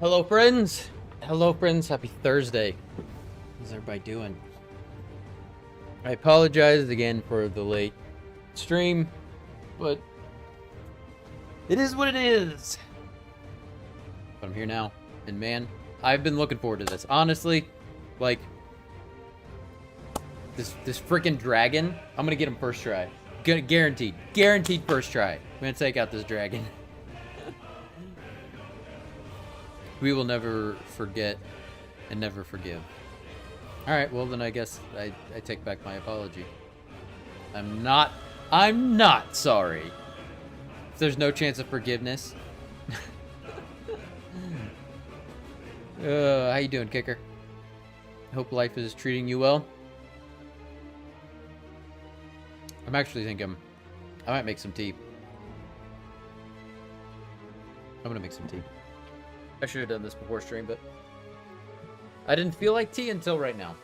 Hello, friends. Hello, friends. Happy Thursday. How's everybody doing? I apologize again for the late stream, but it is what it is. But I'm here now, and man, I've been looking forward to this. Honestly, like, this freaking dragon, I'm gonna get him first try. Guaranteed first try. I'm gonna take out this dragon. We will never forget and never forgive. Alright, well then I guess I take back my apology. I'm not sorry. If there's no chance of forgiveness. How you doing, Kicker? Hope life is treating you well. I'm actually thinking I might make some tea. I'm gonna make some tea. I should have done this before stream, but I didn't feel like tea until right now.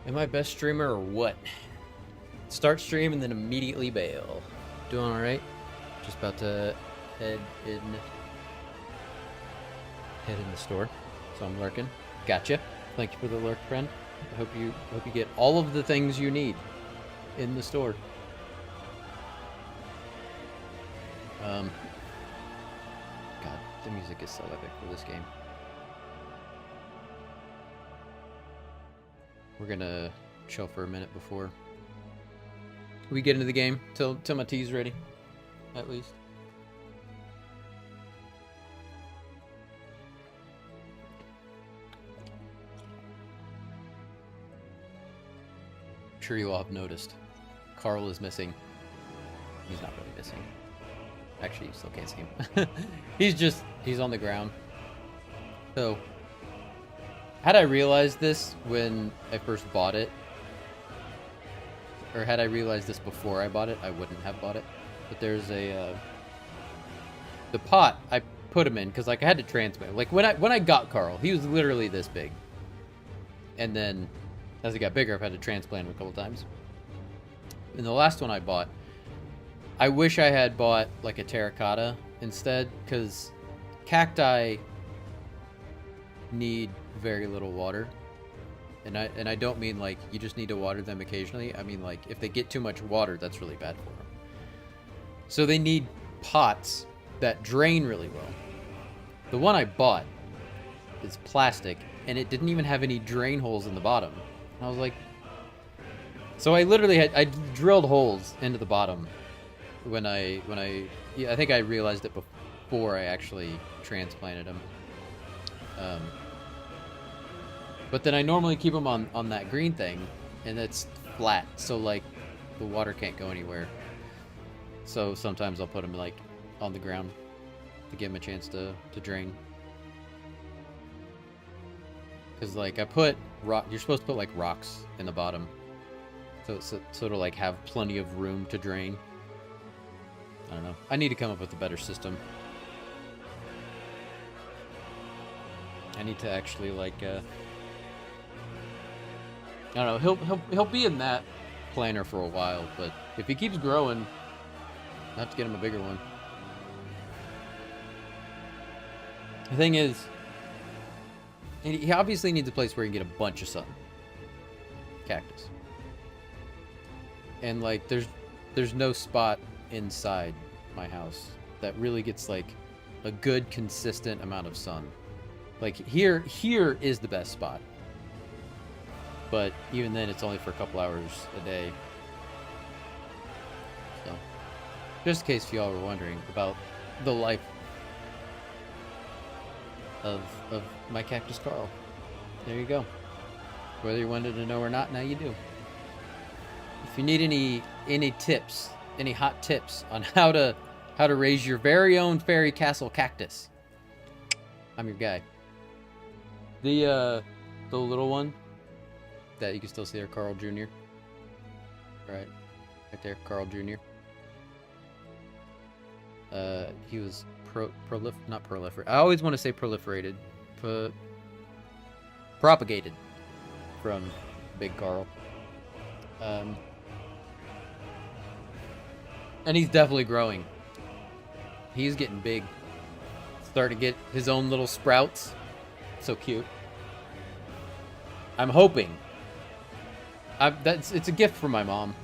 Am I best streamer or what? Start stream and then immediately bail. Doing alright? Just about to head in the store. So I'm lurking. Gotcha. Thank you for the lurk, friend. I hope you get all of the things you need in the store. God, the music is so epic for this game. We're gonna chill for a minute before we get into the game, till my tea's ready, at least. I'm sure you all have noticed. Carl is missing. He's not really missing. Actually, you still can't see him. he's on the ground. So, had I realized this when I first bought it, or had I realized this before I bought it, I wouldn't have bought it. But there's the pot I put him in because like I had to transplant. Like when I got Carl, he was literally this big, and then as he got bigger, I've had to transplant him a couple times. And the last one I bought, I wish I had bought like a terracotta instead, because cacti need very little water, and I don't mean like you just need to water them occasionally. I mean like if they get too much water, that's really bad for them. So they need pots that drain really well. The one I bought is plastic, and it didn't even have any drain holes in the bottom. And I was like, so I literally I drilled holes into the bottom when I think I realized it before I actually transplanted them. But then I normally keep them on that green thing, and it's flat, so like the water can't go anywhere. So sometimes I'll put them like on the ground to give them a chance to drain. Because like I put you're supposed to put like rocks in the bottom, so to like have plenty of room to drain. I don't know. I need to come up with a better system. I need to actually like I don't know, he'll be in that planner for a while, but if he keeps growing, I have to get him a bigger one. The thing is, he obviously needs a place where he can get a bunch of sun. Cactus. And like there's no spot inside my house that really gets like a good consistent amount of sun. Like here is the best spot. But even then, it's only for a couple hours a day. So, just in case y'all were wondering about the life of my cactus Carl, there you go. Whether you wanted to know or not, now you do. If you need any tips, any hot tips on how to How to raise your very own fairy castle cactus. I'm your guy. The little one that you can still see there, Carl Jr. Right there, Carl Jr. He was not proliferate. I always want to say proliferated, propagated from Big Carl. And he's definitely growing. He's getting big. Starting to get his own little sprouts. So cute. I'm hoping. It's a gift from my mom.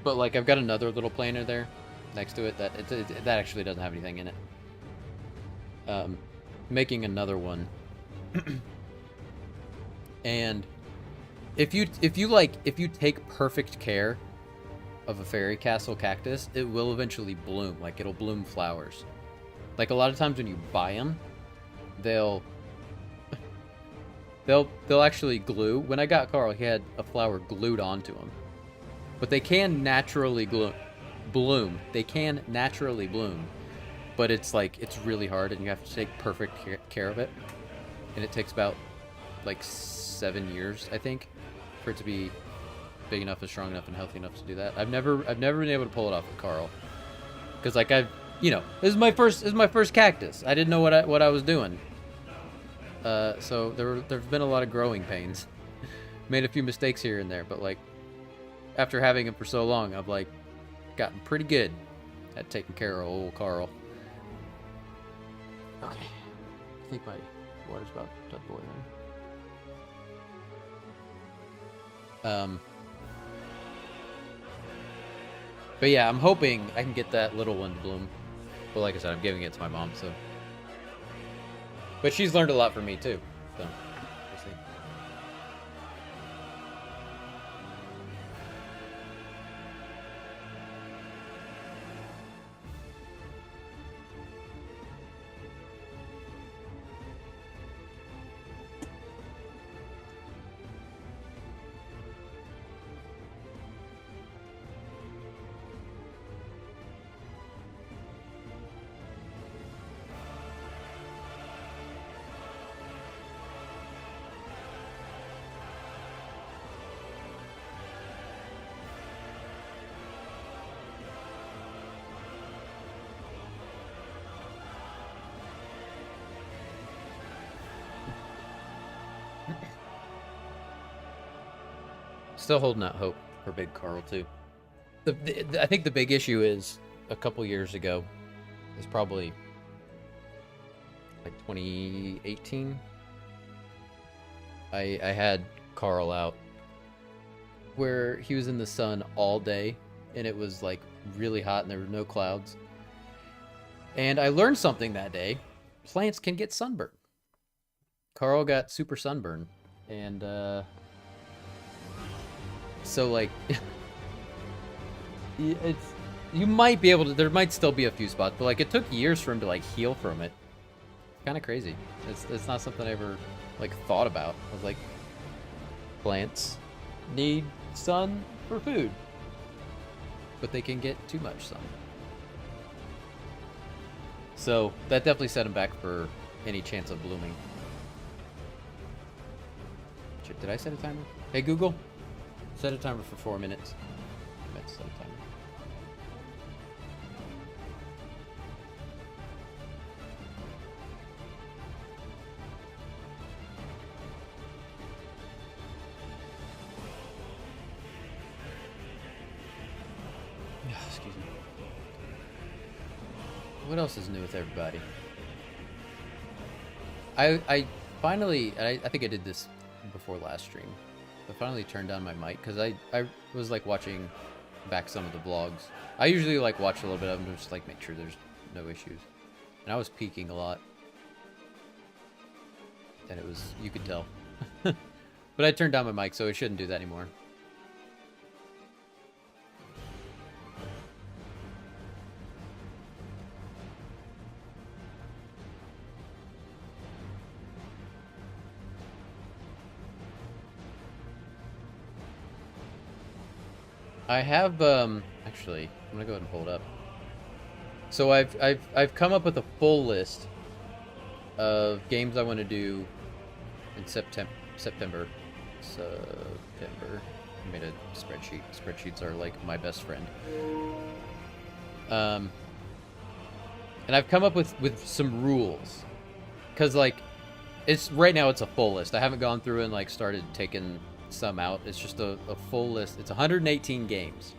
But like I've got another little planter there next to it that that actually doesn't have anything in it. Making another one. And if you take perfect care of a fairy castle cactus, it will eventually bloom. Like it'll bloom flowers. Like a lot of times when you buy them, they'll actually glue. When I got Carl, he had a flower glued onto him. But they can naturally bloom. They can naturally bloom. But it's like, it's really hard and you have to take perfect care of it. And it takes about like 7 years, I think, for it to be big enough and strong enough and healthy enough to do that. I've never been able to pull it off with Carl. Cuz like this is my first cactus. I didn't know what I was doing. So there've been a lot of growing pains. Made a few mistakes here and there, but like after having him for so long, I've like gotten pretty good at taking care of old Carl. Okay. I think my water's about to boil in. But yeah, I'm hoping I can get that little one to bloom. But like I said, I'm giving it to my mom, so. But she's learned a lot from me too, so we'll see. Still holding out hope for Big Carl too. I think the big issue is a couple years ago, it's probably like 2018. I had Carl out where he was in the sun all day and it was like really hot and there were no clouds. And I learned something that day. Plants can get sunburned. Carl got super sunburned and so like you might be able to, there might still be a few spots, but like it took years for him to like heal from it. Kind of crazy. It's not something I ever like thought about. I was like, plants need sun for food, but they can get too much sun. So that definitely set him back for any chance of blooming. Shit, did I set a timer? Hey Google, set a timer for 4 minutes. I meant to set a timer. Excuse me. What else is new with everybody? I finally, I think I did this before last stream. I finally turned down my mic because I was like watching back some of the vlogs. I usually like watch a little bit of them to just like make sure there's no issues. And I was peaking a lot. And it was, you could tell. But I turned down my mic, so it shouldn't do that anymore. I have, actually, I'm gonna go ahead and pull it up. So I've come up with a full list of games I want to do in September. I made a spreadsheet. Spreadsheets are like my best friend. And I've come up with some rules, cause like it's right now it's a full list. I haven't gone through and like started taking some out. It's just a full list. It's 118 games,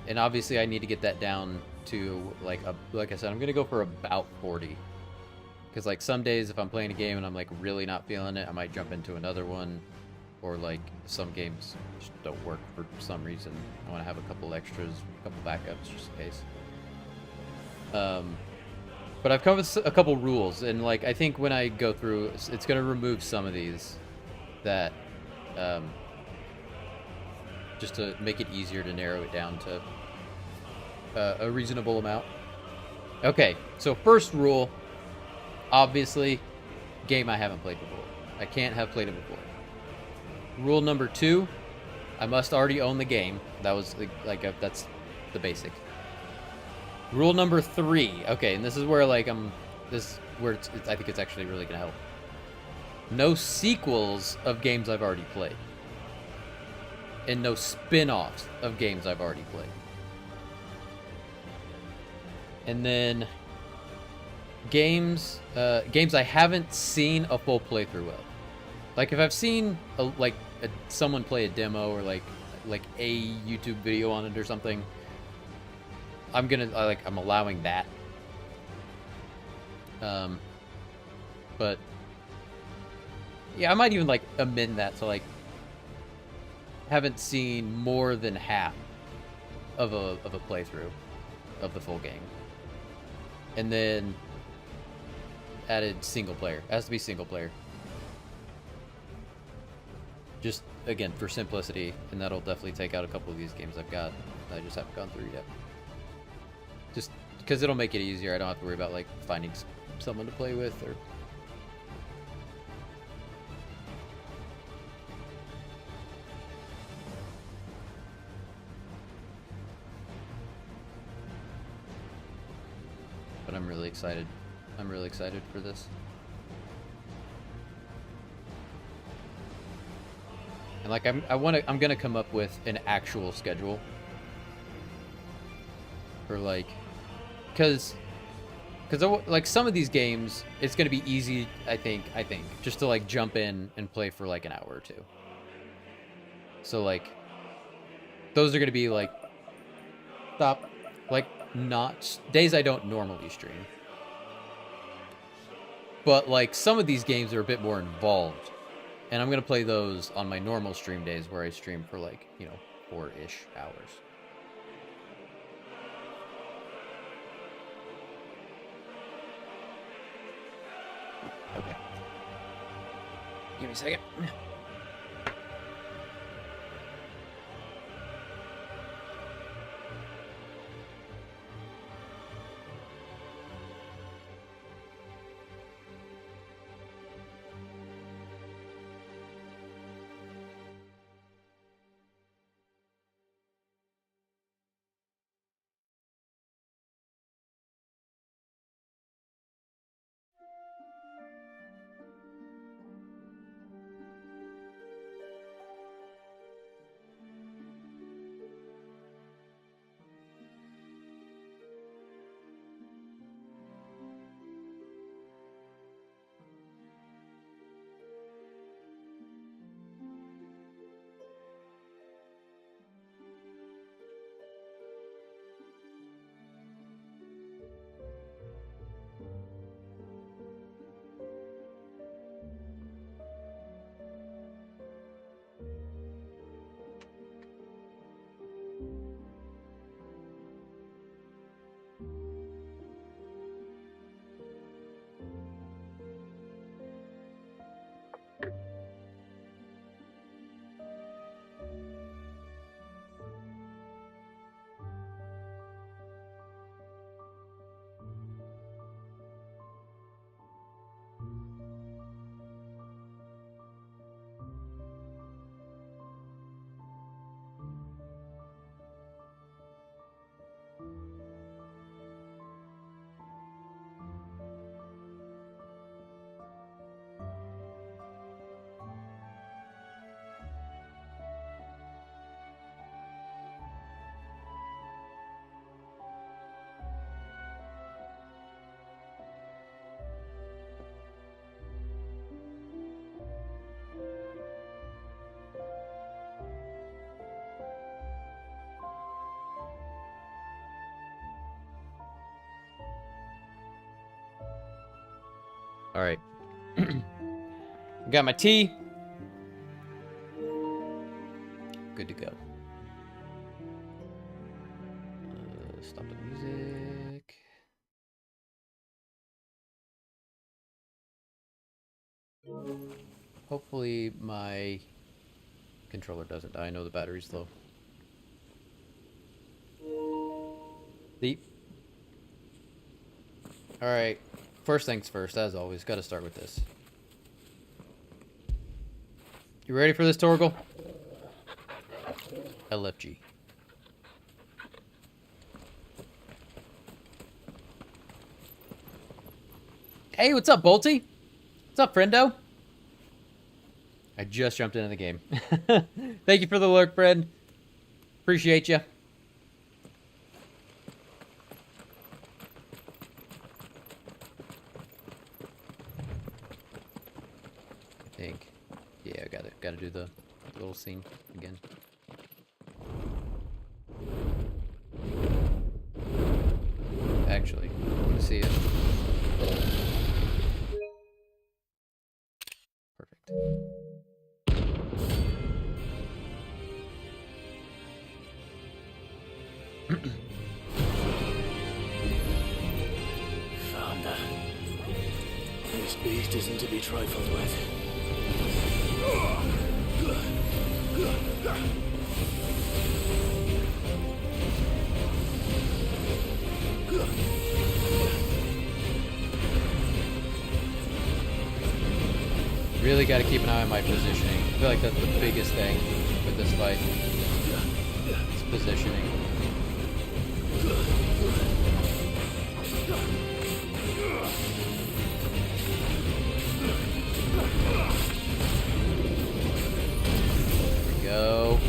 and obviously I need to get that down to like I said, I'm gonna go for about 40. Because like some days if I'm playing a game and I'm like really not feeling it, I might jump into another one, or like some games just don't work for some reason. I want to have a couple extras, a couple backups just in case. But I've come with a couple rules, and like I think when I go through, it's gonna remove some of these that just to make it easier to narrow it down to a reasonable amount. Okay, so first rule, obviously, game I haven't played before. I can't have played it before. Rule number 2, I must already own the game. That was that's the basic. Rule number 3, okay, and this is where like I think it's actually really gonna help. No sequels of games I've already played, and no spin-offs of games I've already played. And then games I haven't seen a full playthrough of. Like if I've seen someone play a demo or like a YouTube video on it or something, I'm allowing that. But yeah, I might even like amend that to like haven't seen more than half of a playthrough of the full game. And then added single player. It has to be single player. Just, again, for simplicity, and that'll definitely take out a couple of these games I've got that I just haven't gone through yet. Just because it'll make it easier. I don't have to worry about, like, finding someone to play with or... But I'm really excited. I'm really excited for this. And like I'm gonna come up with an actual schedule. For like, cause like some of these games, it's gonna be easy. I think just to like jump in and play for like an hour or two. So like, those are gonna be like, not days I don't normally stream. But like some of these games are a bit more involved, and I'm gonna play those on my normal stream days where I stream for like 4-ish hours. Okay. Give me a second. Alright. Got my tea. Good to go. Stop the music. Hopefully my controller doesn't die. I know the battery's low. Deep. Alright. First things first, as always, gotta start with this. You ready for this, Torgal? LFG. Hey, what's up, Bolty? What's up, friendo? I just jumped into the game. Thank you for the lurk, friend. Appreciate you. I think. Yeah, gotta do the little scene again. Actually, I want to see it. Perfect. Founder. This beast isn't to be trifled with. Really got to keep an eye on my positioning. I feel like that's the biggest thing with this fight. It's positioning. There we go.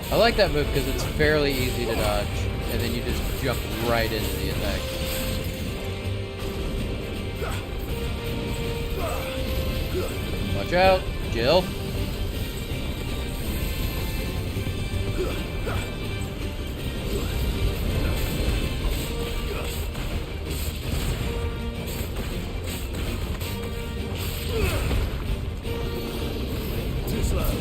I like that move because it's fairly easy to dodge, and then you just jump right into the attack. Watch out, Jill. Too slow.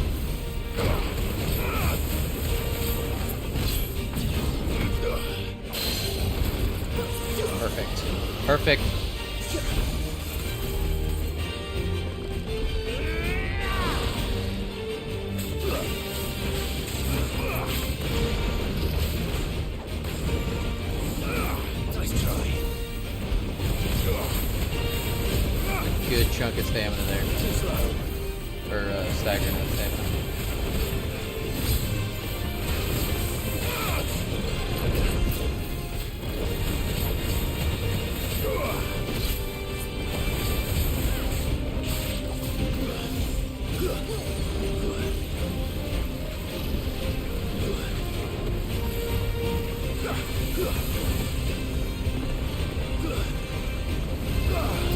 Perfect. Perfect. Nice try. A good chunk of stamina there. Too slow. Or staggering that stamina.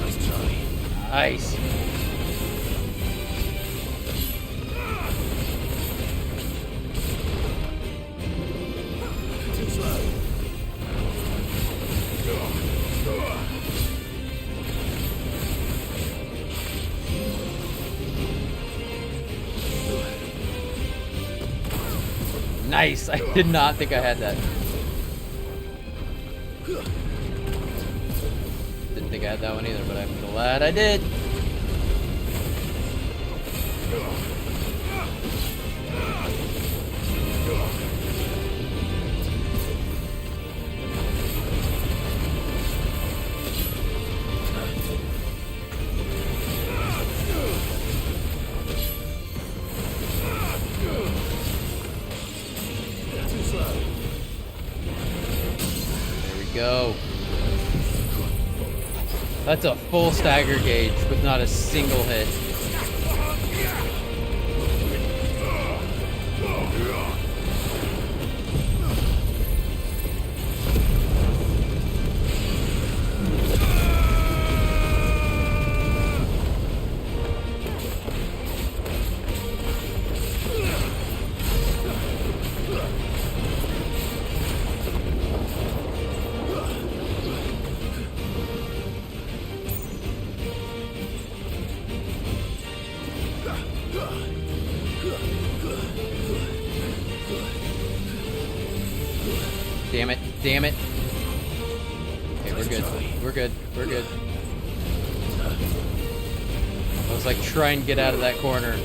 Nice try. Nice. Too slow. Nice. I did not think I had that. Didn't think I had that one either, but I'm glad I did. Too slow. That's a full stagger gauge with not a single hit. Damn it. Damn it. Okay, we're good. We're good. We're good. I was like, try and get out of that corner.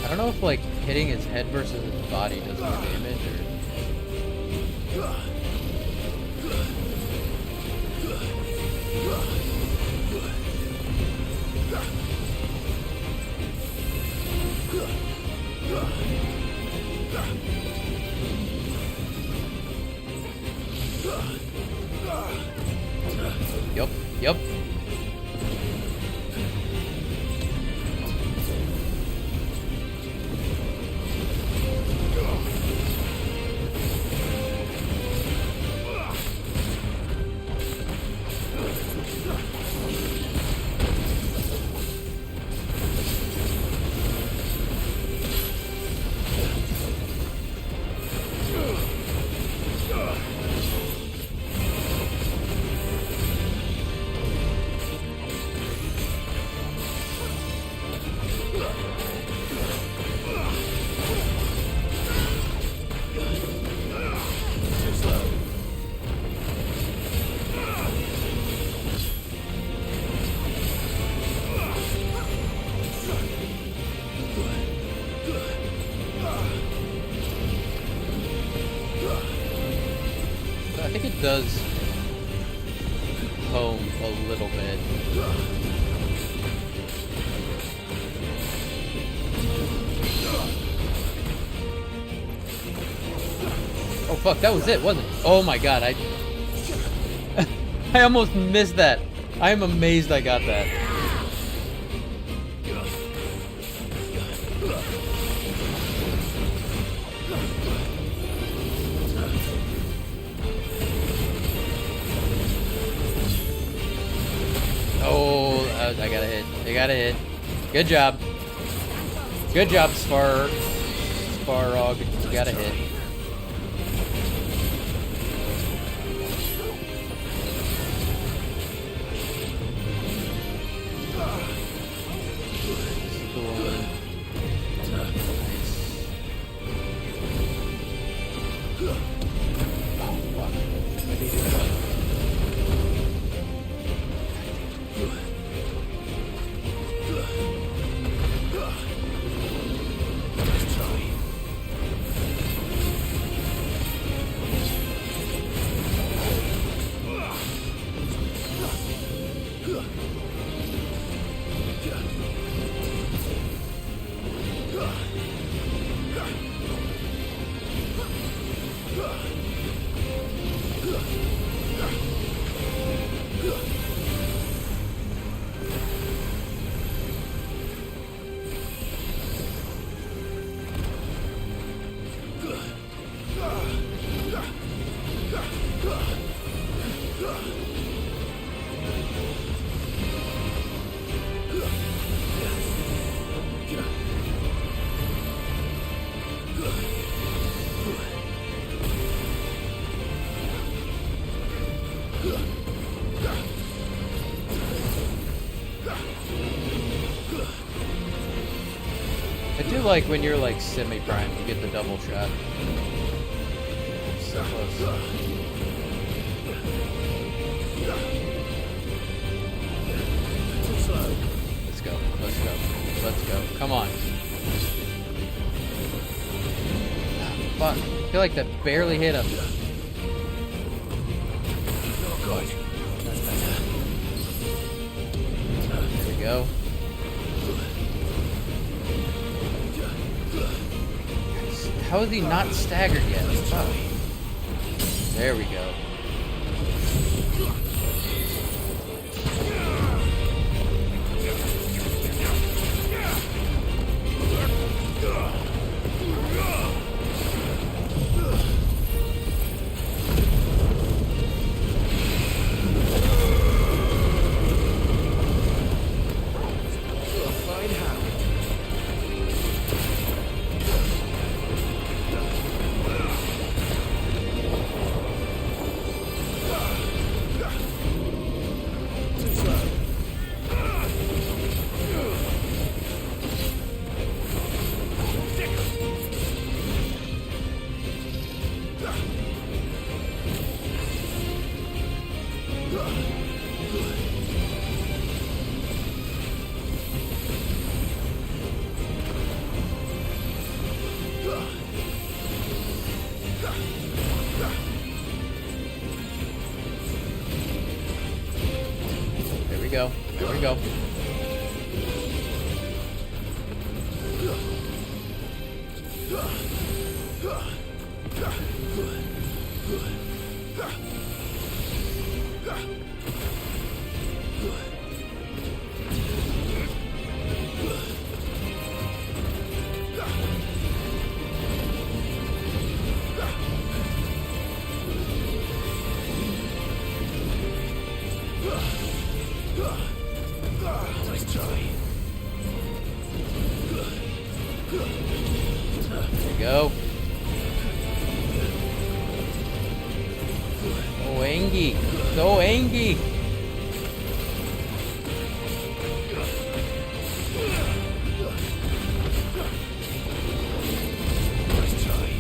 I don't know if like hitting his head versus his body does more damage or... Yep, yep. I think it does home a little bit. Oh fuck, that was it, wasn't it? Oh my god, I almost missed that. I am amazed I got that. Oh, I got a hit. I got a hit. Good job. Good job, Sparrog. You got a hit. I do like when you're like semi-prime, you get the double shot. So close. Let's go. Let's go. Let's go. Come on. Ah, fuck. I feel like that barely hit him. Oh, good. That's better. go. How is he not staggered yet? Oh. There we go. There we go. There we go. Nice try. There you go. So angry. So angry. Nice try.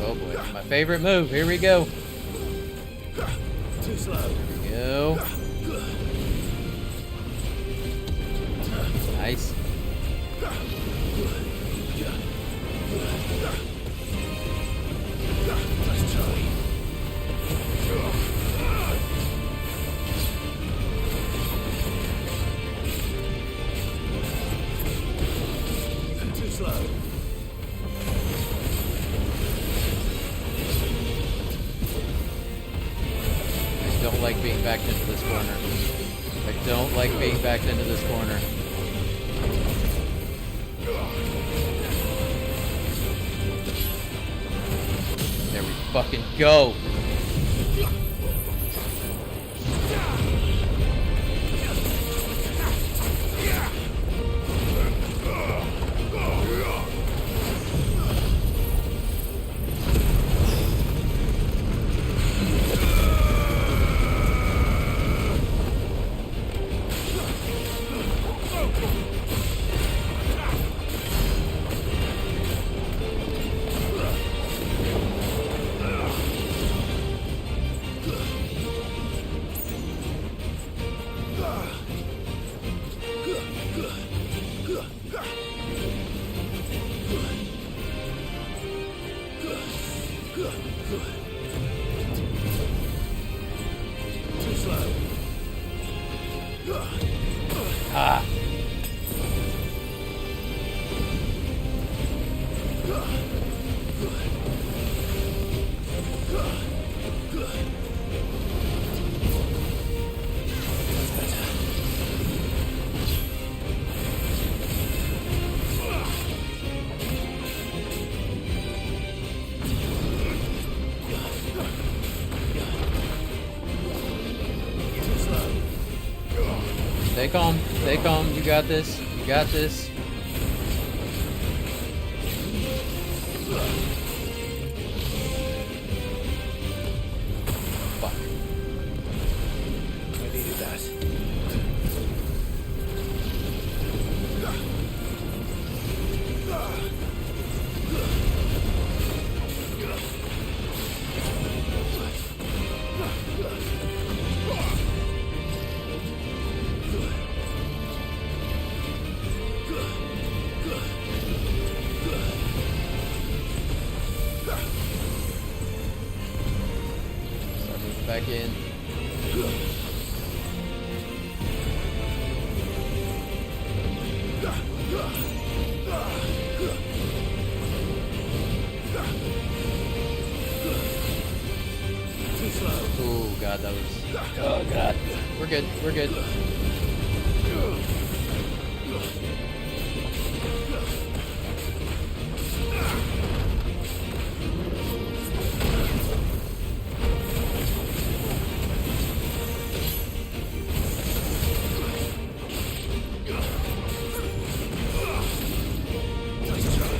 Oh boy, my favorite move. Here we go. Too slow. Here we go. Nice. Nice try. Too slow. I don't like being backed into this corner. I don't like being backed into this corner. There we fucking go. Stay calm. Stay calm. You got this. You got this. Fuck. I needed that. Start moving back in. Too slow. Oh god, that was. Oh god. We're good. We're good. Nice try.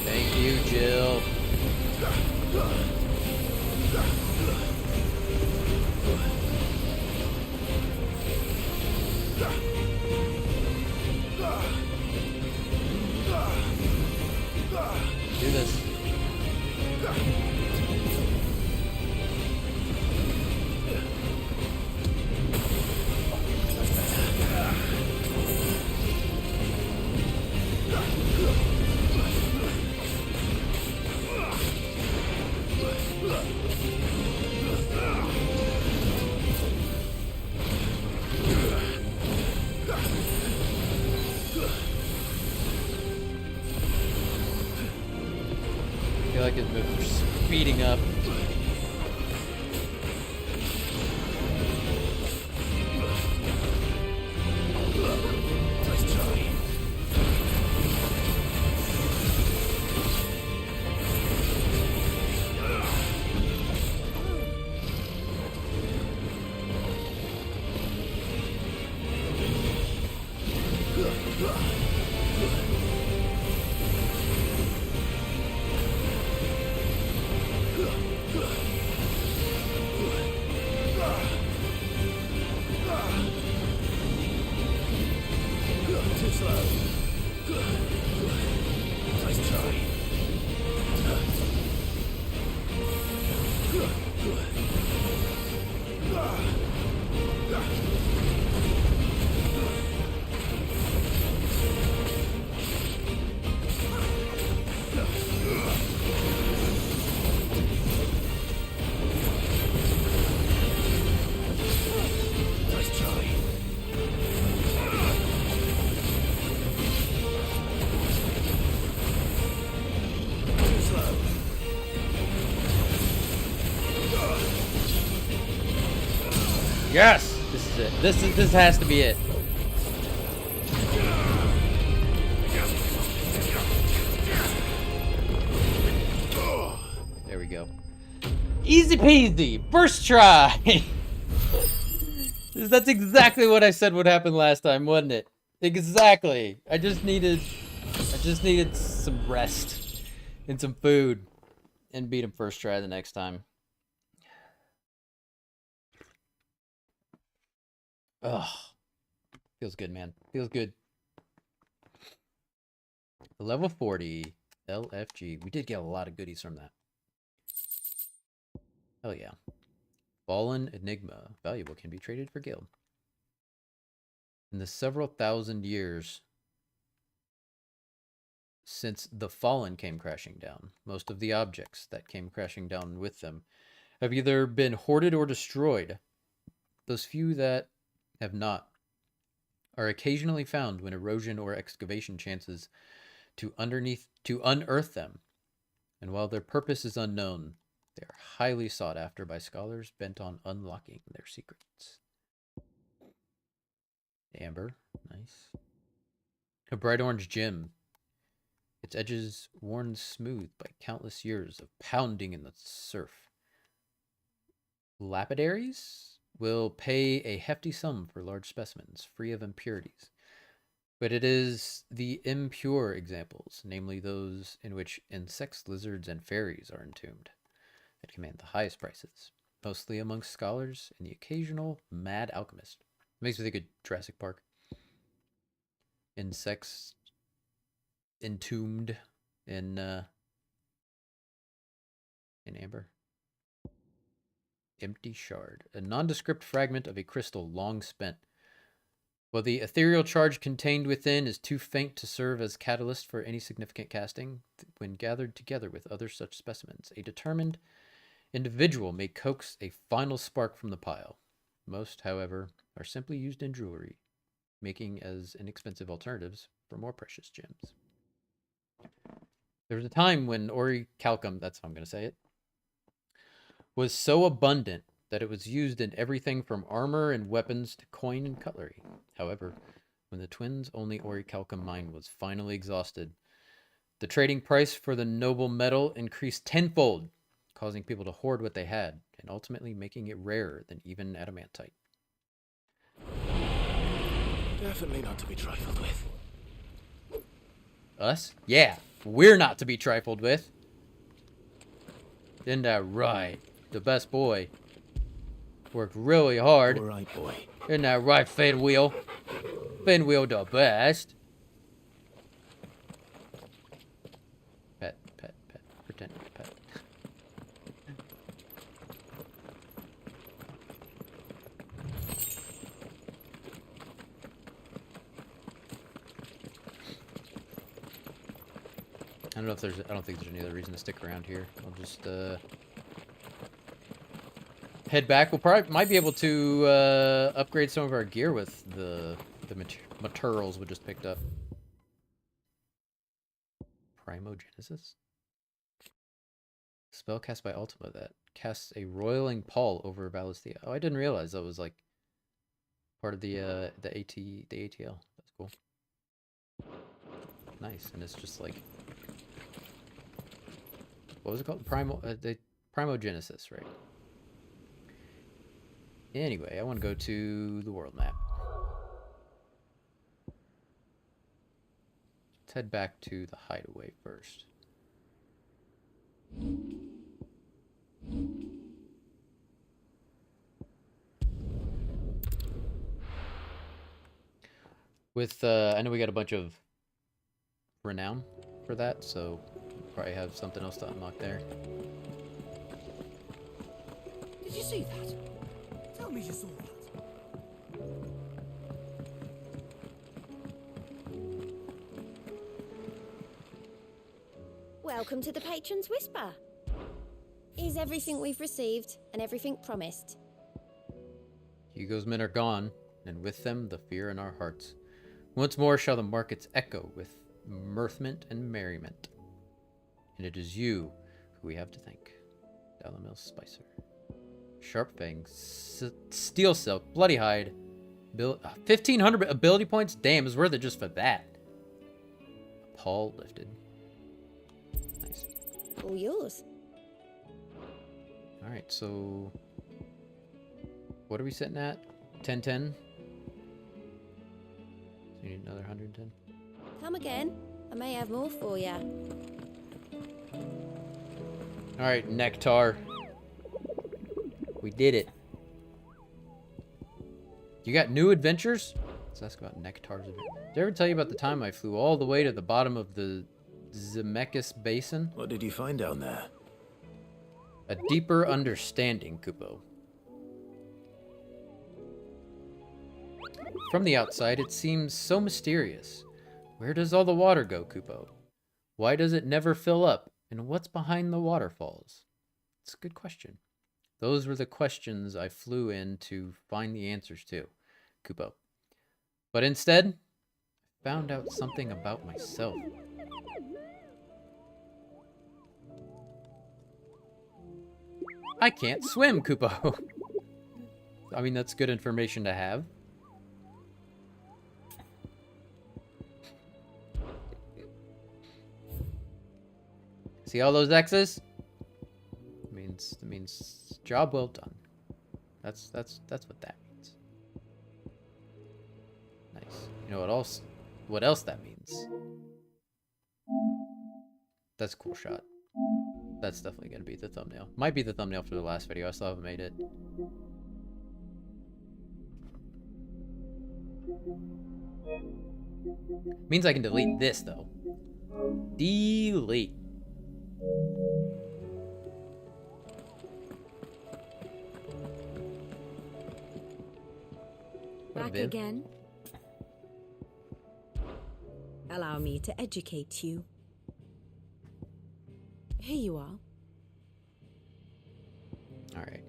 Thank you, Jill. Do this. I feel like his moves are speeding up. Nice try. Too slow. Nice try. Nice try. Too slow. Yes! This is it. This has to be it. There we go. Easy peasy! First try! That's exactly what I said would happen last time, wasn't it? Exactly. I just needed some rest and some food and beat him first try the next time. Ugh. Feels good, man. Feels good. Level 40 LFG. We did get a lot of goodies from that. Hell yeah. Fallen Enigma. Valuable, can be traded for guild. In the several thousand years since the Fallen came crashing down, most of the objects that came crashing down with them have either been hoarded or destroyed. Those few that have not are occasionally found when erosion or excavation chances to unearth them, and while their purpose is unknown, they are highly sought after by scholars bent on unlocking their secrets. Amber, nice. A bright orange gem, its edges worn smooth by countless years of pounding in the surf. Lapidaries will pay a hefty sum for large specimens, free of impurities. But it is the impure examples, namely those in which insects, lizards, and fairies are entombed, that command the highest prices, mostly amongst scholars and the occasional mad alchemist. Makes me think of Jurassic Park. Insects entombed in amber. Empty shard, a nondescript fragment of a crystal long spent. While the ethereal charge contained within is too faint to serve as catalyst for any significant casting, when gathered together with other such specimens, a determined individual may coax a final spark from the pile. Most, however, are simply used in jewelry, making as inexpensive alternatives for more precious gems. There was a time when orichalcum, that's how I'm going to say it, was so abundant that it was used in everything from armor and weapons to coin and cutlery. However, when the twins' only orichalcum mine was finally exhausted, the trading price for the noble metal increased tenfold, causing people to hoard what they had, and ultimately making it rarer than even adamantite. Definitely not to be trifled with. Us? Yeah, we're not to be trifled with. Isn't that right? The best boy. Worked really hard. All right, boy. Isn't that right, Finwheel? Finwheel the best. Pet. Pretend to pet. I don't think there's any other reason to stick around here. I'll just head back. Might be able to upgrade some of our gear with the materials we just picked up. Primogenesis? Spell cast by Ultima that casts a roiling pall over Valisthea. Oh, I didn't realize that was like part of the ATL. That's cool. Nice, and it's just like, what was it called? Primogenesis, right? Anyway, I want to go to the world map. Let's head back to the hideaway first. With, I know we got a bunch of renown for that, so probably have something else to unlock there. Did you see that? Tell me you saw that. Welcome to the Patron's Whisper. Is everything we've received and everything promised? Hugo's men are gone, and with them the fear in our hearts. Once more shall the markets echo with mirthment and merriment. And it is you who we have to thank. Dalamil Spicer. Sharp Fangs, Steel Silk, Bloody Hide, 1,500 ability points? Damn, it's worth it just for that. Paul lifted. Nice. All yours. Alright, so what are we sitting at? 1010? So you need another 110? Come again. I may have more for you. Alright, Nectar. We did it. You got new adventures? Let's ask about Nectar's adventure. Did I ever tell you about the time I flew all the way to the bottom of the Zemeckis Basin? What did you find down there? A deeper understanding, Kupo. From the outside, it seems so mysterious. Where does all the water go, Kupo? Why does it never fill up? And what's behind the waterfalls? It's a good question. Those were the questions I flew in to find the answers to, Kupo. But instead, found out something about myself. I can't swim, Kupo. I mean, that's good information to have. See all those X's? That means job well done. That's what that means. Nice. You know what else? What else that means? That's a cool shot. That's definitely gonna be the thumbnail. Might be the thumbnail for the last video. I still haven't made it. Means I can delete this though. Delete. Back again. Allow me to educate you. Here you are. Alright.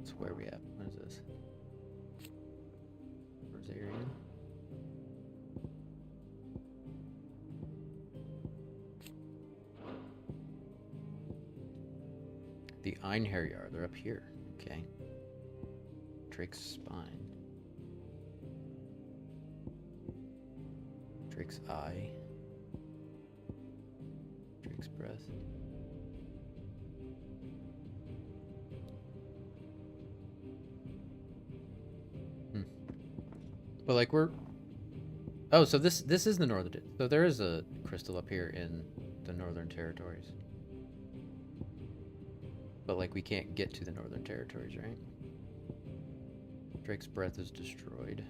So where are we at? What is this? Rosarian? The Einherjar, they're up here. Okay. Drake's spine. Drake's eye. Drake's breath. But like we're... Oh, so this is the northern... So there is a crystal up here in the Northern Territories. But like we can't get to the Northern Territories, right? Drake's breath is destroyed.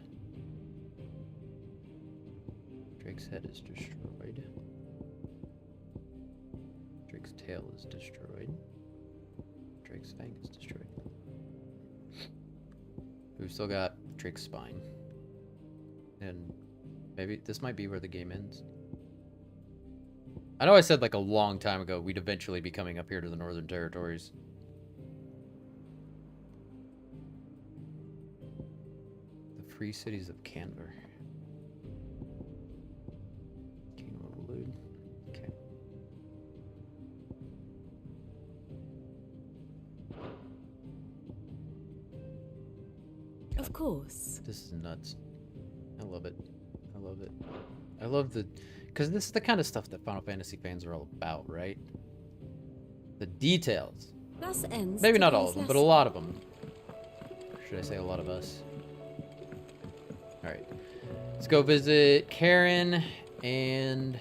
Drake's head is destroyed. Drake's tail is destroyed. Drake's fang is destroyed. We've still got Drake's spine. And maybe this might be where the game ends. I know I said like a long time ago we'd eventually be coming up here to the Northern Territories. The Free Cities of Canver. Kingdom of Elude. Okay. Of course. This is nuts. I love it. I love it. I love the... Because this is the kind of stuff that Final Fantasy fans are all about, right? The details. Thus ends Maybe not all of today's them, but a lesson. lot of them. Or should I say a lot of us? Alright. Let's go visit Karen and...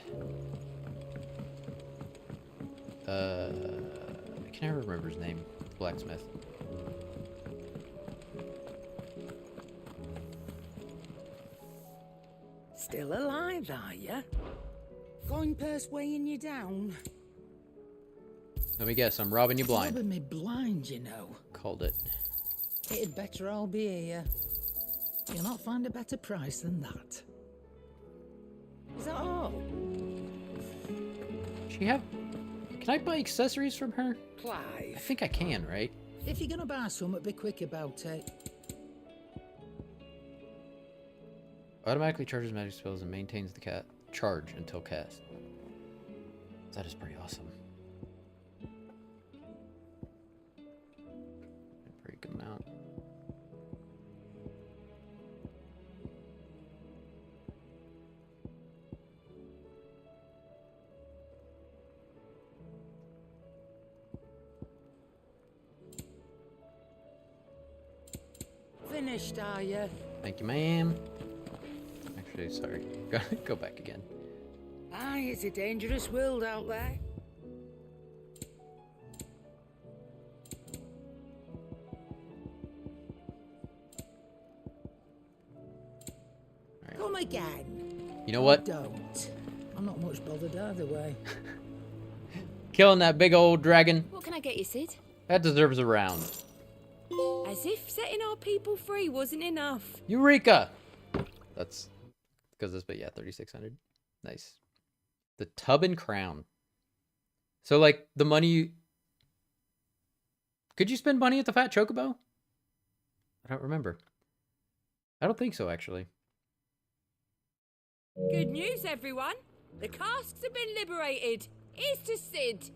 I can never remember his name. Blacksmith. Still alive, are you? Going purse weighing you down? Let me guess, I'm robbing you blind. Robbing me blind, you know. Called it. It'd better all be here. You'll not find a better price than that. Is that all? She have... Can I buy accessories from her? I Clive, think I can, right? if you're gonna buy something, be quick about it. Automatically charges magic spells and maintains the charge until cast. That is pretty awesome. Break them out. Finished, are you? Thank you, ma'am. Actually, sorry. Go back again. Aye, it's a dangerous world out there. Come again. You know what? Don't. I'm not much bothered either way. Killing that big old dragon, What can I get you, Sid? that deserves a round. As if setting our people free wasn't enough. Eureka! That's because this, but yeah, 3,600. Nice. The tub and crown. So, like, the money you... Could you spend money at the Fat Chocobo? I don't remember. I don't think so, actually. Good news, everyone. The casks have been liberated. Here's to Sid.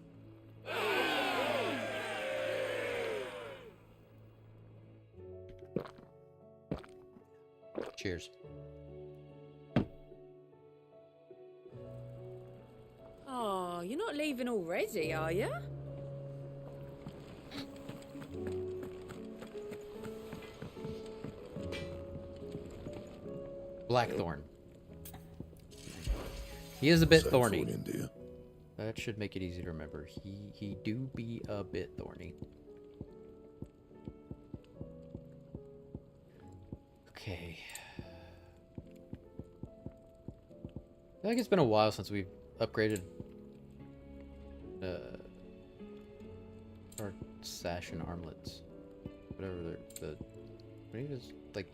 Cheers. Oh, you're not leaving already, are you? Blackthorn. He is a bit Same thorny. for India. That should make it easy to remember. He do be a bit thorny. Okay. I think it's been a while since we've upgraded our sash and armlets. Whatever what is like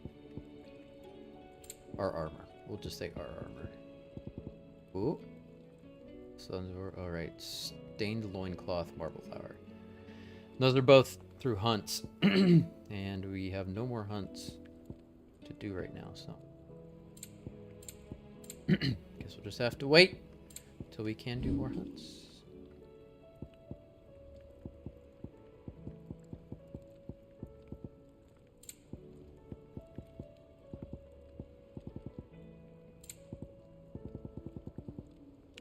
our armor. We'll just say our armor. Ooh. Alright. Stained loincloth, marble flower. Those are both through hunts. And we have no more hunts to do right now, so. Guess we'll just have to wait till we can do more hunts.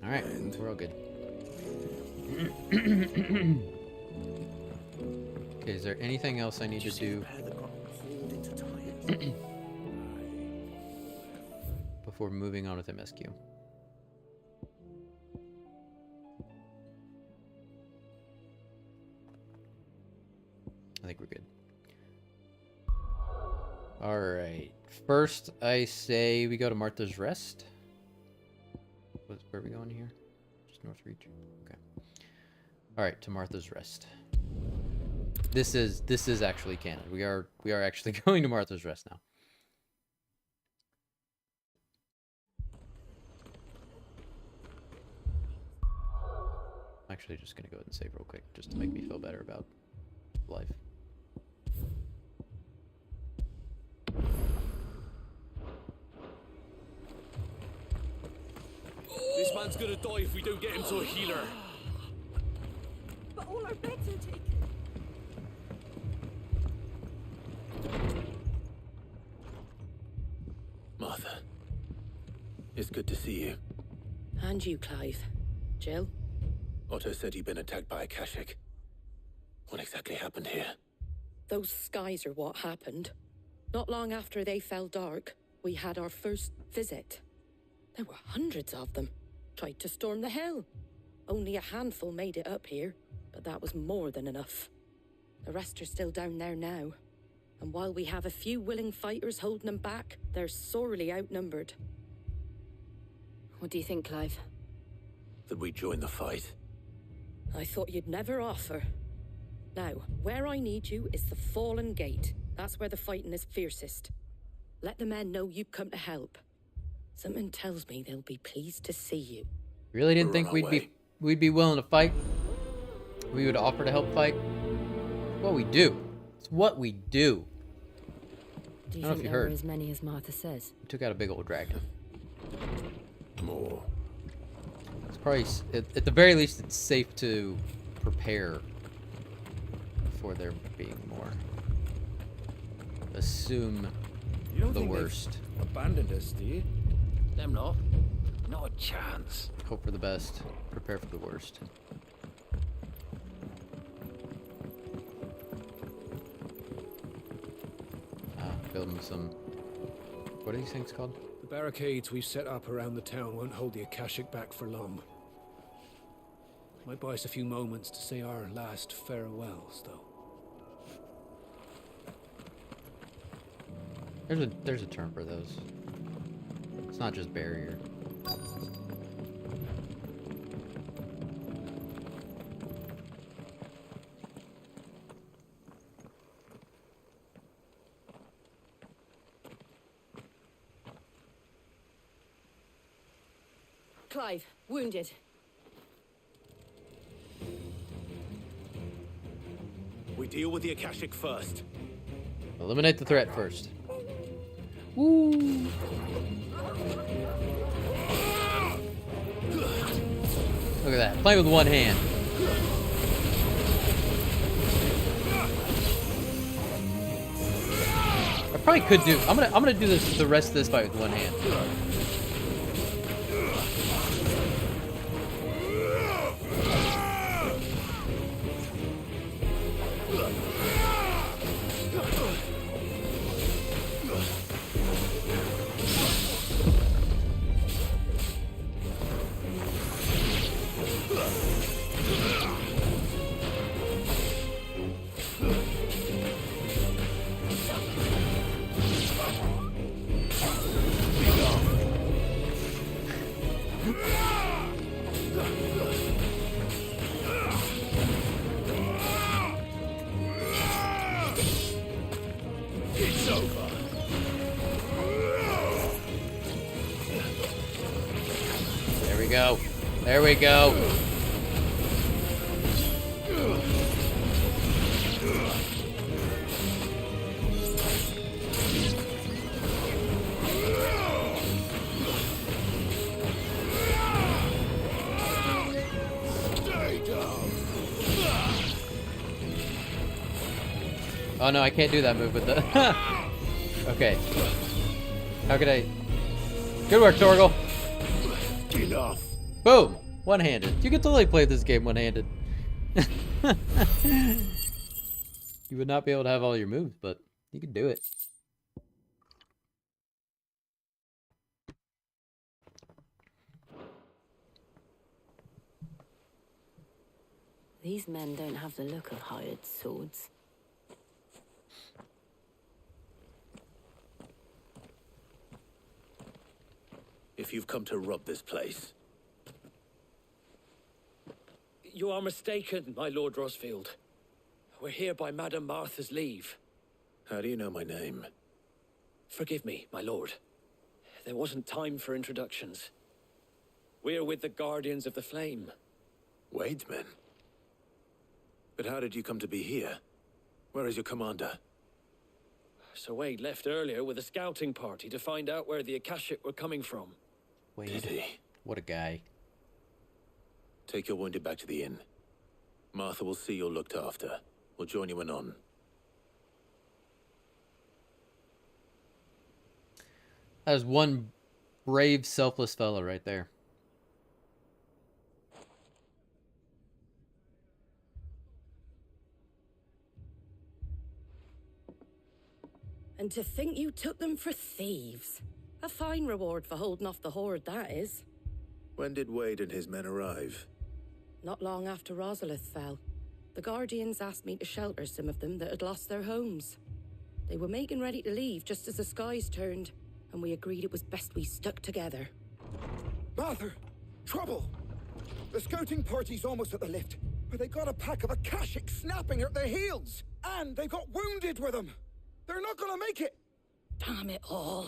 Alright, we're all good. Okay, is there anything else I need to do before moving on with MSQ? I think we're good. Alright, first I say we go to Martha's Rest. Where are we going here? Just North Reach. Okay. All right, to Martha's Rest. This is actually canon. We are actually going to Martha's Rest now. I'm actually just gonna go ahead and save real quick, just to make me feel better about life. This man's gonna die if we don't get him to a healer. But all our beds are taken. Martha, it's good to see you. And you, Clive. Jill? Otto said he'd been attacked by a Kashik. What exactly happened here? Those skies are what happened. Not long after they fell dark, we had our first visit. There were hundreds of them. Tried to storm the hill. Only a handful made it up here, but that was more than enough. The rest are still down there now. And while we have a few willing fighters holding them back, they're sorely outnumbered. What do you think, Clive? That we join the fight. I thought you'd never offer. Now, where I need you is the Fallen Gate. That's where the fighting is fiercest. Let the men know you've come to help. Something tells me they'll be pleased to see you. Really didn't think we'd be willing to fight. We would offer to help fight. It's what we do. It's what we do. Do you I don't know think if you there heard. were as many as Martha says? We took out a big old dragon. More. It's probably, at the very least, it's safe to prepare for there being more. Assume You don't the think they've worst. abandoned us, do you? Them not. Not a chance. Hope for the best. Prepare for the worst. Building some... What are these things called? The barricades we've set up around the town won't hold the Akashic back for long. Might buy us a few moments to say our last farewells, though. There's a term for those. It's not just barrier. Clive, wounded. We deal with the Akashic first. Eliminate the threat first. Woo! Look at that. Playing with one hand. I probably could do. I'm gonna do this the rest of this fight with one hand. There we go. There we go. Oh no, I can't do that move with the... Okay. How could I... Good work, Torgal. Enough. Boom! One-handed. You can totally play this game one-handed. You would not be able to have all your moves, but you can do it. These men don't have the look of hired swords. If you've come to rob this place, You are mistaken, my Lord Rosfield. We're here by Madame Martha's leave. how do you know my name? Forgive me, my lord. There wasn't time for introductions. We're with the Guardians of the Flame. Wade's men? But how did you come to be here? Where is your commander? Sir Wade left earlier with a scouting party to find out where the Akashic were coming from. Wait. Did he? What a guy. Take your wounded back to the inn. Martha will see you're looked after. We'll join you anon. That is one brave, selfless fella right there. And to think you took them for thieves. A fine reward for holding off the horde, that is. When did Wade and his men arrive? Not long after Rosalith fell, the Guardians asked me to shelter some of them that had lost their homes. They were making ready to leave just as the skies turned, and we agreed it was best we stuck together. Martha! Trouble! The scouting party's almost at the lift, but they got a pack of Akashic snapping at their heels! And they've got wounded with them! They're not gonna make it! Damn it all.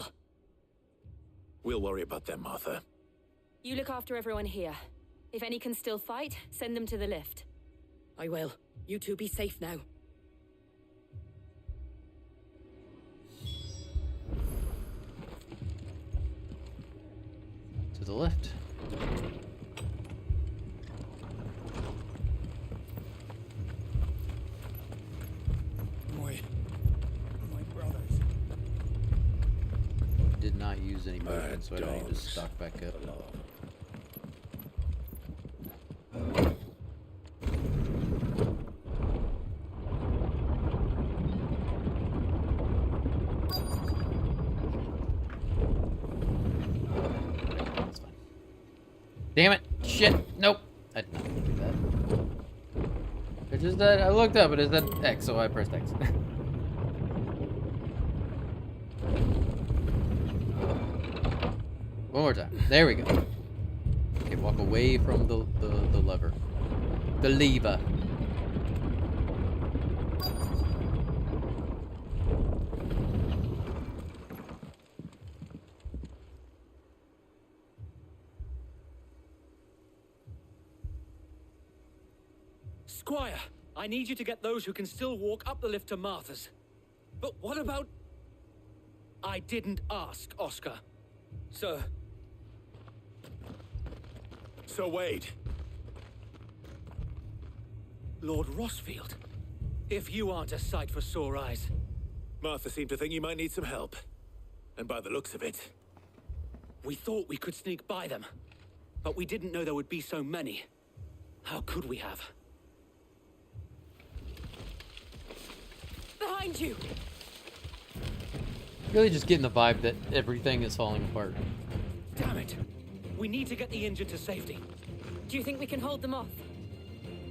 We'll worry about them, Martha. You look after everyone here. If any can still fight, send them to the lift. I will. You two be safe now. To the left. My brothers. Did not use any movement, so I don't need to dogs. stock back up. That's fine. Damn it! Shit! Nope! I did not mean to do that. It's just that I looked up and it said X, so I pressed X. One more time. There we go. Okay, walk away from the lever. The lever. Squire, I need you to get those who can still walk up the lift to Martha's. But what about... I didn't ask, Oscar. Sir. So Wade. Lord Rossfield. If you aren't a sight for sore eyes. Martha seemed to think you might need some help. And by the looks of it... We thought we could sneak by them. But we didn't know there would be so many. How could we have? Behind you! Really just getting the vibe that everything is falling apart. Damn it! We need to get the injured to safety. Do you think we can hold them off?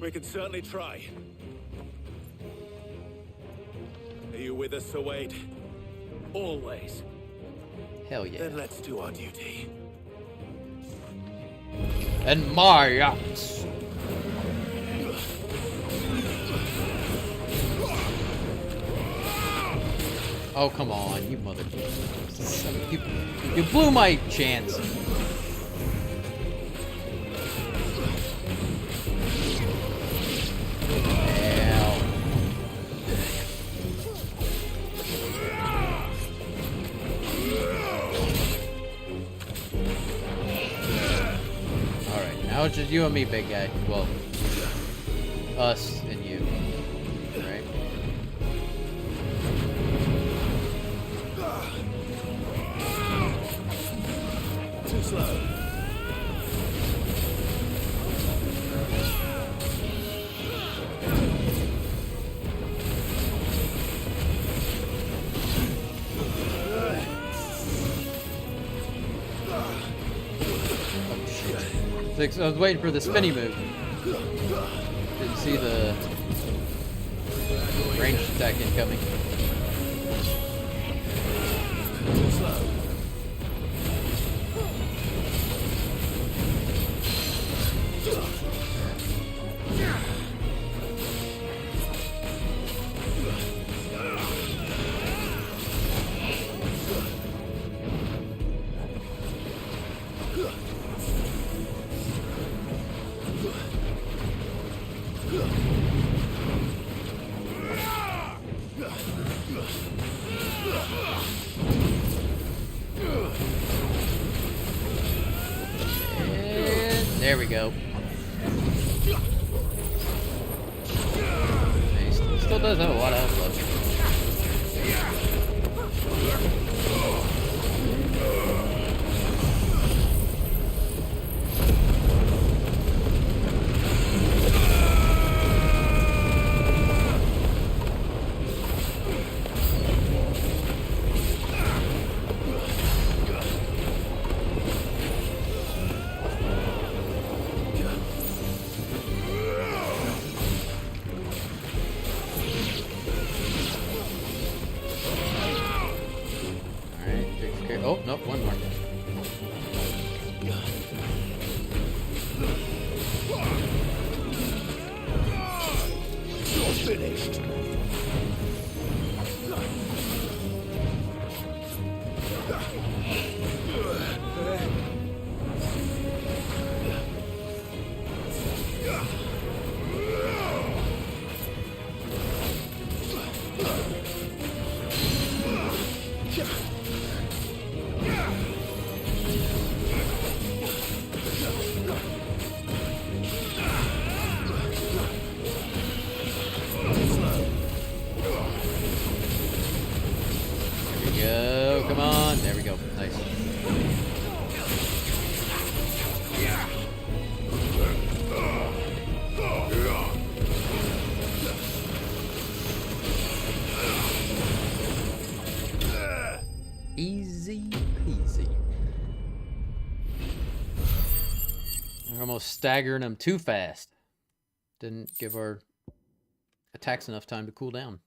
We can certainly try. Are you with us, Sir Wade? Always. Hell yeah. Then let's do our duty. And my yachts. Oh, come on, you mother... You blew my chance. Hell. Alright, now it's just you and me, big guy. Well, us and you. Alright? Too slow. I was waiting for the spinny move. Didn't see the ranged attack incoming. Too slow. And there we go. He still does have a lot of health left. Oh, nope, one more. You're finished. Come on, there we go. Nice. Easy peasy. We're almost staggering them too fast. Didn't give our attacks enough time to cool down.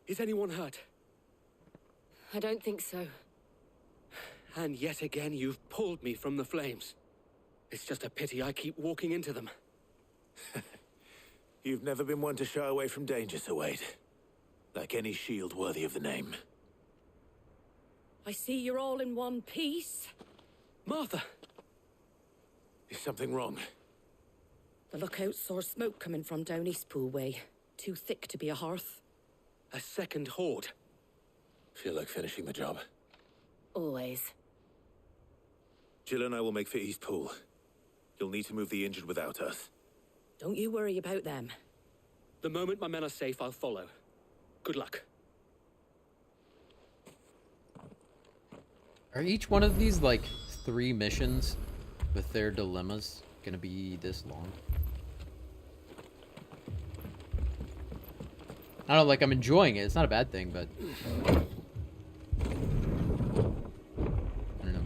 Is anyone hurt? I don't think so. And yet again, you've pulled me from the flames. It's just a pity I keep walking into them. You've never been one to shy away from danger, Sir Wade. Like any shield worthy of the name. I see you're all in one piece. Martha! Is something wrong? The lookout saw smoke coming from down Eastpool way. Too thick to be a hearth. A second horde. Feel like finishing the job. Always. Jill and I will make for Eastpool. You'll need to move the injured without us. Don't you worry about them. The moment my men are safe, I'll follow. Good luck. Are each one of these like 3 missions with their dilemmas gonna be this long? I don't know, like I'm enjoying it. It's not a bad thing, but I don't know.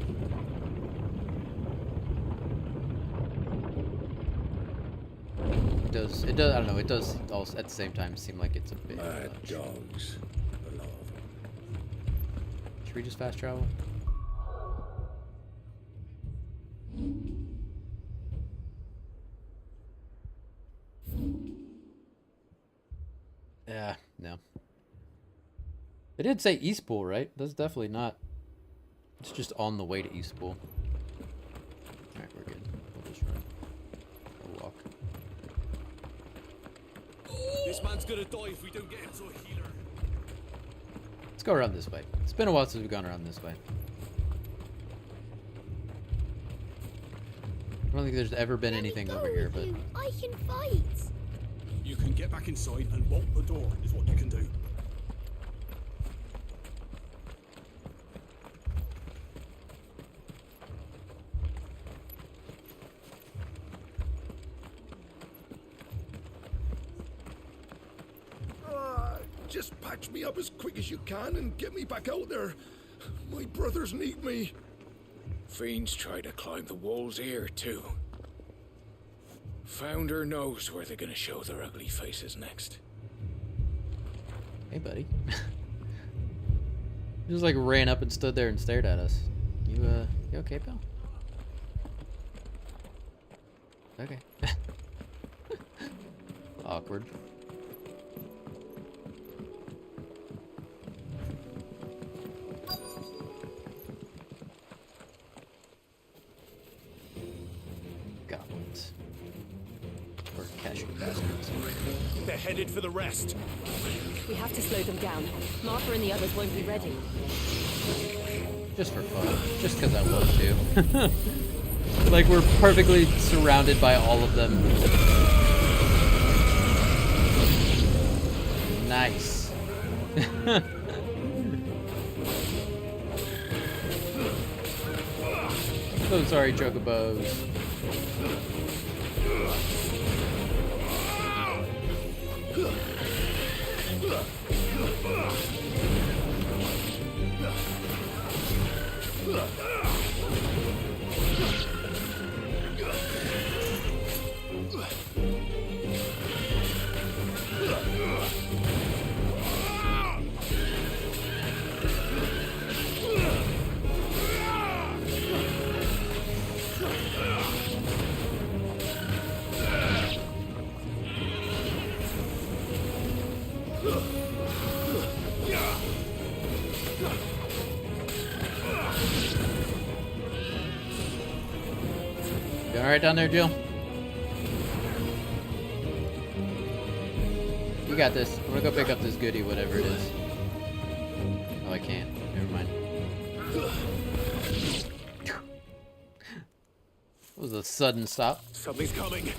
It does, I don't know, it does also at the same time seem like it's a bit Mad much. dogs. A lot of them. Should we just fast travel? Yeah, no. They did say Eastpool, right? That's definitely not. It's just on the way to Eastpool. Alright, we're good. We'll just run. We'll walk. This man's gonna die if we don't get him to a healer. Let's go around this way. It's been a while since we've gone around this way. I don't think there's ever been anything over here, but... I can fight. You can get back inside and bolt the door, is what you can do. Just patch me up as quick as you can and get me back out there. My brothers need me. Fiends try to climb the walls here, too. Founder knows where they're gonna show their ugly faces next. Hey, buddy. Just like ran up and stood there and stared at us. You okay, pal? Okay. Awkward. Goblins. Or casual bastards. They're headed for the rest. We have to slow them down. Martha and the others won't be ready. Just for fun. Just because I want to. Like, we're perfectly surrounded by all of them. Nice. So sorry, Chocobos. You alright down there, Jill? You got this. I'm gonna go pick up this goodie, whatever it is. Oh, I can't. Never mind. That was a sudden stop. Something's coming.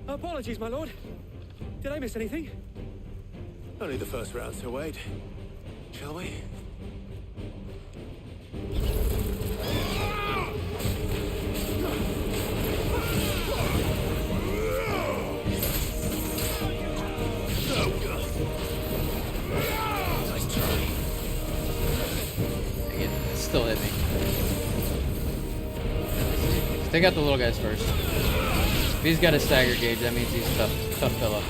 Apologies, my lord. Did I miss anything? Only the first round, so wait. Shall we? Nice try. Dang it, it still hit me. Let's take out the little guys first. If he's got a stagger gauge, that means he's a tough fella.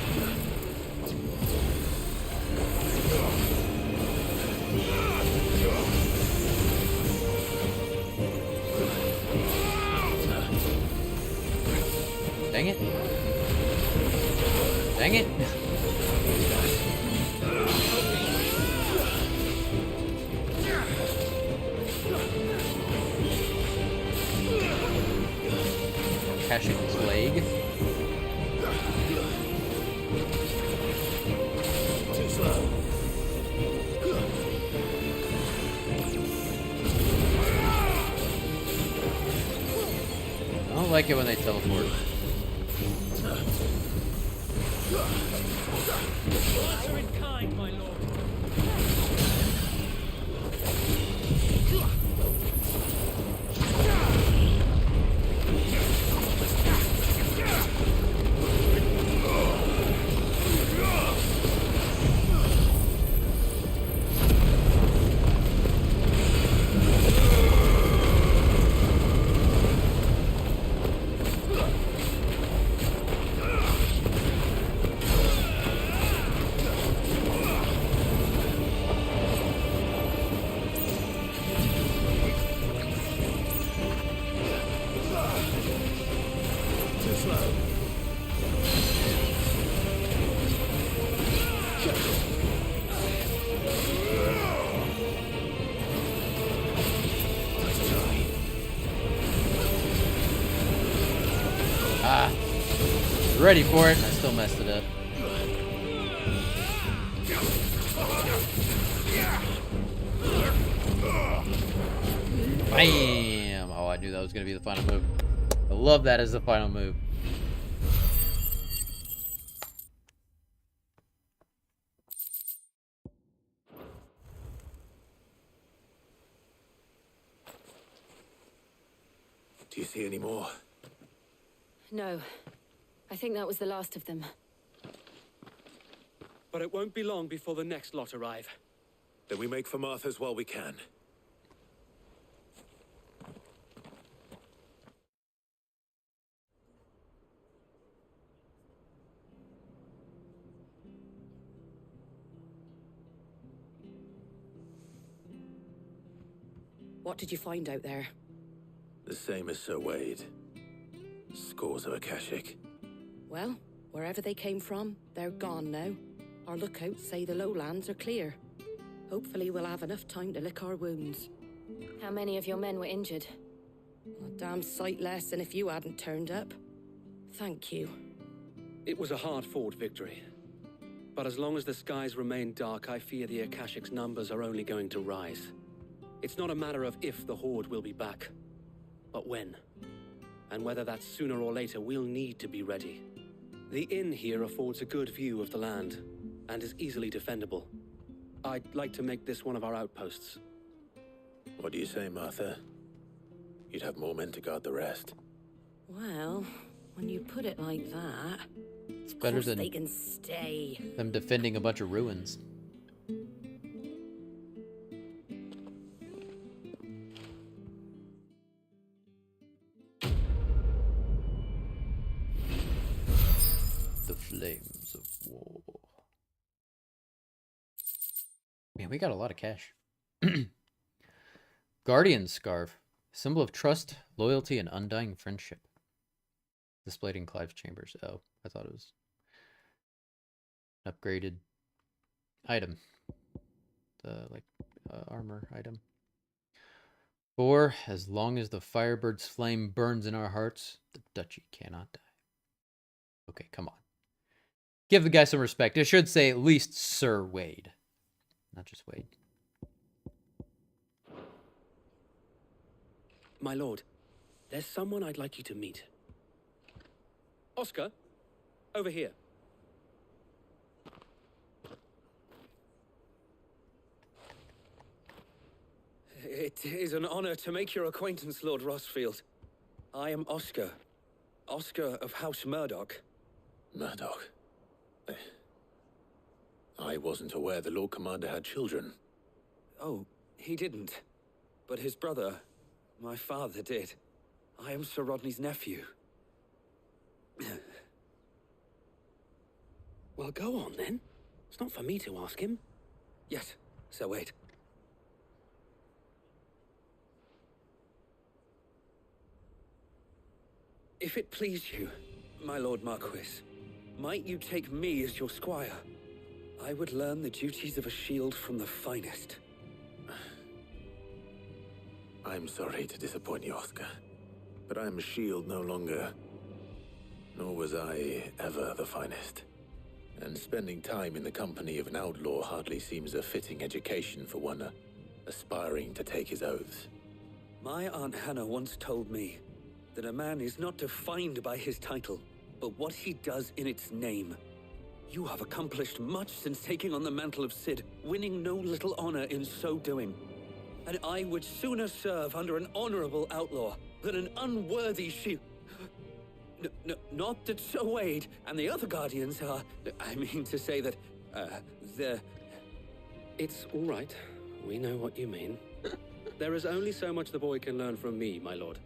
Dang it. Dang it. Akashic plague. Too slow. I don't like it when they teleport. Answer in kind, my lord. Ready for it, and I still messed it up. Bam! Oh, I knew that was going to be the final move. I love that as the final move. Do you see any more? No. I think that was the last of them. But it won't be long before the next lot arrive. Then we make for Martha's while we can. What did you find out there? The same as Sir Wade. Scores of Akashic. Well, wherever they came from, they're gone now. Our lookouts say the lowlands are clear. Hopefully we'll have enough time to lick our wounds. How many of your men were injured? A damn sight less than if you hadn't turned up. Thank you. It was a hard-fought victory. But as long as the skies remain dark, I fear the Akashic's numbers are only going to rise. It's not a matter of if the Horde will be back, but when. And whether that's sooner or later, we'll need to be ready. The inn here affords a good view of the land, and is easily defendable. I'd like to make this one of our outposts. What do you say, Martha? You'd have more men to guard the rest. Well, when you put it like that, It's better than they can stay. them defending a bunch of ruins. The flames of war. Man, we got a lot of cash. Guardian Scarf. Symbol of trust, loyalty, and undying friendship. Displayed in Clive's chambers. Oh, I thought it was an upgraded item. The, armor item. 4. As long as the Firebird's flame burns in our hearts, the duchy cannot die. Okay, come on. Give the guy some respect. It should say at least Sir Wade. Not just Wade. My lord, there's someone I'd like you to meet. Oscar, over here. It is an honor to make your acquaintance, Lord Rossfield. I am Oscar. Oscar of House Murdoch. Murdoch? I wasn't aware the Lord Commander had children. Oh, he didn't. But his brother, my father, did. I am Sir Rodney's nephew. Well, go on then. It's not for me to ask him. Yes, Sir Wade. If it please you, my Lord Marquis, might you take me as your squire? I would learn the duties of a shield from the finest. I'm sorry to disappoint you, Oscar, but I am a shield no longer. Nor was I ever the finest. And spending time in the company of an outlaw hardly seems a fitting education for one aspiring to take his oaths. My Aunt Hannah once told me that a man is not defined by his title, but what he does in its name. You have accomplished much since taking on the mantle of Cid, winning no little honor in so doing. And I would sooner serve under an honorable outlaw than an unworthy she... Not that Sir Wade and the other Guardians are... I mean to say that, they're... It's all right. We know what you mean. There is only so much the boy can learn from me, my lord.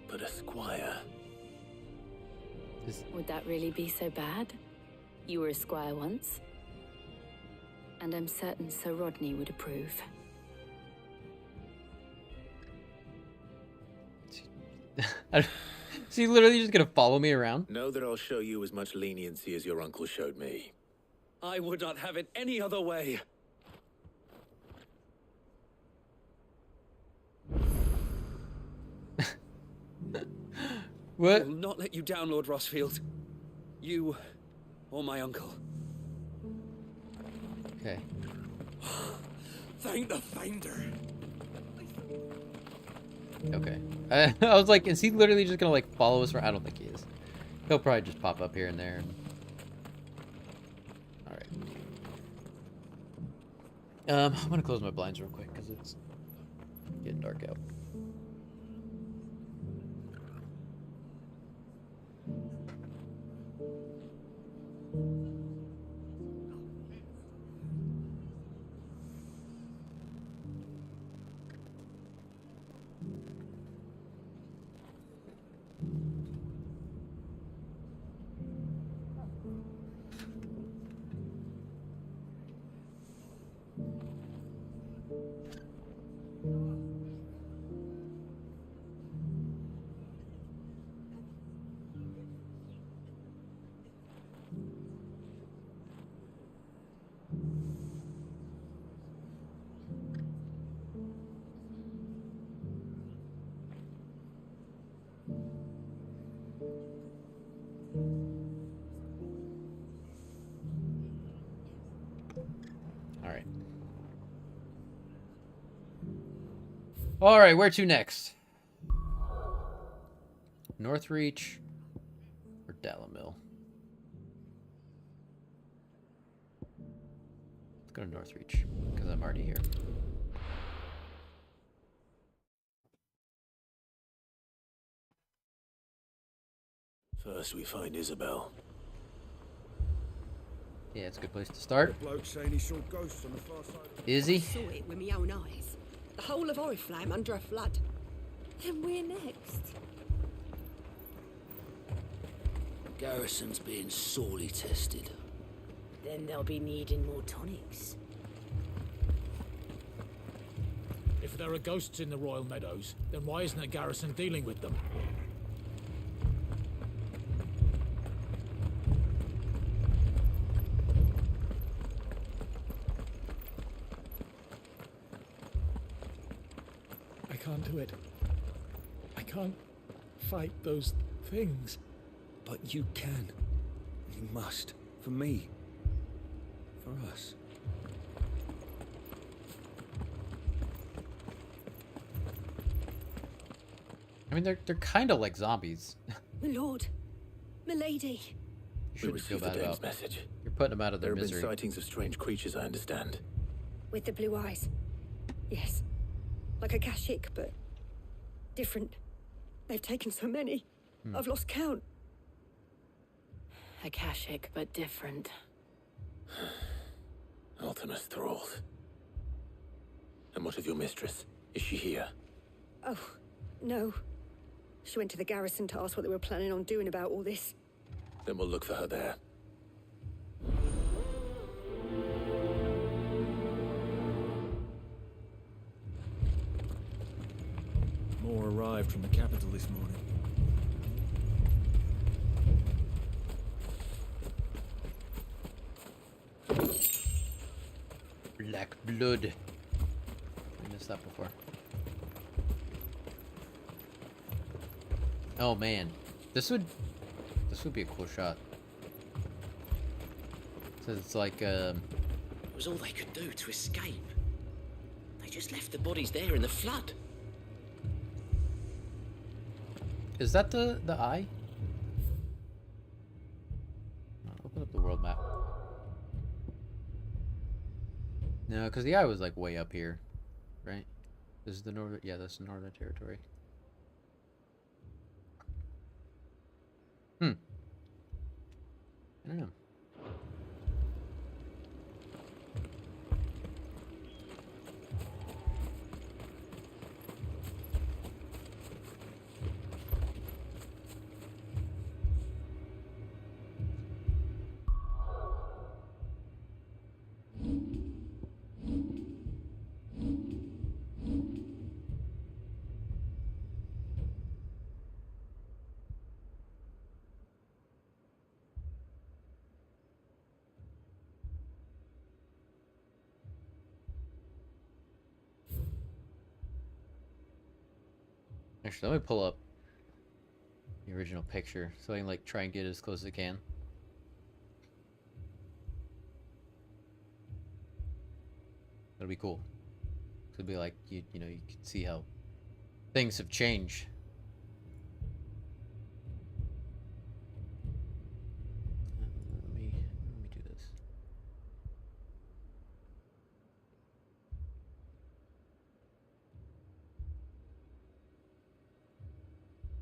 But a squire... Would that really be so bad? You were a squire once. And I'm certain Sir Rodney would approve. Is he literally just gonna follow me around? Know that I'll show you as much leniency as your uncle showed me. I would not have it any other way. What? I will not let you down, Lord Rossfield. You or my uncle. Okay. Thank the Finder. Okay. I was like, is he literally just gonna like follow us around? I don't think he is. He'll probably just pop up here and there. All right. I'm gonna close my blinds real quick because it's getting dark out. All right, where to next? Northreach or Dalamil? Let's go to Northreach because I'm already here. First we find Isabel. Yeah, it's a good place to start. The bloke saying he saw ghosts on the far side. Is he? I saw it with my own eyes. The whole of Oriflame under a flood. Then we're next. Garrison's being sorely tested. Then they'll be needing more tonics. If there are ghosts in the Royal Meadows, then why isn't the garrison dealing with them? I can't do it. I can't fight those things. But you can. You must. For me. For us. I mean, they're kind of like zombies. My lord, my lady. You shouldn't feel received the bad Dane's about. message. You're putting them out of their There have misery. been sightings of strange creatures, I understand. With the blue eyes. Yes. Like a Kashik, but different. They've taken so many. I've lost count. Akashic, but different. Ultimus thralls. And what of your mistress? Is she here? Oh, no. She went to the garrison to ask what they were planning on doing about all this. Then we'll look for her there. More arrived from the capital this morning. Black blood. I missed that before. Oh man, this would be a cool shot. So it's like It was all they could do to escape. They just left the bodies there in the flood. Is that the eye? Open up the world map. No, because the eye was like way up here, right? This is the northern. Yeah, that's the northern territory. I don't know. Actually, let me pull up the original picture so I can like try and get as close as I can. That'll be cool. It'll be like you know you can see how things have changed. Let me do this.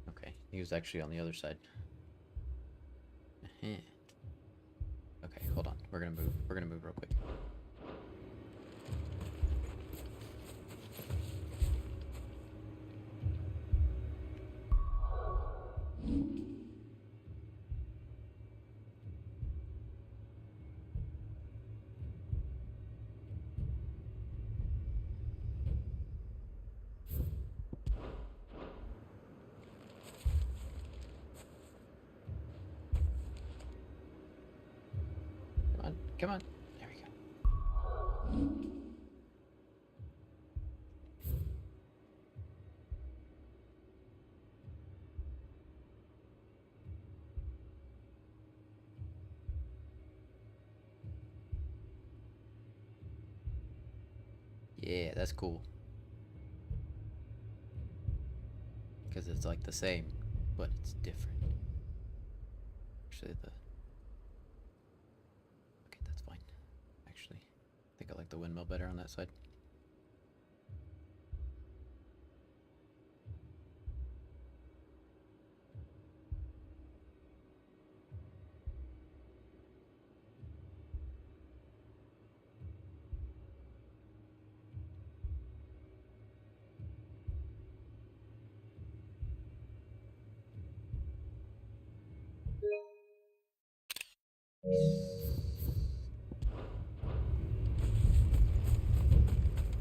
Okay, he was actually on the other side. Okay, hold on. We're gonna move. We're gonna move real quick. Come on. There we go. Yeah, that's cool. Because it's like the same, but it's different. Actually, I think I like the windmill better on that side.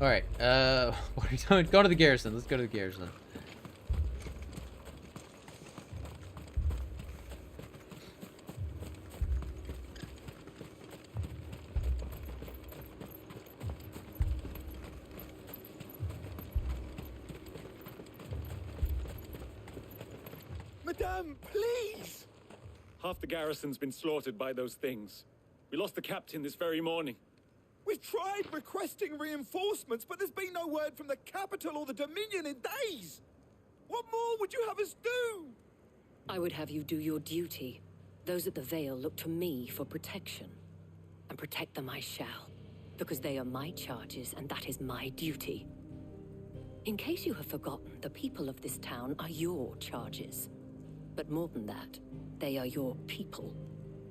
Alright, what are we doing? Go to the garrison. Let's go to the garrison. Madame, please! Half the garrison's been slaughtered by those things. We lost the captain this very morning. We've tried requesting reinforcements, but there's been no word from the capital or the Dominion in days! What more would you have us do? I would have you do your duty. Those at the Vale look to me for protection. And protect them I shall. Because they are my charges, and that is my duty. In case you have forgotten, the people of this town are your charges. But more than that, they are your people.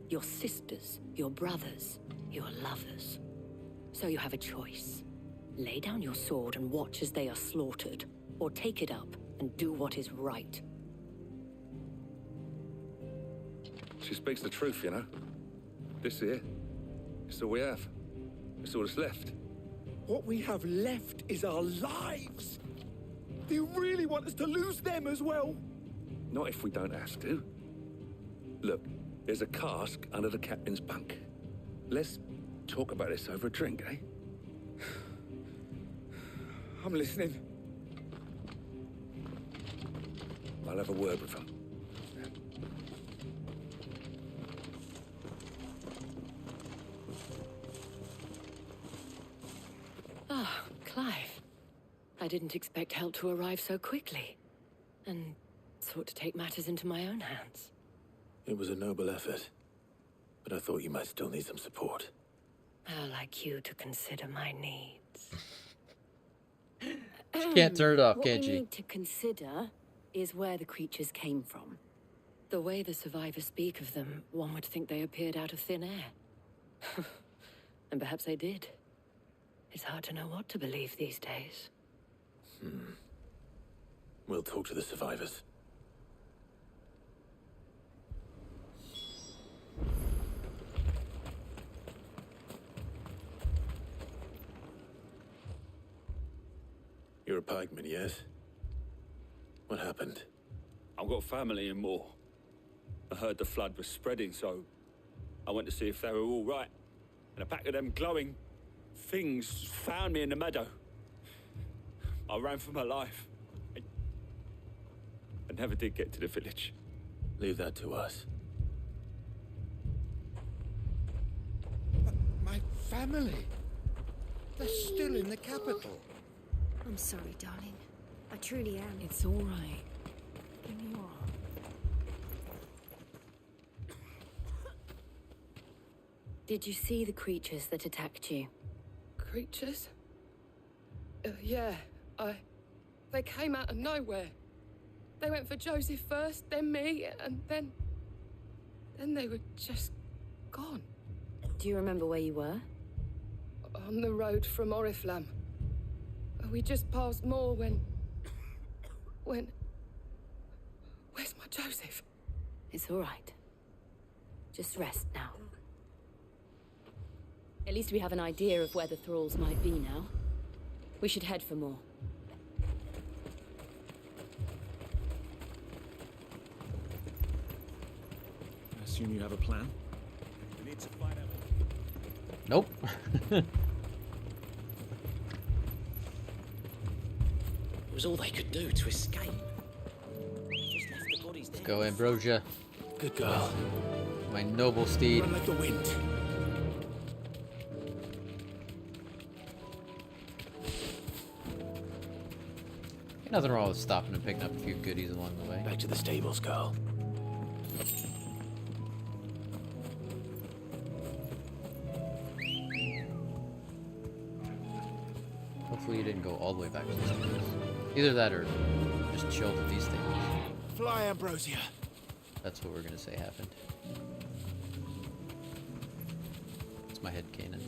Your sisters, your brothers, your lovers. So you have a choice. Lay down your sword and watch as they are slaughtered, or take it up and do what is right. She speaks the truth, you know. This here, it's all we have. It's all that's left. What we have left is our lives! Do you really want us to lose them as well? Not if we don't have to. Look, there's a cask under the captain's bunk. Let's talk about this over a drink, eh? I'm listening. I'll have a word with him. Ah, Clive. I didn't expect help to arrive so quickly. And sought to take matters into my own hands. It was a noble effort, but I thought you might still need some support. How like you to consider my needs. She can't turn it off, What can't we she? need to consider is where the creatures came from. The way the survivors speak of them, one would think they appeared out of thin air. And perhaps they did. It's hard to know what to believe these days. We'll talk to the survivors. You're a pikeman, yes? What happened? I've got family in Moor. I heard the flood was spreading, so I went to see if they were all right. And a pack of them glowing things found me in the meadow. I ran for my life. I never did get to the village. Leave that to us. My family. They're still in the capital. I'm sorry, darling. I truly am. It's all right. Give me your arm. Did you see the creatures that attacked you? Creatures? Yeah, they came out of nowhere. They went for Joseph first, then me, and then they were just gone. Do you remember where you were? On the road from Oriflamme. We just passed Moor when... Where's my Joseph? It's all right. Just rest now. At least we have an idea of where the thralls might be now. We should head for more. I assume you have a plan? We need to find out. Nope. It was all they could do to escape. They just left the bodies there. Go, Ambrosia. Good girl. My noble steed. Run like the wind. Ain't nothing wrong with stopping and picking up a few goodies along the way. Back to the stables, girl. Hopefully you didn't go all the way back to the stables. Either that or just chilled at these stables. Fly, Ambrosia. That's what we're gonna say happened. It's my head cannon.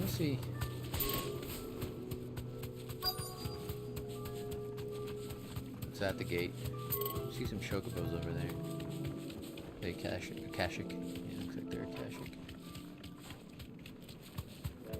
Let's see. It's at the gate. See some chocobos over there. They Akashic. Yeah, looks like they're Akashic. Yeah.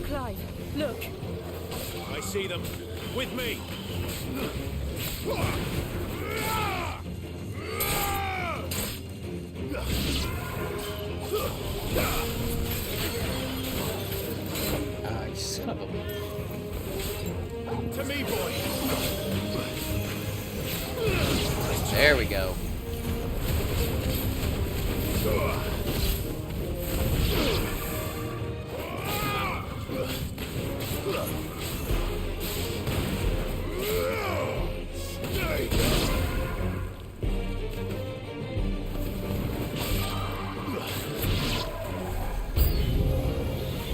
Clive, look. I see them. With me. Ah, you son of a... To me, boy. There we go.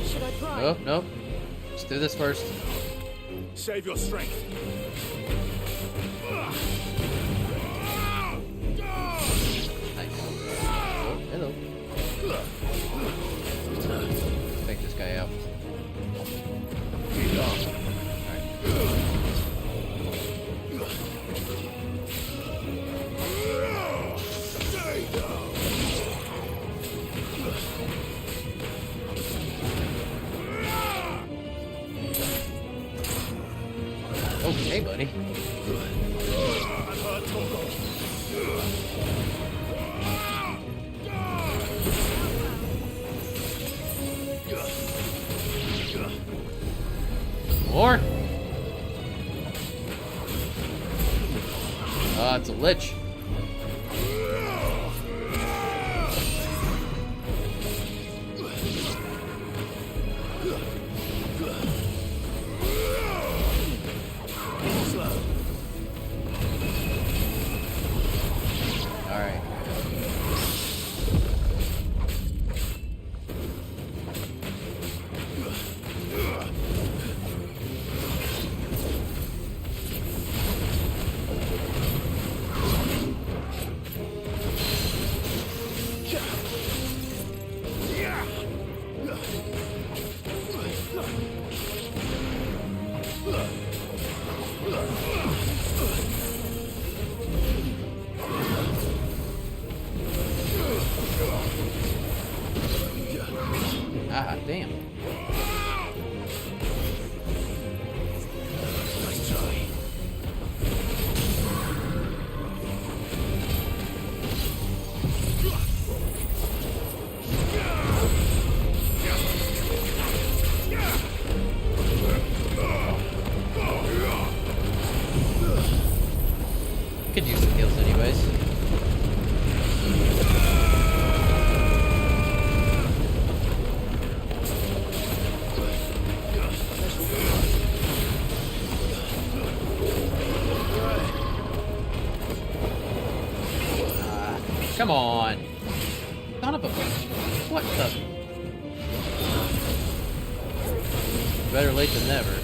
Should I try? Nope, nope. Let's do this first. Save your strength. Take this guy out. Okay, buddy. More? Ah, it's a lich. Alright. Ah, damn. Nice try. Could use some heals anyways. Come on. Son of a... What the... Better late than never.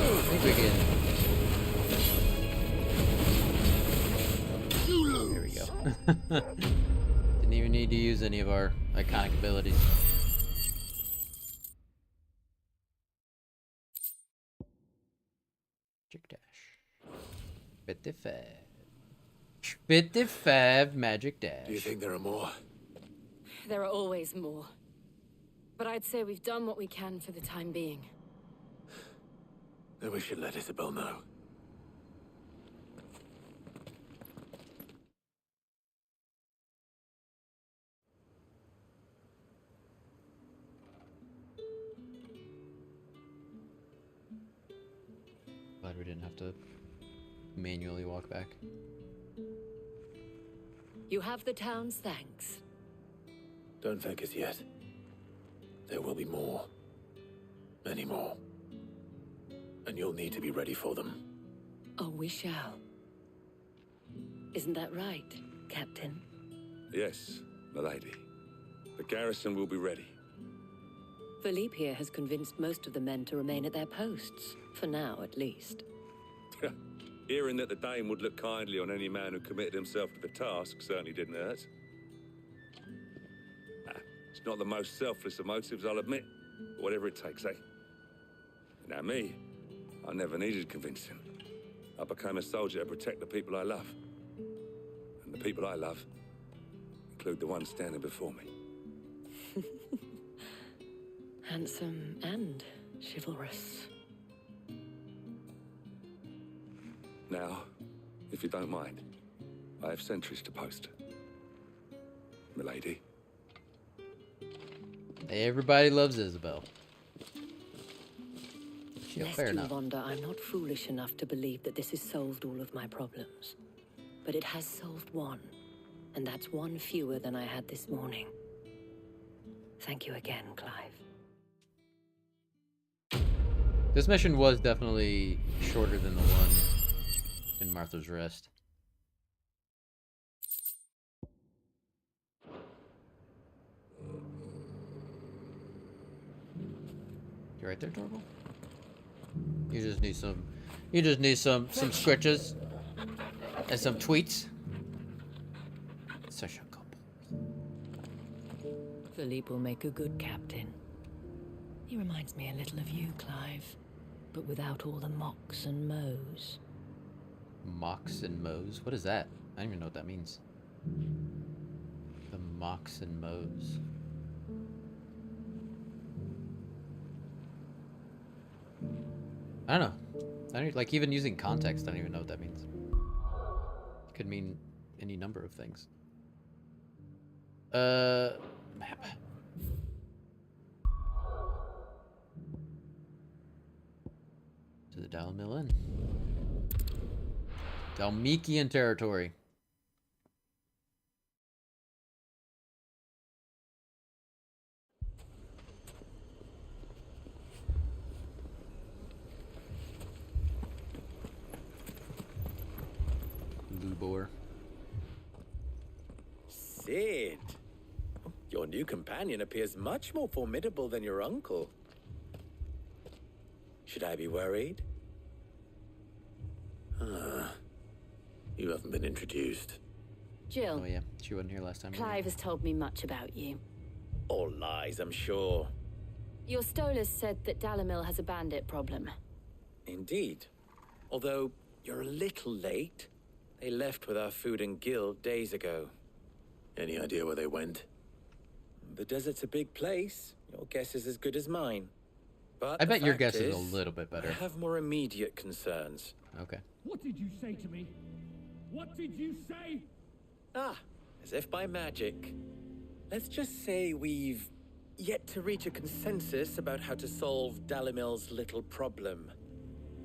I think we can... There we go. Didn't even need to use any of our iconic abilities. Magic dash. 55. 55 magic dash. Do you think there are more? There are always more. But I'd say we've done what we can for the time being. Then we should let Isabel know. Glad we didn't have to manually walk back. You have the town's thanks. Don't thank us yet. There will be more. Many more. And you'll need to be ready for them. Oh, we shall. Isn't that right, Captain? Yes, milady. The garrison will be ready. Philippe here has convinced most of the men to remain at their posts. For now, at least. Hearing that the Dane would look kindly on any man who committed himself to the task certainly didn't hurt. It's not the most selfless of motives, I'll admit. But whatever it takes, eh? Now me, I never needed convincing. I became a soldier to protect the people I love. And the people I love include the ones standing before me. Handsome and chivalrous. Now, if you don't mind, I have sentries to post. Milady. Everybody loves Isabel. Yeah, Lest fair you enough. wonder, I'm not foolish enough to believe that this has solved all of my problems. But it has solved one. And that's one fewer than I had this morning. Thank you again, Clive. This mission was definitely shorter than the one in Martha's Rest. You right there, Torval? You just need some. You just need some scritches and some tweets. Such a couple. Philippe will make a good captain. He reminds me a little of you, Clive, but without all the mocks and mows. Mocks and mows? What is that? I don't even know what that means. The mocks and mows. I don't know. I don't like even using context. I don't even know what that means. It could mean any number of things. Map. To the Dalmill Inn. Dalmekian territory. Lubor. Sid, your new companion appears much more formidable than your uncle. Should I be worried? You haven't been introduced. Jill. Oh yeah, she wasn't here last time. Clive has told me much about you. All lies, I'm sure. Your Stolas said that Dalamil has a bandit problem. Indeed. Although, you're a little late. They left with our food and guild days ago. Any idea where they went? The desert's a big place. Your guess is as good as mine. But I the bet your fact guess is a little bit better. I have more immediate concerns. Okay. What did you say to me? What did you say? Ah, as if by magic. Let's just say we've yet to reach a consensus about how to solve Dalimil's little problem.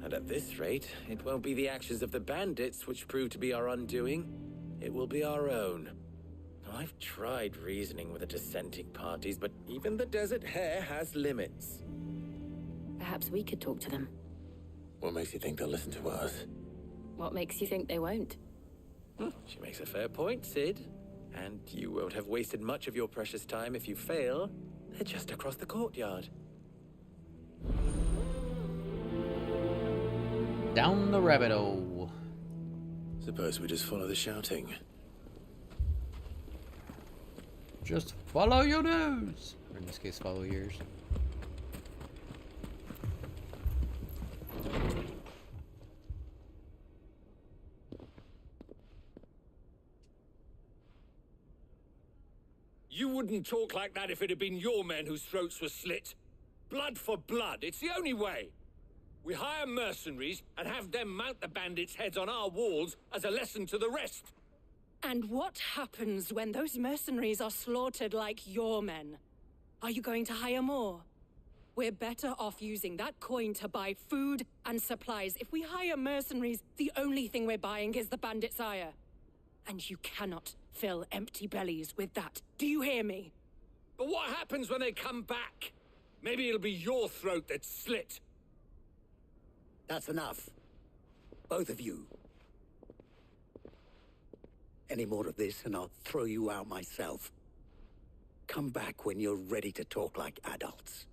And at this rate, it won't be the actions of the bandits which prove to be our undoing. It will be our own. I've tried reasoning with the dissenting parties, but even the Desert Hare has limits. Perhaps we could talk to them. What makes you think they'll listen to us? What makes you think they won't? She makes a fair point, Sid. And you won't have wasted much of your precious time if you fail. They're just across the courtyard. Down the rabbit hole. Suppose we just follow the shouting. Just follow your nose. Or in this case, follow yours. You wouldn't talk like that if it had been your men whose throats were slit. Blood for blood, it's the only way. We hire mercenaries and have them mount the bandits' heads on our walls as a lesson to the rest. And what happens when those mercenaries are slaughtered like your men? Are you going to hire more? We're better off using that coin to buy food and supplies. If we hire mercenaries, the only thing we're buying is the bandit's ire. And you cannot fill empty bellies with that. Do you hear me? But what happens when they come back? Maybe it'll be your throat that's slit. That's enough. Both of you. Any more of this and I'll throw you out myself. Come back when you're ready to talk like adults.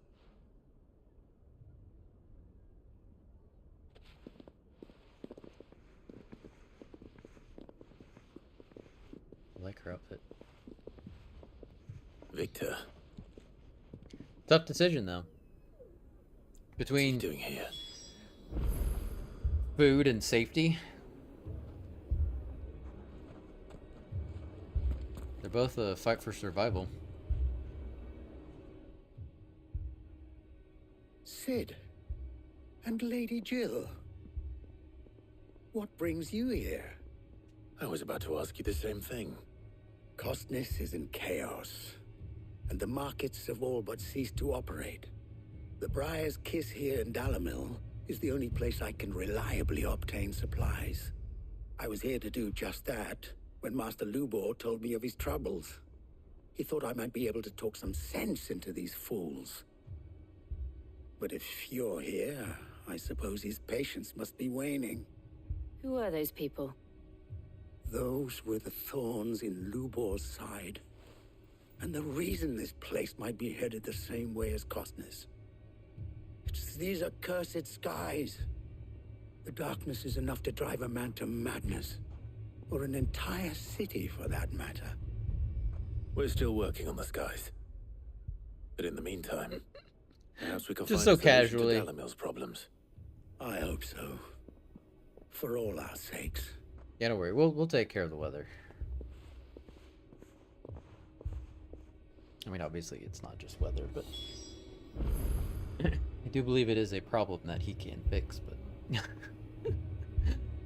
I like her outfit. Victor. Tough decision, though. Between what's he doing here? Food and safety. They're both a fight for survival. Sid. And Lady Jill. What brings you here? I was about to ask you the same thing. Costness is in chaos, and the markets have all but ceased to operate. The Briar's Kiss here in Dalamil is the only place I can reliably obtain supplies. I was here to do just that when Master Lubor told me of his troubles. He thought I might be able to talk some sense into these fools. But if you're here, I suppose his patience must be waning. Who are those people? Those were the thorns in Lubor's side. And the reason this place might be headed the same way as Costner's. It's these accursed skies. The darkness is enough to drive a man to madness. Or an entire city, for that matter. We're still working on the skies. But in the meantime, perhaps we can Just find so a solution casually. to Dalamil's problems. I hope so. For all our sakes. Yeah, don't worry. We'll take care of the weather. I mean, obviously, it's not just weather, but I do believe it is a problem that he can't fix, but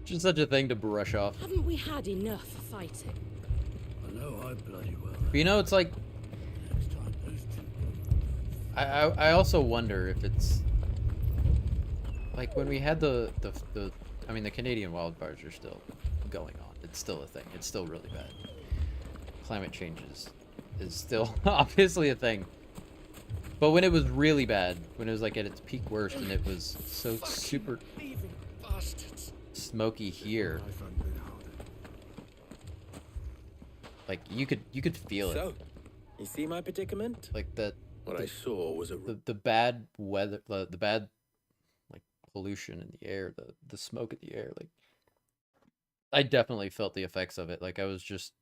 just such a thing to brush off. Haven't we had enough fighting? I know I bloody well. But you know, it's like I also wonder if it's like when we had the I mean, the Canadian wildfires are still going on. It's still a thing. It's still really bad. Climate change is still obviously a thing. But when it was really bad, when it was like at its peak worst and it was so super smoky here, like you could feel it. So, you see my predicament? Like what I saw was the bad weather, the bad like pollution in the air, the smoke in the air. Like I definitely felt the effects of it. Like I was just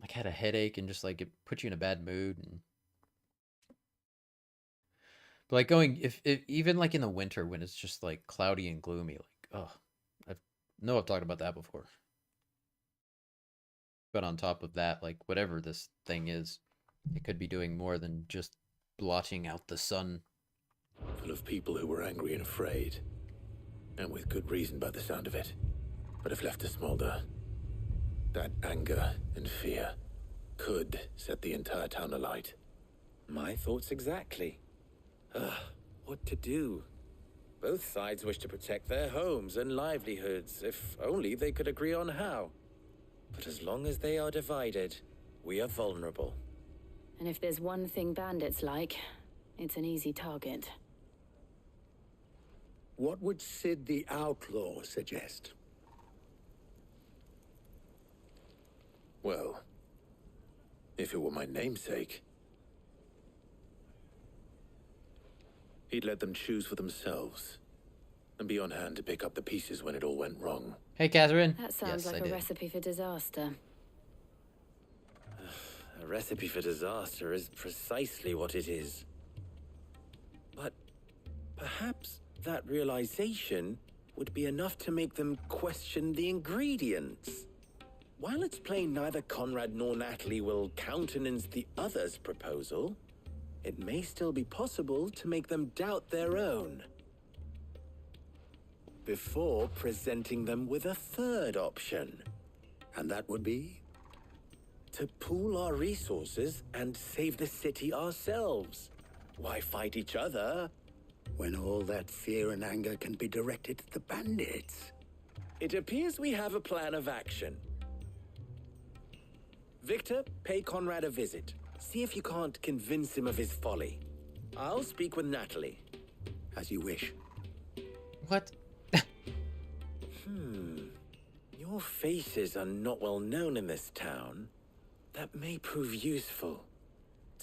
like had a headache and just like it put you in a bad mood. And but like going if even like in the winter when it's just like cloudy and gloomy, like oh, I've talked about that before. But on top of that, like whatever this thing is, it could be doing more than just blotting out the sun. Full of people who were angry and afraid. And with good reason by the sound of it. But if left to smolder, that anger and fear could set the entire town alight. My thoughts exactly. What to do? Both sides wish to protect their homes and livelihoods, if only they could agree on how. But as long as they are divided, we are vulnerable. And if there's one thing bandits like, it's an easy target. What would Sid the Outlaw suggest? Well, if it were my namesake, he'd let them choose for themselves and be on hand to pick up the pieces when it all went wrong. Hey, Catherine. That sounds like a recipe for disaster. A recipe for disaster is precisely what it is. But perhaps that realization would be enough to make them question the ingredients. While it's plain neither Conrad nor Natalie will countenance the other's proposal, it may still be possible to make them doubt their own. Before presenting them with a third option. And that would be? To pool our resources and save the city ourselves. Why fight each other? When all that fear and anger can be directed at the bandits. It appears we have a plan of action. Victor, pay Conrad a visit. See if you can't convince him of his folly. I'll speak with Natalie. As you wish. What? Your faces are not well known in this town. That may prove useful.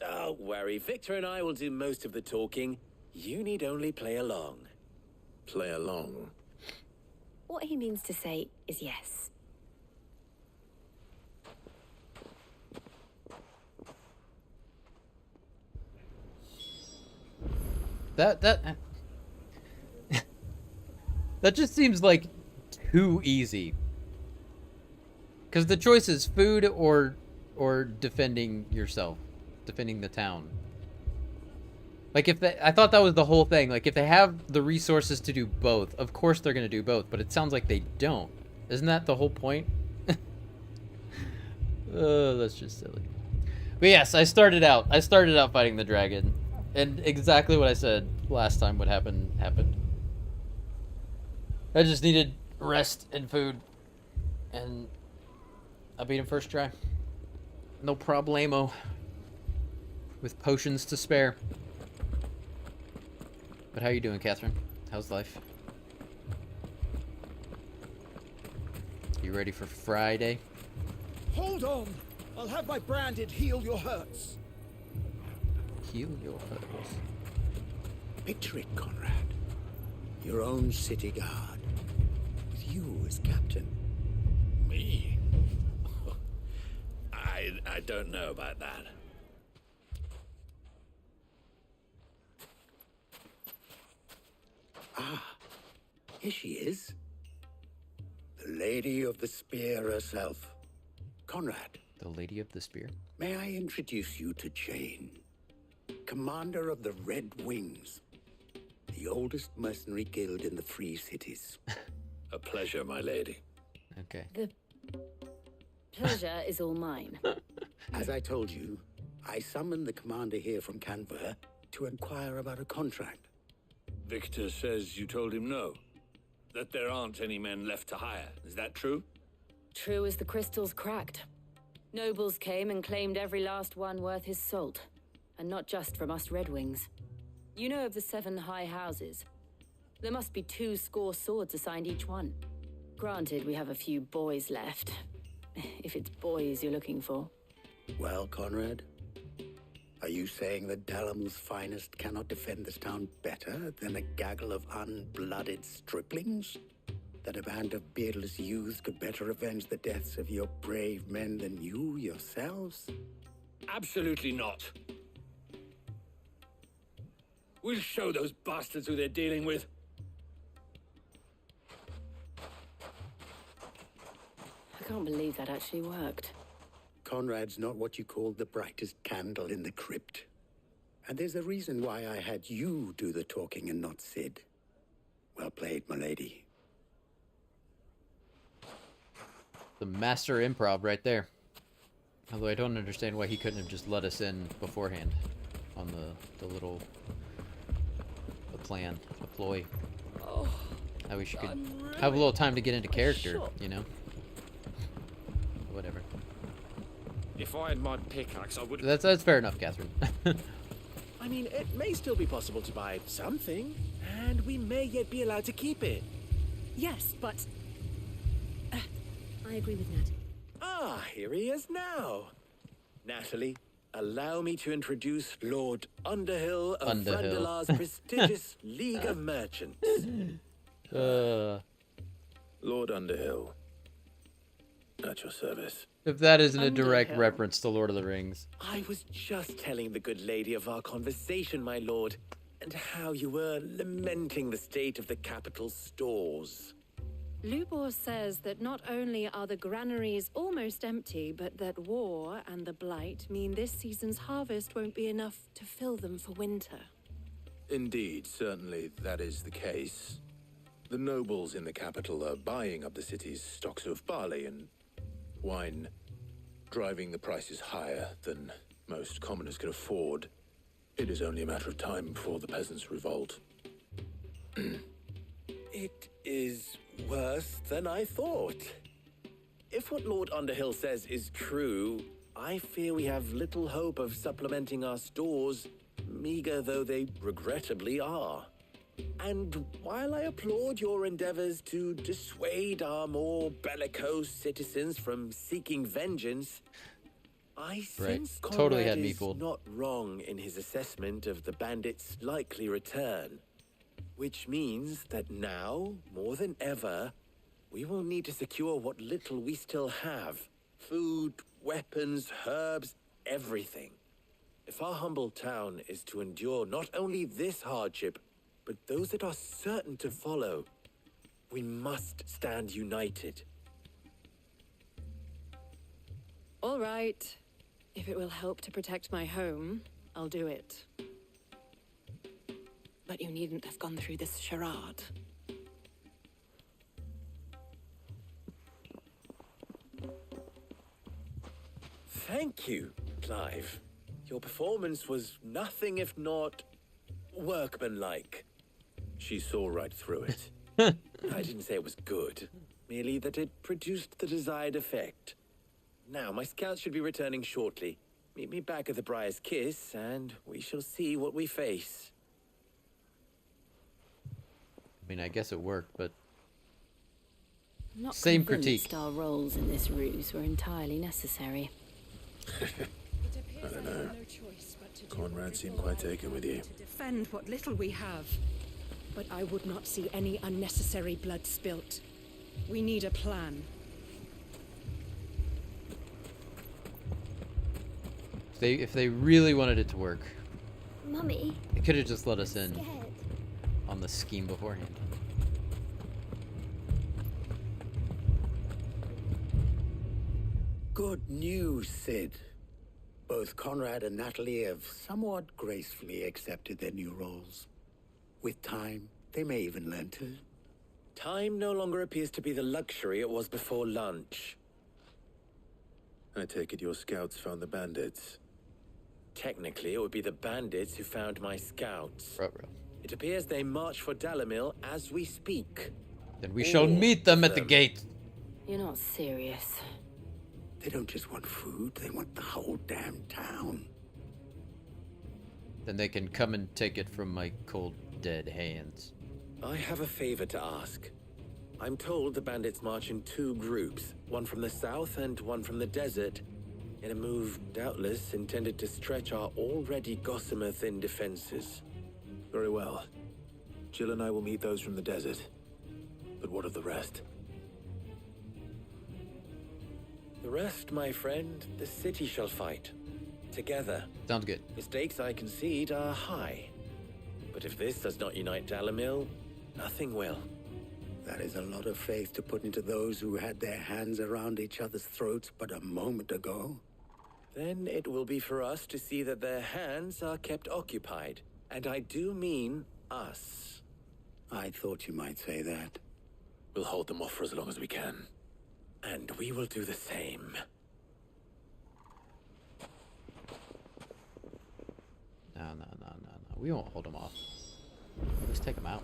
Don't worry, Victor and I will do most of the talking. You need only play along. Play along? What he means to say is yes. That that just seems like too easy. Because the choice is food or defending yourself, defending the town. Like I thought that was the whole thing. Like if they have the resources to do both, of course they're gonna do both. But it sounds like they don't. Isn't that the whole point? That's just silly. But yes, I started out fighting the dragon, and exactly what I said last time would happen happened. I just needed rest and food, and I beat him first try. No problemo. With potions to spare. But how you doing, Catherine? How's life? You ready for Friday? Hold on! I'll have my branded heal your hurts. Heal your hurts. Picture it, Conrad. Your own city guard. With you as captain. Me? I don't know about that. Ah, here she is. The Lady of the Spear herself. Conrad. The Lady of the Spear? May I introduce you to Jane, commander of the Red Wings, the oldest mercenary guild in the Free Cities. A pleasure, my lady. Okay. The pleasure is all mine. As I told you, I summoned the commander here from Canver to inquire about a contract. Victor says you told him no. That there aren't any men left to hire. Is that true? True as the crystals cracked. Nobles came and claimed every last one worth his salt. And not just from us Red Wings. You know of the 7 high houses. There must be 2 swords assigned each one. Granted, we have a few boys left. If it's boys you're looking for. Well, Conrad, are you saying that Dalamil's finest cannot defend this town better than a gaggle of unblooded striplings? That a band of beardless youths could better avenge the deaths of your brave men than you yourselves? Absolutely not. We'll show those bastards who they're dealing with. I can't believe that actually worked. Conrad's not what you call the brightest candle in the crypt. And there's a reason why I had you do the talking and not Sid. Well played, my lady. The master improv right there. Although I don't understand why he couldn't have just let us in beforehand on the little plan, the ploy. Oh, I wish you could really have a little time to get into character, you know? Whatever. If I had my pickaxe, I would... That's fair enough, Catherine. I mean, it may still be possible to buy something, and we may yet be allowed to keep it. Yes, but... I agree with Nat. Ah, here he is now. Natalie, allow me to introduce Lord Underhill of Frandelar's prestigious League of Merchants. Lord Underhill, at your service. If that isn't a direct reference to Lord of the Rings. I was just telling the good lady of our conversation, my lord, and how you were lamenting the state of the capital's stores. Lubor says that not only are the granaries almost empty, but that war and the Blight mean this season's harvest won't be enough to fill them for winter. Indeed, certainly that is the case. The nobles in the capital are buying up the city's stocks of barley and wine, driving the prices higher than most commoners can afford. It is only a matter of time before the peasants revolt. It is worse than I thought. If what Lord Underhill says is true, I fear we have little hope of supplementing our stores, meager though they regrettably are. And while I applaud your endeavors to dissuade our more bellicose citizens from seeking vengeance, I sense Conrad Totally had me is fooled. not wrong in his assessment of the bandits' likely return. Which means that now, more than ever, we will need to secure what little we still have. Food, weapons, herbs, everything. If our humble town is to endure not only this hardship, but those that are certain to follow, we must stand united. All right. If it will help to protect my home, I'll do it. But you needn't have gone through this charade. Thank you, Clive. Your performance was nothing if not workmanlike. She saw right through it. I didn't say it was good, merely that it produced the desired effect. Now, my scouts should be returning shortly. Meet me back at the Briar's Kiss, and we shall see what we face. I mean, I guess it worked, but I'm not same convinced critique. our roles in this ruse were entirely necessary. I don't know. Conrad seemed quite taken with you. Defend what little we have. But I would not see any unnecessary blood spilt. We need a plan. If they really wanted it to work, Mummy, they could have just let us in scared. on the scheme beforehand. Good news, Sid. Both Conrad and Natalie have somewhat gracefully accepted their new roles. With time, they may even learn to. Time no longer appears to be the luxury it was before lunch. I take it your scouts found the bandits. Technically, it would be the bandits who found my scouts. Ruh-roh. It appears they march for Dalimil as we speak. Then we shall meet them at the gate. You're not serious. They don't just want food, they want the whole damn town. Then they can come and take it from my cold, dead hands. I have a favor to ask. I'm told the bandits march in 2 groups, one from the south and one from the desert, in a move doubtless intended to stretch our already gossamer-thin defenses. Very well. Jill and I will meet those from the desert. But what of the rest? The rest, my friend, the city shall fight. Together. Sounds good. Mistakes, I concede, are high. But if this does not unite Dalimil, nothing will. That is a lot of faith to put into those who had their hands around each other's throats but a moment ago. Then it will be for us to see that their hands are kept occupied. And I do mean us. I thought you might say that. We'll hold them off for as long as we can. And we will do the same. No. We won't hold them off. Let's take them out.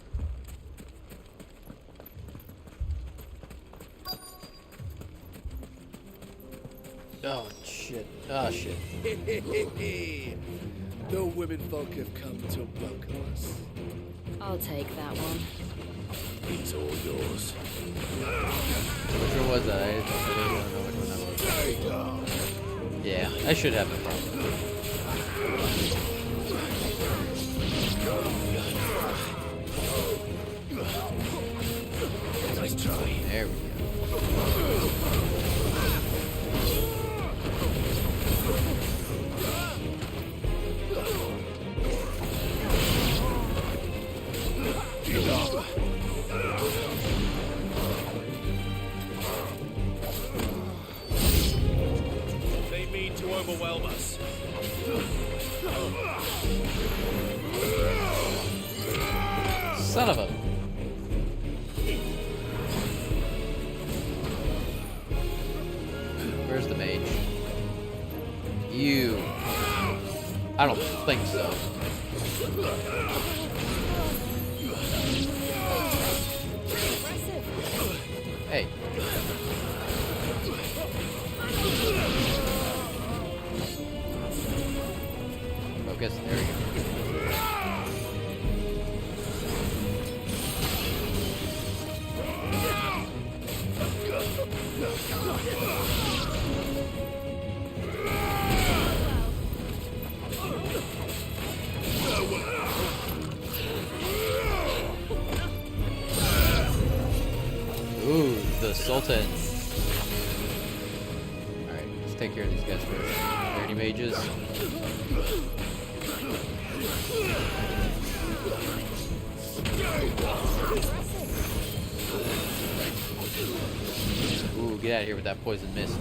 Oh, shit. Oh, shit. The women folk have come to welcome us. I'll take that one. It's all yours. Which one was that? I really don't know which one that was. Yeah, I should have no problem. Nice try. There we go. They mean to overwhelm us. Son of a... Where's the mage? You... I don't think so. Hey. Focus, there we go. Ooh, the Sultan. Alright, let's take care of these guys first. Are there any mages? Ooh, get out of here with that poison mist.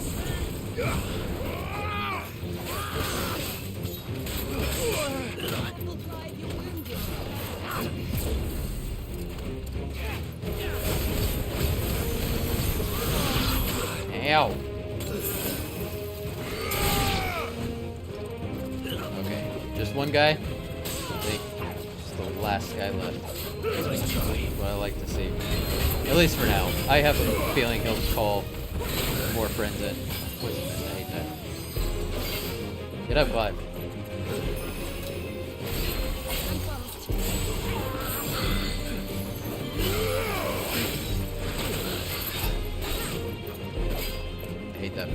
Ow. Okay, just one guy? I think just the last guy left. That's what I like to see. At least for now. I have a feeling he'll call more friends in. What's this? I hate that. Get up, 5. step.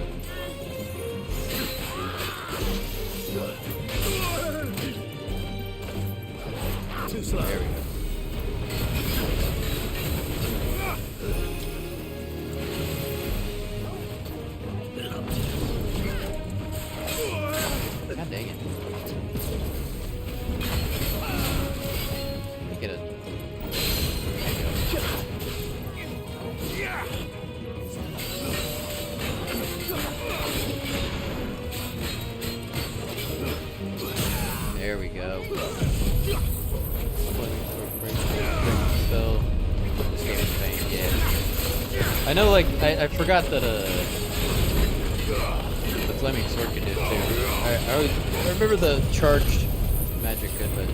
Too slow. There we go. God dang it. Let me get it. There we go. Spell. This game is vain, yeah. I know, like, I forgot that, the Fleming sword could do it too. I remember the charged magic could, but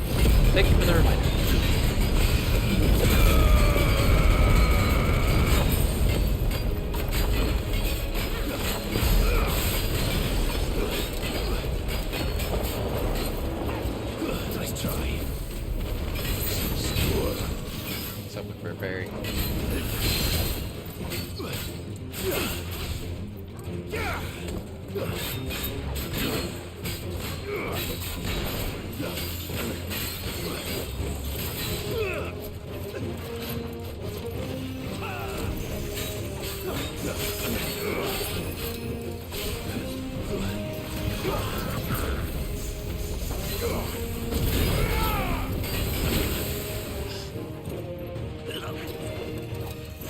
thank you for the reminder. Nice try. What's up with Burberry?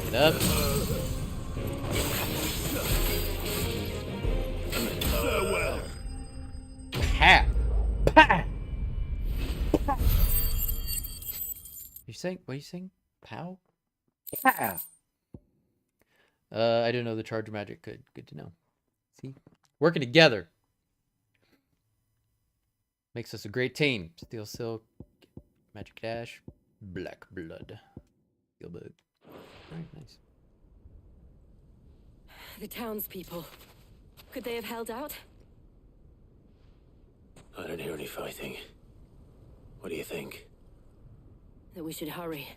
Get up. Farewell. Ha! Pa! Pa! You saying? What are you saying? Pow? Pa! I didn't know the charge magic could. Good to know. See? Working together. Makes us a great team. Steel Silk, Magic Dash, Black Blood. Steel Bug. Alright, nice. The townspeople. Could they have held out? I don't hear any fighting. What do you think? That we should hurry.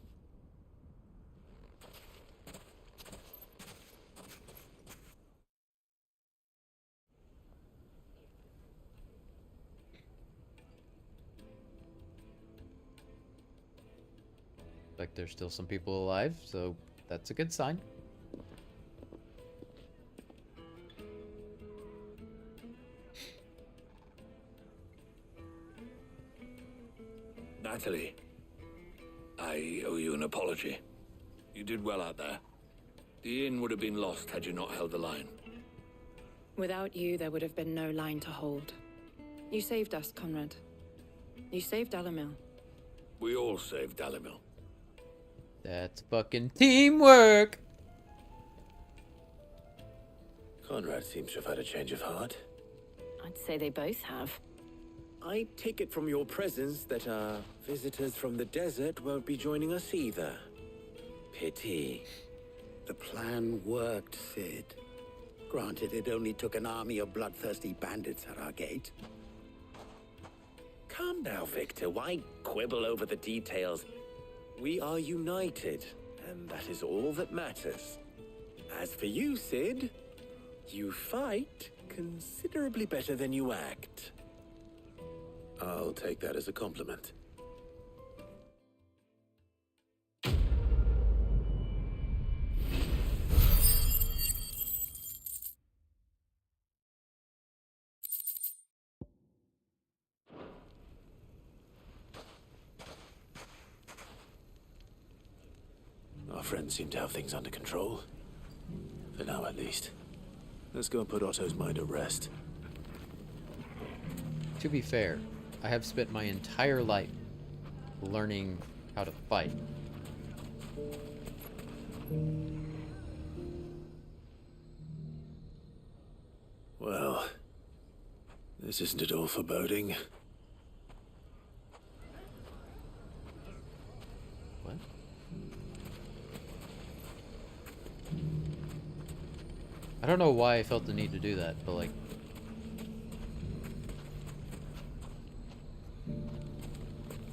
Like there's still some people alive, so that's a good sign. Natalie, I owe you an apology. You did well out there. The inn would have been lost had you not held the line. Without you, there would have been no line to hold. You saved us, Conrad. You saved Dalimil. We all saved Dalimil. That's fucking teamwork! Conrad seems to have had a change of heart. I'd say they both have. I take it from your presence that our visitors from the desert won't be joining us either. Pity. The plan worked, Sid. Granted, it only took an army of bloodthirsty bandits at our gate. Calm now, Victor. Why quibble over the details? We are united, and that is all that matters. As for you, Sid, you fight considerably better than you act. I'll take that as a compliment. Our friends seem to have things under control. For now, at least. Let's go and put Otto's mind at rest. To be fair, I have spent my entire life learning how to fight. Well, this isn't at all foreboding. What? I don't know why I felt the need to do that, but like...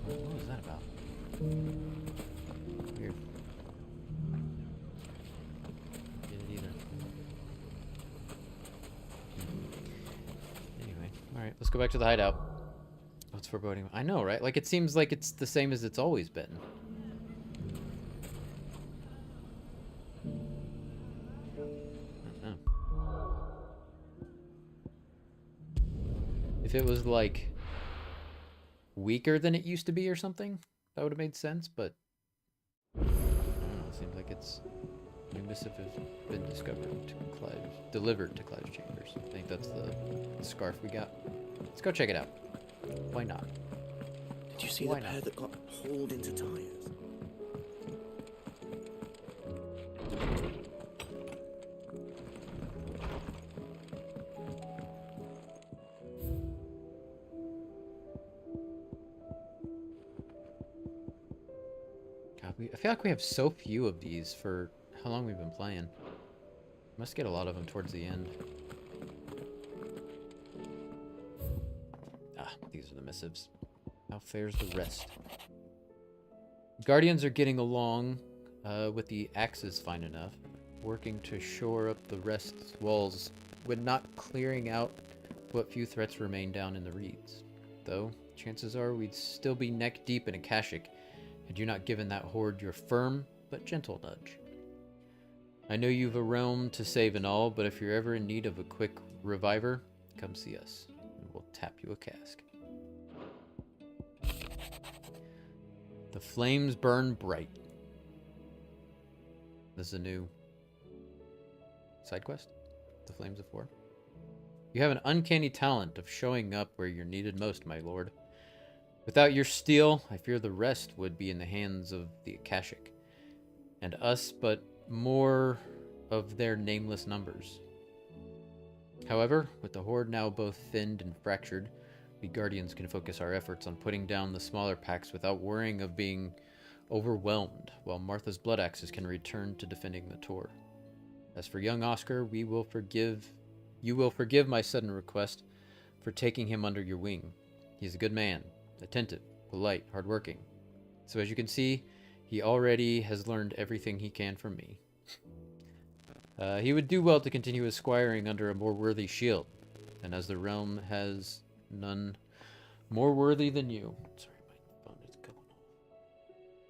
What was that about? Weird. Get it either. Alright, let's go back to the hideout. What's foreboding? I know, right? Like, it seems like it's the same as it's always been. I don't know. If it was, like, weaker than it used to be or something, that would have made sense, but I don't know, it seems like it's new missive has been delivered to Clive's chambers. I think that's the scarf we got. Let's go check it out. Why not? Did you see the pair that got hauled into tires? God, I feel like we have so few of these for how long we've been playing. Must get a lot of them towards the end. Ah, these are the missives. How fares the rest? Guardians are getting along with the axes fine enough, working to shore up the rest's walls when not clearing out what few threats remain down in the reeds. Though, chances are we'd still be neck deep in Akashic had you not given that horde your firm but gentle nudge. I know you've a realm to save and all, but if you're ever in need of a quick reviver, come see us, and we'll tap you a cask. The flames burn bright. This is a new side quest. The Flames of War. You have an uncanny talent of showing up where you're needed most, my lord. Without your steel, I fear the rest would be in the hands of the Akashic. And us, but more of their nameless numbers. However, with the horde now both thinned and fractured, we Guardians can focus our efforts on putting down the smaller packs without worrying of being overwhelmed, while Martha's blood axes can return to defending the Tor. As for young Oscar, you will forgive my sudden request for taking him under your wing. He is a good man, attentive, polite, hardworking. So as you can see, he already has learned everything he can from me. He would do well to continue his squiring under a more worthy shield, and as the realm has none more worthy than you. Sorry, my phone is going off.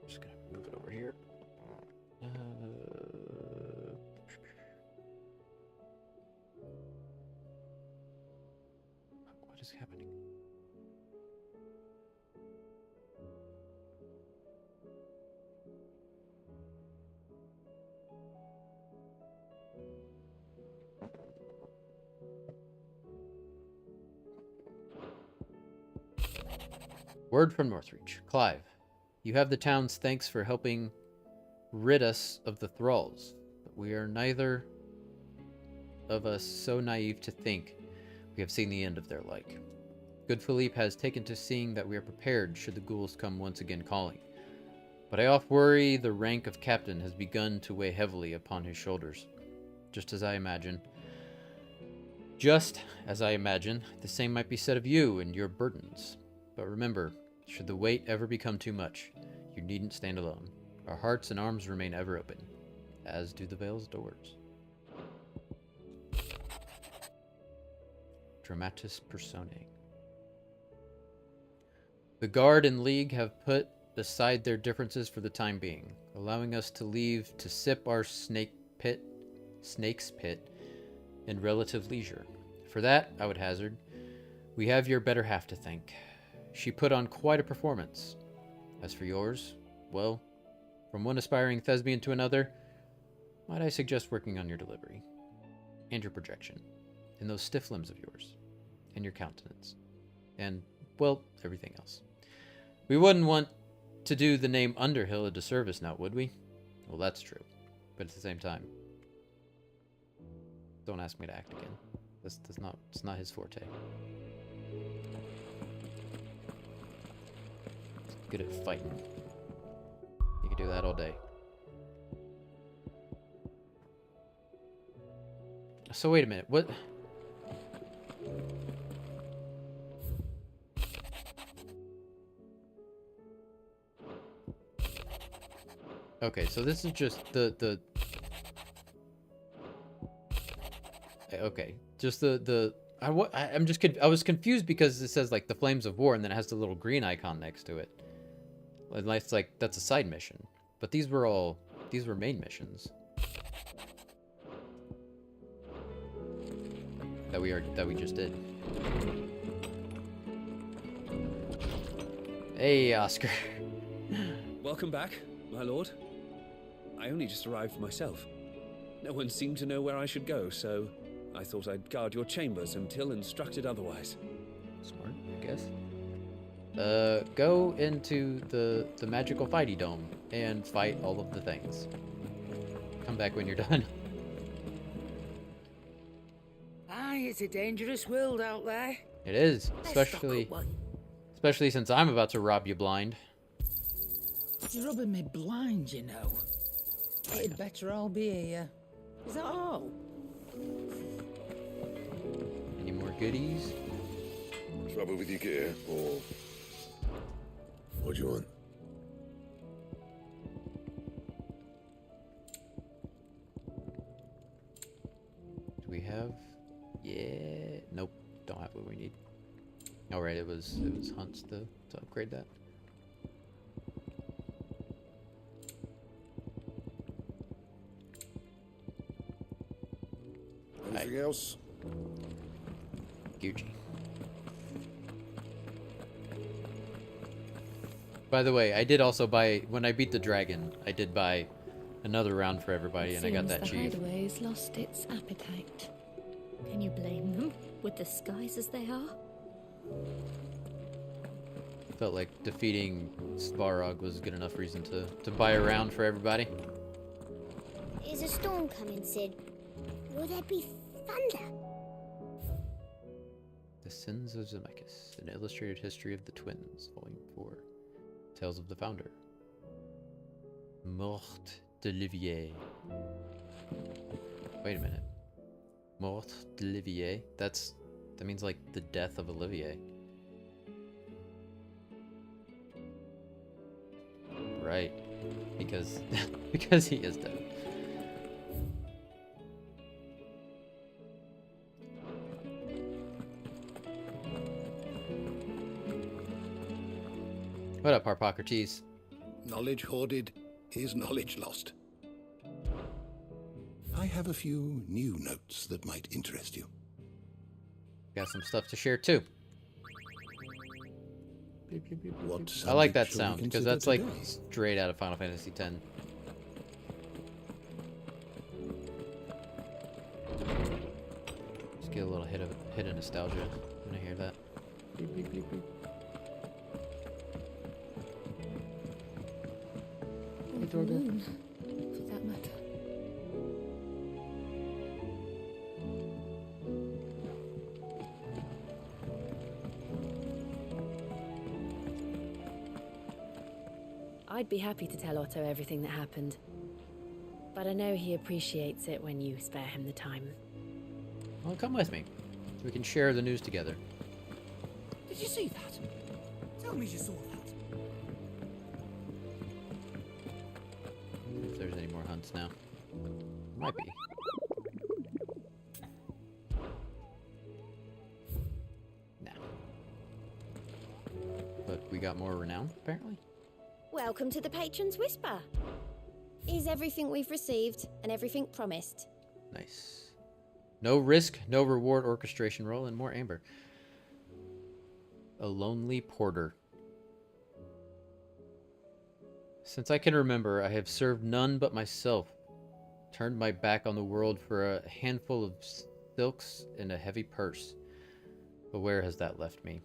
I'm just gonna move it over here. What is happening? Word from Northreach. Clive, you have the town's thanks for helping rid us of the thralls, but we are neither of us so naive to think we have seen the end of their like. Good Philippe has taken to seeing that we are prepared should the ghouls come once again calling. But I oft worry the rank of captain has begun to weigh heavily upon his shoulders. Just as I imagine, the same might be said of you and your burdens. But remember, should the weight ever become too much, you needn't stand alone. Our hearts and arms remain ever open, as do the Vale's doors. Dramatis Personae. The Guard and League have put aside their differences for the time being, allowing us to leave to sip our snake's pit in relative leisure. For that, I would hazard, we have your better half to thank. She put on quite a performance. As for yours, well, from one aspiring thespian to another, might I suggest working on your delivery, and your projection, and those stiff limbs of yours, and your countenance, and, well, everything else. We wouldn't want to do the name Underhill a disservice now, would we? Well, that's true, but at the same time, don't ask me to act again. It's not his forte. Good at fighting. You can do that all day. So wait a minute, what? Okay, so this is just okay, just the I was confused because it says like the Flames of War and then it has the little green icon next to it. It's like that's a side mission, but these were main missions that we just did. Hey, Oscar. Welcome back, my lord. I only just arrived myself. No one seemed to know where I should go, so I thought I'd guard your chambers until instructed otherwise. Smart, I guess. Go into the magical fighty dome and fight all of the things. Come back when you're done. Aye, it's a dangerous world out there. It is, especially since I'm about to rob you blind. It's rubbing me blind, you know. It'd better all be here. Is that all? Any more goodies? Trouble with your gear, or what do you want? Do we have? Yeah. Nope. Don't have what we need. All right. It was hunts to upgrade that. Anything else? Gucci. By the way, I did also buy, when I beat the dragon, I did buy another round for everybody, and I got that chief. The hideaway's lost its appetite. Can you blame them, with the skies as they are? Felt like defeating Svarog was good enough reason to buy a round for everybody. Is a storm coming, Sid? Will there be thunder? The Sins of Zemeckis, an illustrated history of the twins, volume 4. Tales of the Founder. Mort d'Olivier. Wait a minute. Mort d'Olivier? That means like the death of Olivier. Right. Because he is dead. What up, Harpocrates? Knowledge hoarded is knowledge lost. I have a few new notes that might interest you. Got some stuff to share too. What I like that subject shall we sound because consider that's like today? straight out of Final Fantasy X. Just get a little hit of nostalgia when I hear that. Beep, beep, beep, beep. Or the moon, for that matter. I'd be happy to tell Otto everything that happened. But I know he appreciates it when you spare him the time. Well, come with me. We can share the news together. Did you see that? Tell me you saw that. If there's any more hunts now. Might be. No. But we got more renown, apparently. Welcome to the Patron's Whisper. Is everything we've received and everything promised? Nice. No risk, no reward orchestration roll, and more amber. A lonely porter. Since I can remember, I have served none but myself. Turned my back on the world for a handful of silks and a heavy purse. But where has that left me?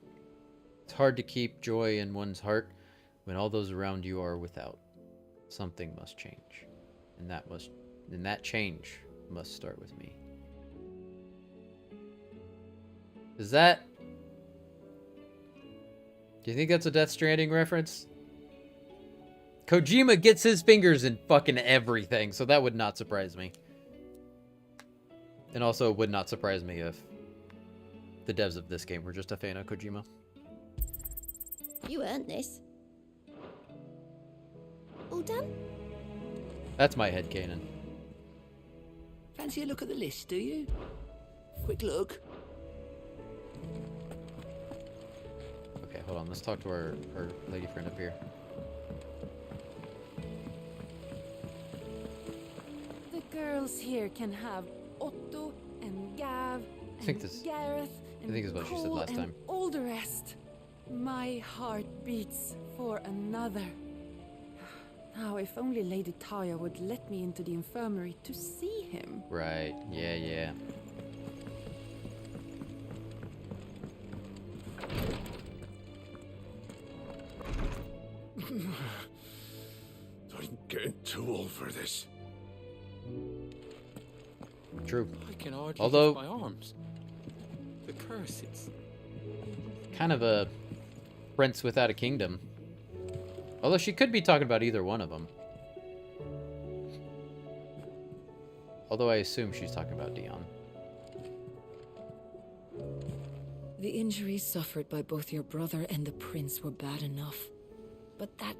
It's hard to keep joy in one's heart when all those around you are without. Something must change. And that change must start with me. Is that... Do you think that's a Death Stranding reference? Kojima gets his fingers in fucking everything, so that would not surprise me. And also it would not surprise me if the devs of this game were just a fan of Kojima. You earned this. All done? That's my headcanon. Fancy a look at the list, do you? Quick look. Hold on, let's talk to our lady friend up here. The girls here can have Otto and Gav and Gareth and I think this is what she said Cole last and time. all the rest. My heart beats for another. Now, if only Lady Taya would let me into the infirmary to see him. Right, yeah. I'm getting too old for this. True. I can hardly Although, use my arms. The curse, it's... kind of a prince without a kingdom. Although she could be talking about either one of them. Although I assume she's talking about Dion. The injuries suffered by both your brother and the prince were bad enough. But that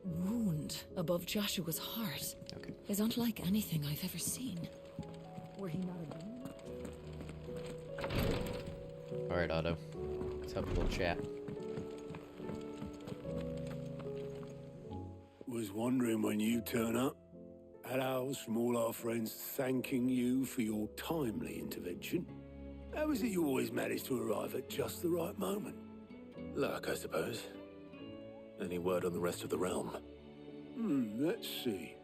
wound above Joshua's heart is unlike anything I've ever seen. Were he not a demon? Alright, Otto. Let's have a little chat. Was wondering when you turn up. Had owls from all our friends thanking you for your timely intervention. How is it you always manage to arrive at just the right moment? Luck, I suppose. Any word on the rest of the realm? Let's see.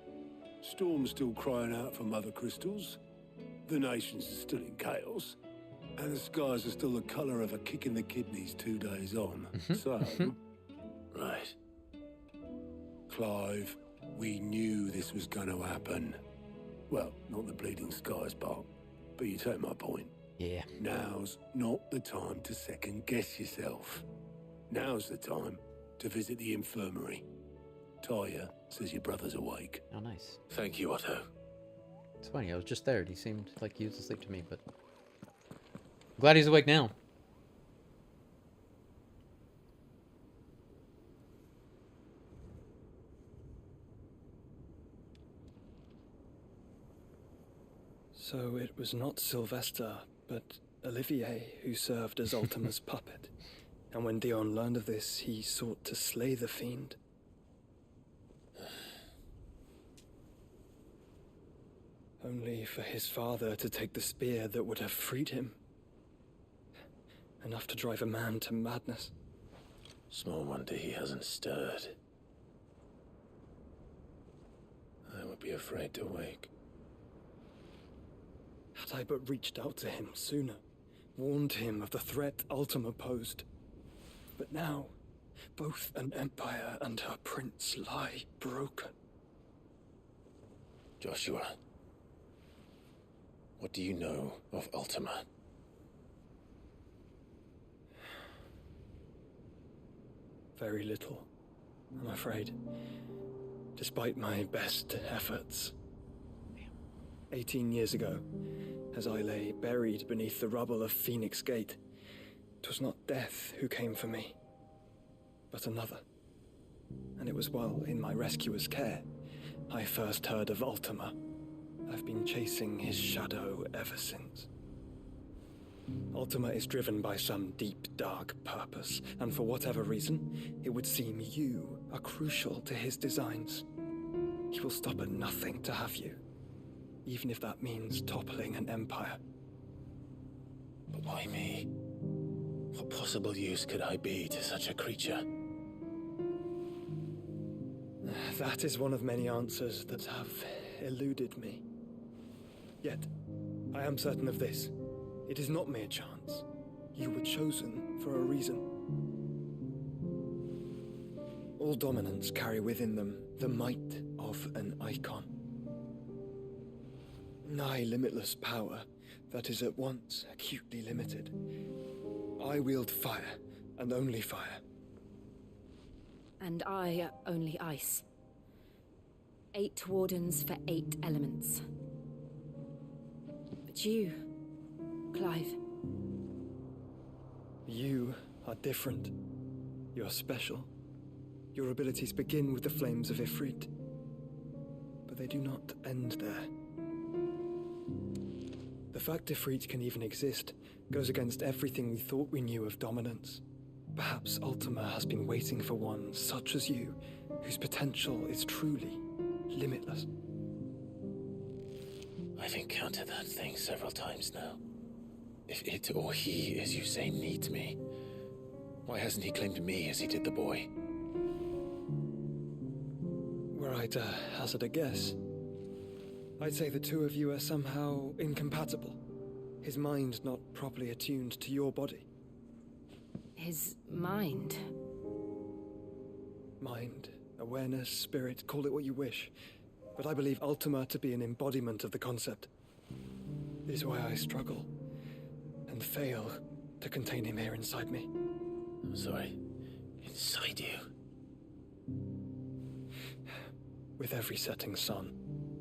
Storm's still crying out for mother crystals. The nations are still in chaos. And the skies are still the colour of a kick in the kidneys 2 days on. So... Right. Clive, we knew this was going to happen. Well, not the bleeding skies part, but you take my point. Yeah. Now's not the time to second guess yourself. Now's the time to visit the infirmary. Taya says your brother's awake. Oh, nice. Thank you, Otto. It's funny, I was just there. He seemed like he was asleep to me, but... I'm glad he's awake now. So it was not Sylvester, but Olivier who served as Ultima's puppet. And when Dion learned of this, he sought to slay the fiend. Only for his father to take the spear that would have freed him. Enough to drive a man to madness. Small wonder he hasn't stirred. I would be afraid to wake. Had I but reached out to him sooner, warned him of the threat Ultima posed. But now, both an empire and her prince lie broken. Joshua, what do you know of Ultima? Very little, I'm afraid. Despite my best efforts. 18 years ago, as I lay buried beneath the rubble of Phoenix Gate, 'twas not death who came for me, but another. And it was while in my rescuer's care, I first heard of Ultima. I've been chasing his shadow ever since. Ultima is driven by some deep, dark purpose, and for whatever reason, it would seem you are crucial to his designs. He will stop at nothing to have you, even if that means toppling an empire. But why me? What possible use could I be to such a creature? That is one of many answers that have eluded me. Yet, I am certain of this. It is not mere chance. You were chosen for a reason. All dominants carry within them the might of an icon. Nigh limitless power that is at once acutely limited. I wield fire, and only fire. And I only ice. 8 wardens for 8 elements. But you, Clive. You are different. You're special. Your abilities begin with the flames of Ifrit. But they do not end there. The fact Ifrit can even exist goes against everything we thought we knew of dominance. Perhaps Ultima has been waiting for one such as you, whose potential is truly limitless. I've encountered that thing several times now. If it or he, as you say, needs me, why hasn't he claimed me as he did the boy? Were I to hazard a guess, I'd say the two of you are somehow incompatible. His mind not properly attuned to your body. His mind? Mind, awareness, spirit, call it what you wish. But I believe Ultima to be an embodiment of the concept. This is why I struggle and fail to contain him here inside me. I'm sorry. Inside you? With every setting sun,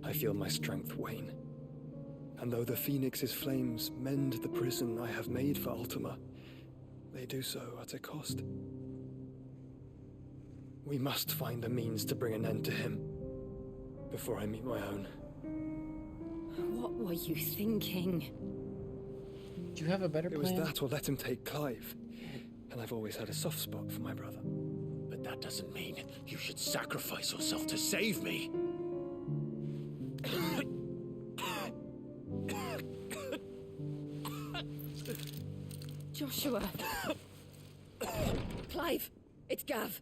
I feel my strength wane. And though the Phoenix's flames mend the prison I have made for Ultima, they do so at a cost. We must find a means to bring an end to him before I meet my own. What were you thinking? Do you have a better plan? It was that or let him take Clive. And I've always had a soft spot for my brother. But that doesn't mean you should sacrifice yourself to save me. Joshua. Clive, it's Gav.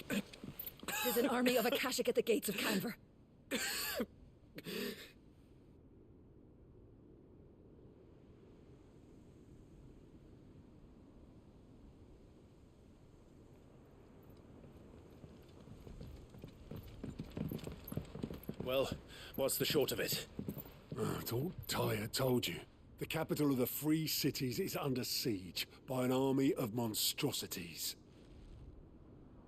There's an army of Akashic at the gates of Canver. Well, what's the short of it? I thought Tyre told you. The capital of the Free Cities is under siege by an army of monstrosities.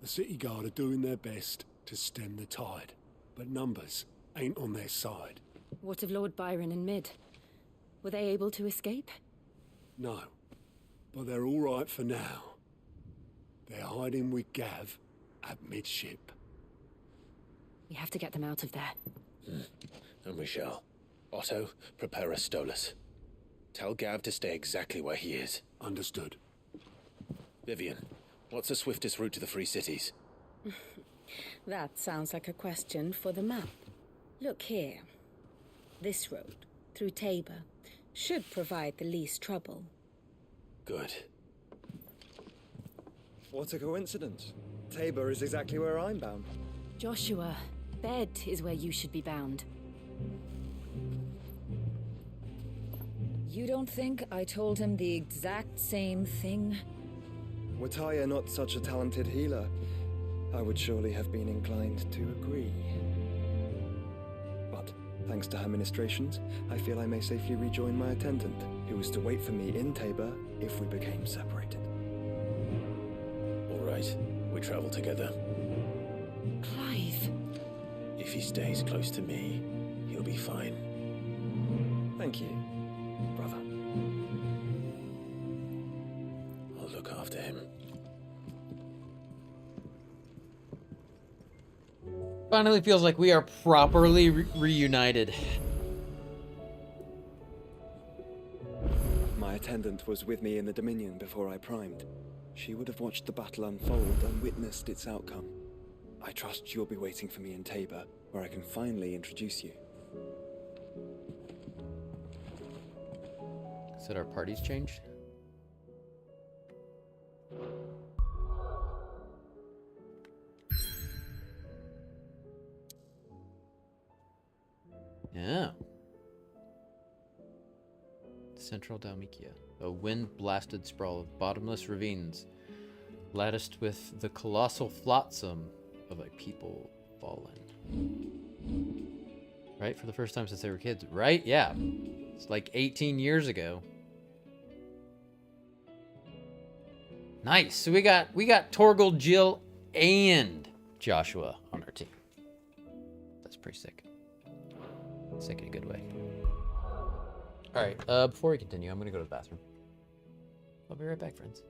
The city guard are doing their best to stem the tide, but numbers ain't on their side. What of Lord Byron and Mid? Were they able to escape? No, but they're all right for now. They're hiding with Gav at midship. We have to get them out of there. And we shall. Otto, prepare a Stolas. Tell Gav to stay exactly where he is. Understood. Vivian, what's the swiftest route to the Free Cities? That sounds like a question for the map. Look here. This road, through Tabor, should provide the least trouble. Good. What a coincidence. Tabor is exactly where I'm bound. Joshua, bed is where you should be bound. You don't think I told him the exact same thing? Were Tyre not such a talented healer, I would surely have been inclined to agree. But, thanks to her ministrations, I feel I may safely rejoin my attendant, who was to wait for me in Tabor if we became separated. All right, we travel together. Clive. If he stays close to me, he'll be fine. Thank you, brother. I'll look after him. Finally feels like we are properly reunited. My attendant was with me in the Dominion before I primed. She would have watched the battle unfold and witnessed its outcome. I trust you'll be waiting for me in Tabor, where I can finally introduce you. Said our parties changed? Yeah. Central Dalmatia. A wind-blasted sprawl of bottomless ravines, latticed with the colossal flotsam of a people fallen. Right? For the first time since they were kids. Right? Yeah. It's like 18 years ago. Nice. So we got Torgal, Jill, and Joshua on our team. That's pretty sick. Sick in a good way. All right. Before we continue, I'm gonna go to the bathroom. I'll be right back, friends.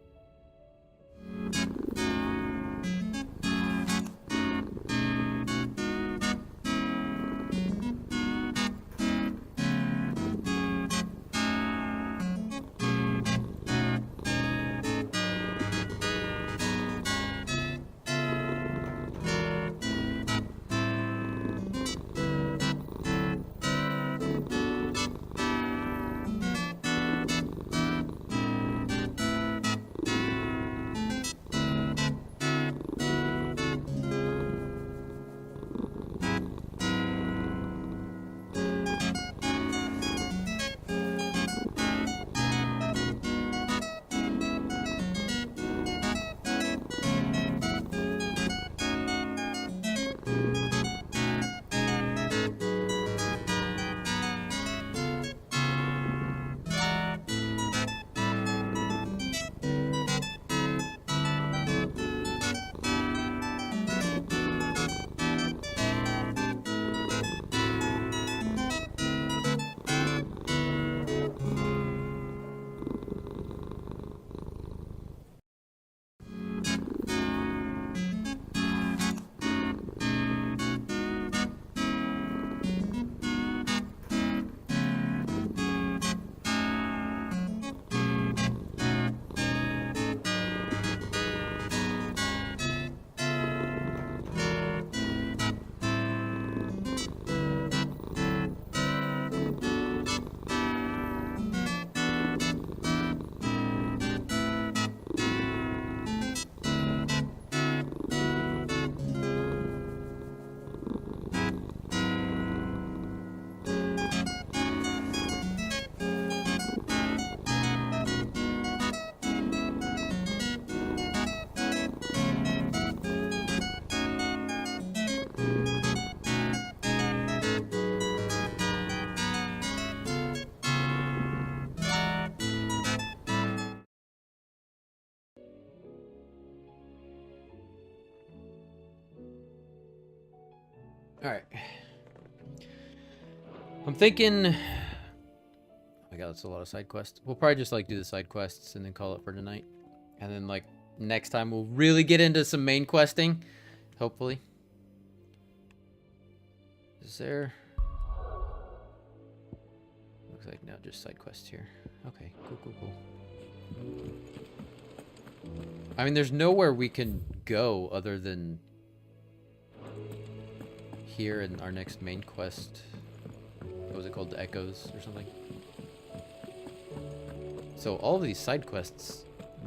Alright. I'm thinking... Oh my god, that's a lot of side quests. We'll probably just, like, do the side quests and then call it for tonight. And then, like, next time we'll really get into some main questing. Hopefully. Is there... Looks like now just side quests here. Okay, cool. I mean, there's nowhere we can go other than here in our next main quest. What was it called? The Echoes or something? So all of these side quests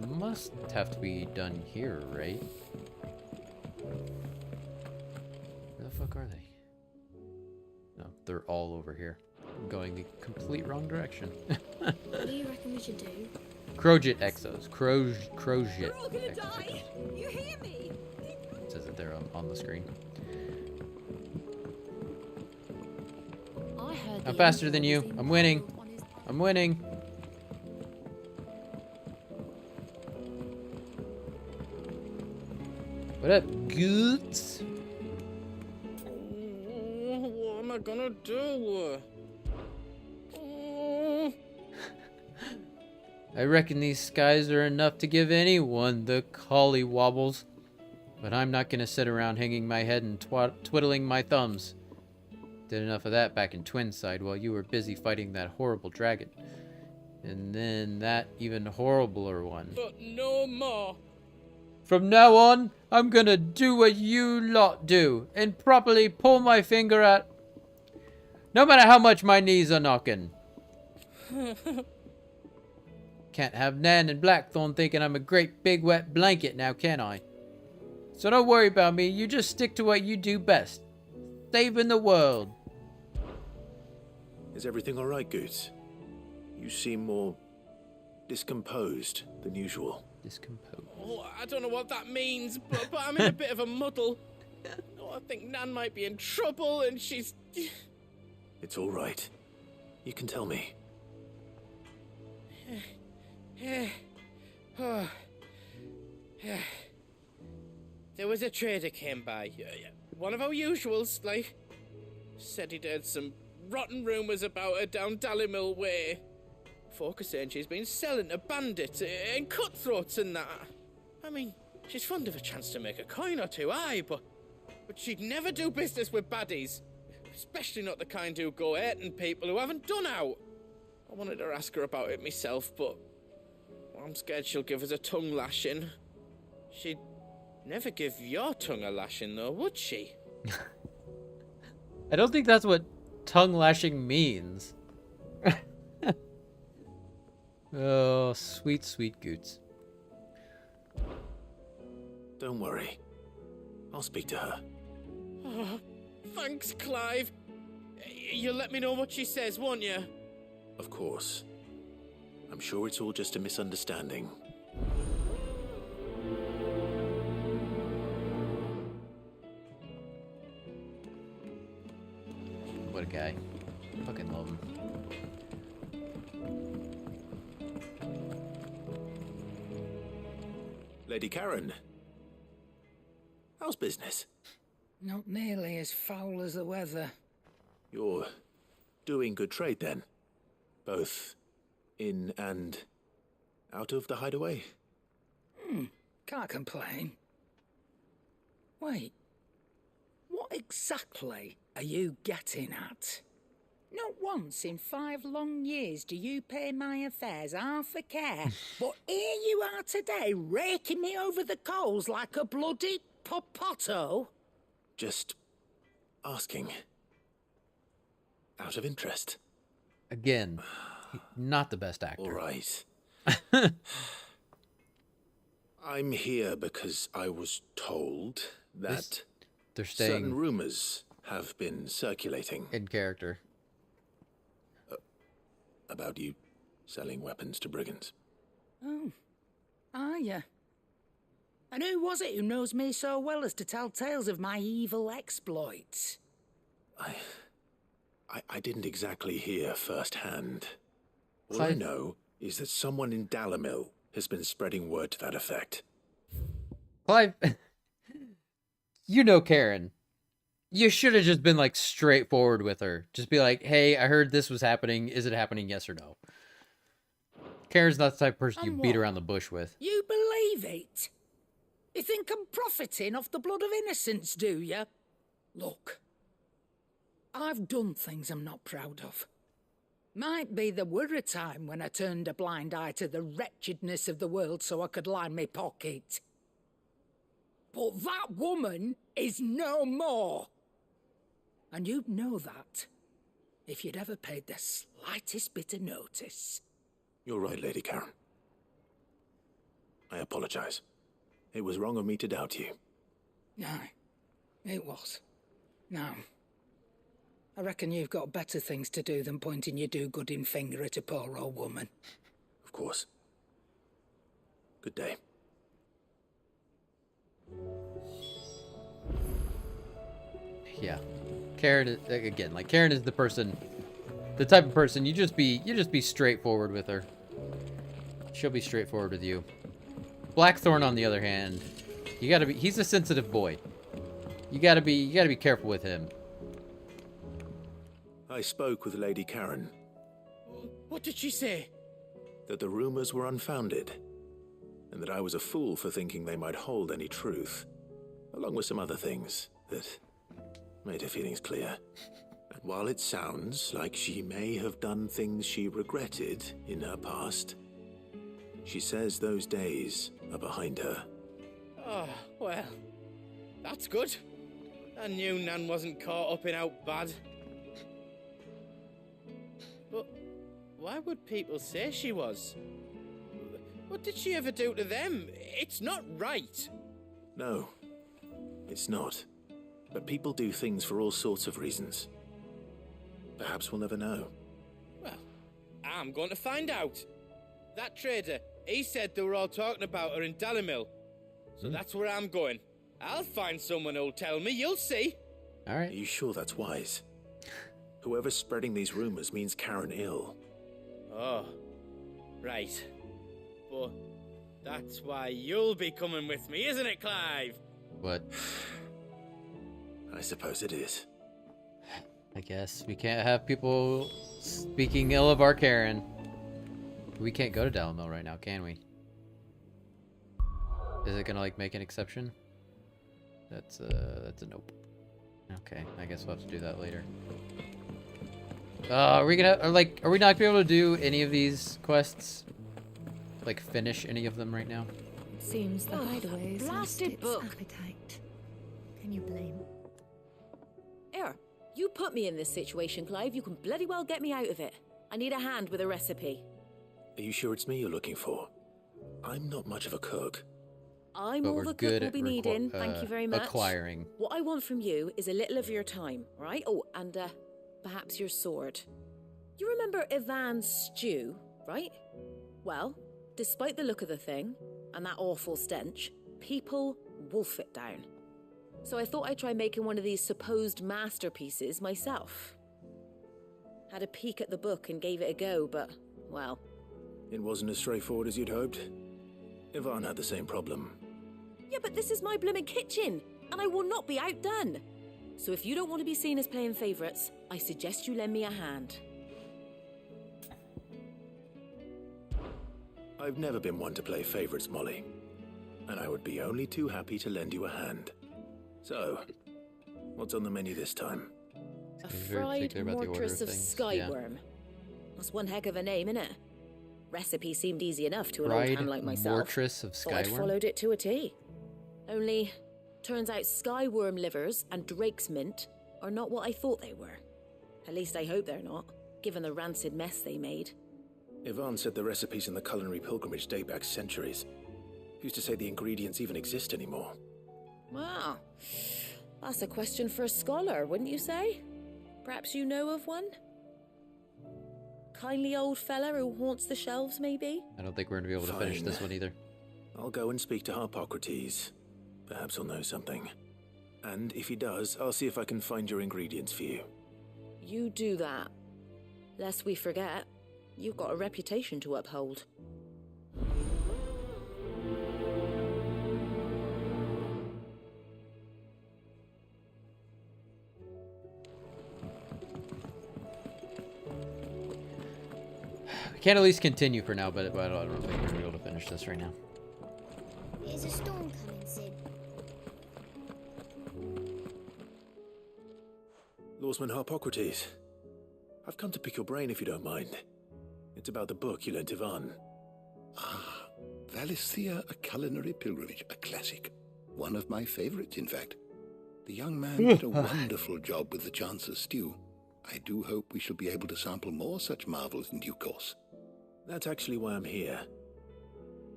must have to be done here, right? Where the fuck are they? No, they're all over here. I'm going the complete wrong direction. What do you reckon we should do? Crowjet Exos. Crowjet. We're all gonna die! You hear me? It says it there on the screen. I heard I'm faster than you. I'm winning. I'm winning. What up, goods? What am I gonna do? I reckon these skies are enough to give anyone the collie wobbles. But I'm not gonna sit around hanging my head and twiddling my thumbs. Did enough of that back in Twinside while you were busy fighting that horrible dragon. And then that even horribler one. But no more. From now on, I'm gonna do what you lot do and properly pull my finger out. No matter how much my knees are knocking. Can't have Nan and Blackthorn thinking I'm a great big wet blanket now, can I? So don't worry about me, you just stick to what you do best. Saving the world. Is everything alright, Goots? You seem more discomposed than usual. Discomposed? Oh, I don't know what that means, but I'm in a bit of a muddle. Oh, I think Nan might be in trouble and she's... It's alright. You can tell me. There was a trader came by. One of our usuals, like. Said he'd heard some rotten rumours about her down Dallimil Way. Folk are saying she's been selling to bandits and cutthroats and that. I mean, she's fond of a chance to make a coin or two, aye, but she'd never do business with baddies. Especially not the kind who go hurting people who haven't done out. I wanted to ask her about it myself, but I'm scared she'll give us a tongue lashing. She'd never give your tongue a lashing, though, would she? I don't think that's what tongue lashing means. Oh, sweet, sweet Goots. Don't worry. I'll speak to her. Oh, thanks, Clive. You'll let me know what she says, won't you? Of course. I'm sure it's all just a misunderstanding. What a guy. Fucking love him. Lady Karen. How's business? Not nearly as foul as the weather. You're doing good trade then? Both in and out of the hideaway? Can't complain. Wait. What exactly are you getting at? Not once in 5 long years do you pay my affairs half a care. But here you are today, raking me over the coals like a bloody popoto. Just asking. Out of interest. Again, not the best actor. All right. I'm here because I was told that they're staying certain rumors have been circulating. In character. About you selling weapons to brigands. Oh, are you? And who was it who knows me so well as to tell tales of my evil exploits? I didn't exactly hear firsthand. All I know is that someone in Dallimil has been spreading word to that effect. Clive, you know Karen. You should have just been like straightforward with her. Just be like, hey, I heard this was happening. Is it happening? Yes or no? Karen's not the type of person you beat around the bush with. You believe it? You think I'm profiting off the blood of innocence, do you? Look, I've done things I'm not proud of. Might be there were a time when I turned a blind eye to the wretchedness of the world so I could line my pocket. But that woman is no more. And you'd know that if you'd ever paid the slightest bit of notice. You're right, Lady Karen. I apologize. It was wrong of me to doubt you. No, it was. Now, I reckon you've got better things to do than pointing your do-gooding finger at a poor old woman. Of course. Good day. Yeah. Karen, again, like Karen is the person, the type of person you just be straightforward with her. She'll be straightforward with you. Blackthorn, on the other hand, he's a sensitive boy. You gotta be careful with him. I spoke with Lady Karen. What did she say? That the rumors were unfounded, and that I was a fool for thinking they might hold any truth, along with some other things that made her feelings clear. And while it sounds like she may have done things she regretted in her past, she says those days are behind her. Oh, well, that's good. I knew Nan wasn't caught up in out bad. But why would people say she was? What did she ever do to them? It's not right. No, it's not. But people do things for all sorts of reasons. Perhaps we'll never know. Well, I'm going to find out. That trader, he said they were all talking about her in Dalimil. So that's where I'm going. I'll find someone who'll tell me, you'll see. All right. Are you sure that's wise? Whoever's spreading these rumors means Karen ill. Oh, right. But that's why you'll be coming with me, isn't it, Clive? What? I suppose it is. I guess we can't have people speaking ill of our Karen. We can't go to Dalimil right now, can we? Is it gonna like make an exception? That's a nope. Okay, I guess we'll have to do that later. Are we not gonna be able to do any of these quests? Like finish any of them right now? Seems the hideaway has lost its book. appetite. Can you blame? Here, you put me in this situation, Clive. You can bloody well get me out of it. I need a hand with a recipe. Are you sure it's me you're looking for? I'm not much of a cook. I'm all the cook we'll be needing. Thank you very much. Acquiring. What I want from you is a little of your time, right? Oh, and perhaps your sword. You remember Ivan's stew, right? Well, despite the look of the thing and that awful stench, people wolf it down. So I thought I'd try making one of these supposed masterpieces myself. Had a peek at the book and gave it a go, but, well... It wasn't as straightforward as you'd hoped. Ivan had the same problem. Yeah, but this is my blooming kitchen, and I will not be outdone. So if you don't want to be seen as playing favourites, I suggest you lend me a hand. I've never been one to play favourites, Molly. And I would be only too happy to lend you a hand. So, what's on the menu this time? A fried mortress of skyworm. Yeah. That's one heck of a name, innit? Recipe seemed easy enough to an old hand like myself. Mortress of Thought I'd followed it to a T. Only, turns out skyworm livers and drake's mint are not what I thought they were. At least I hope they're not, given the rancid mess they made. Ivan said the recipes in the culinary pilgrimage date back centuries. Who's to say the ingredients even exist anymore? Wow. That's a question for a scholar, wouldn't you say? Perhaps you know of one? Kindly old fella who haunts the shelves, maybe? I don't think we're going to be able to finish this one either. I'll go and speak to Harpocrates. Perhaps he'll know something. And if he does, I'll see if I can find your ingredients for you. You do that. Lest we forget, you've got a reputation to uphold. I can at least continue for now, but I don't think we're gonna be able to finish this right now. There's a storm coming, Sid. Lawsman Harpocrates, I've come to pick your brain if you don't mind. It's about the book you lent Ivan. Ah, Valisthea, A Culinary Pilgrimage, a classic. One of my favorites, in fact. The young man did a wonderful job with the Chance's stew. I do hope we shall be able to sample more such marvels in due course. That's actually why I'm here.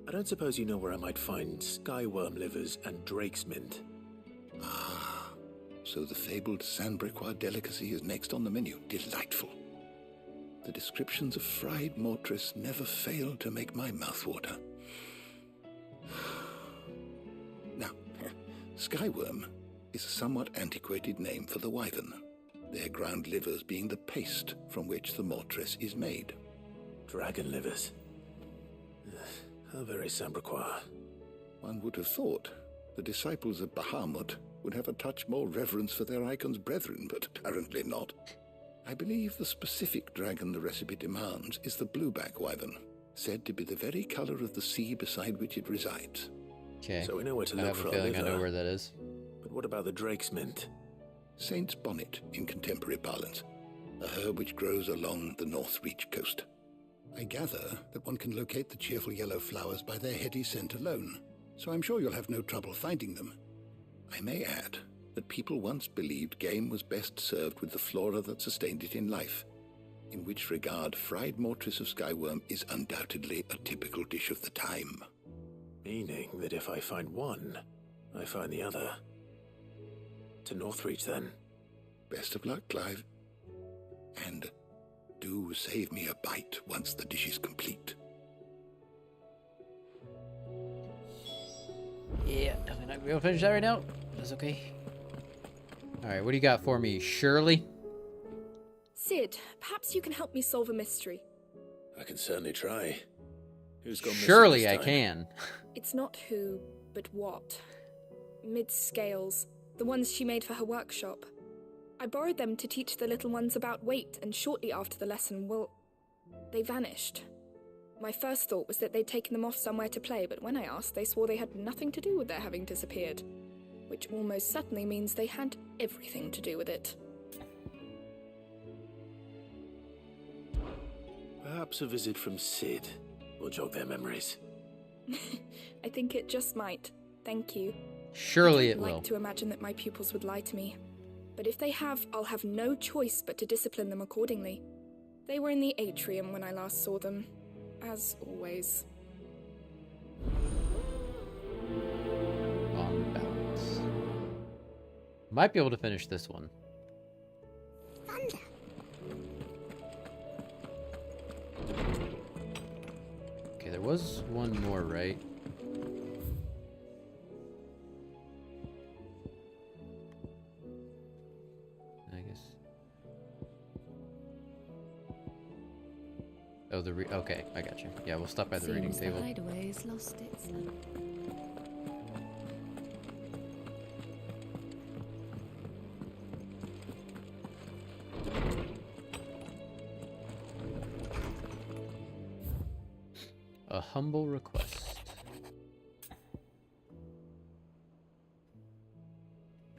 I don't suppose you know where I might find skyworm livers and drake's mint. Ah, so the fabled Sandbrequois delicacy is next on the menu. Delightful. The descriptions of fried mortress never fail to make my mouth water. Now, skyworm is a somewhat antiquated name for the wyvern, their ground livers being the paste from which the mortress is made. Dragon livers. How very Sandbrequois. One would have thought the disciples of Bahamut would have a touch more reverence for their icon's brethren, but apparently not. I believe the specific dragon the recipe demands is the blueback wyvern, said to be the very color of the sea beside which it resides. Okay. So we know where to look for I have a feeling I know where that is. But what about the drake's mint? Saint's bonnet in contemporary parlance, a herb which grows along the North Reach coast. I gather that one can locate the cheerful yellow flowers by their heady scent alone, so I'm sure you'll have no trouble finding them. I may add that people once believed game was best served with the flora that sustained it in life, in which regard fried mortress of skyworm is undoubtedly a typical dish of the time. Meaning that if I find one, I find the other. To Northreach, then. Best of luck, Clive. And do save me a bite once the dish is complete. Yeah, definitely not gonna be able to finish that right now. That's okay. Alright, what do you got for me, Shirley? Sid, perhaps you can help me solve a mystery. I can certainly try. Who's gone missing Surely this I time? can. It's not who, but what. Mid-scales, the ones she made for her workshop. I borrowed them to teach the little ones about weight, and shortly after the lesson, well, they vanished. My first thought was that they'd taken them off somewhere to play, but when I asked, they swore they had nothing to do with their having disappeared. Which almost certainly means they had everything to do with it. Perhaps a visit from Sid will jog their memories. I think it just might. Thank you. Surely it I will. like to imagine that my pupils would lie to me. But if they have, I'll have no choice but to discipline them accordingly. They were in the atrium when I last saw them, as always. On balance. Might be able to finish this one. Thunder. Okay, there was one more, right? I guess. Oh, okay, I got you. Yeah, we'll stop by the reading table. The hideaway's lost its luck. A humble request.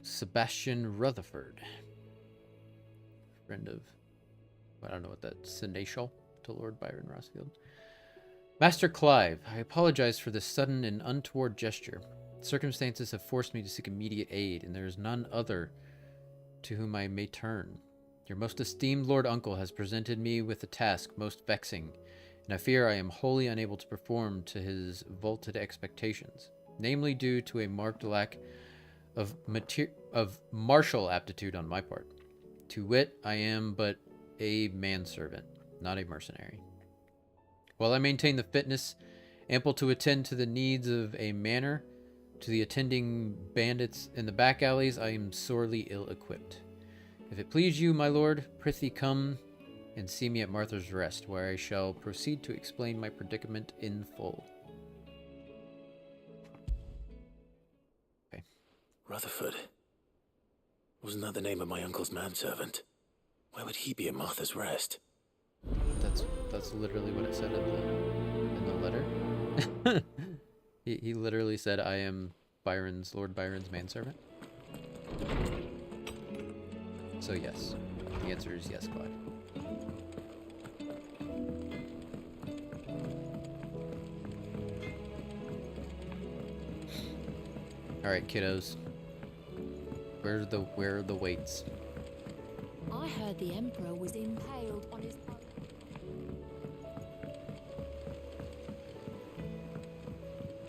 Sebastian Rutherford. Friend of... I don't know what that's... Seneschal to Lord Byron Rossfield. Master Clive, I apologize for this sudden and untoward gesture. Circumstances have forced me to seek immediate aid, and there is none other to whom I may turn. Your most esteemed Lord Uncle has presented me with a task most vexing, and I fear I am wholly unable to perform to his vaulted expectations, namely due to a marked lack of martial aptitude on my part. To wit, I am but a manservant, not a mercenary. While I maintain the fitness ample to attend to the needs of a manor, to the attending bandits in the back alleys, I am sorely ill-equipped. If it please you, my lord, prithee come and see me at Martha's Rest, where I shall proceed to explain my predicament in full. Okay. Rutherford. Wasn't that the name of my uncle's manservant? Why would he be at Martha's Rest? That That's literally what it said in the letter. he literally said, "I am Lord Byron's manservant." So yes, the answer is yes, Clive. All right, kiddos. Where are the weights? I heard the Emperor was impaled on his...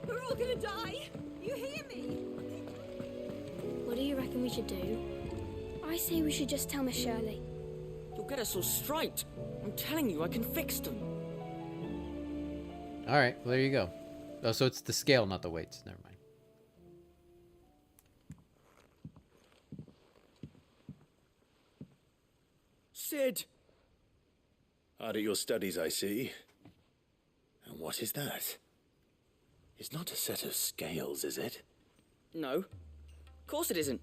We're all gonna die! You hear me? What do you reckon we should do? I say we should just tell Miss Shirley. You'll get us all straight. I'm telling you, I can fix them. All right, well, there you go. Oh, so it's the scale, not the weights. Never mind. Sid! Hard at your studies, I see. And what is that? It's not a set of scales, is it? No. Of course it isn't.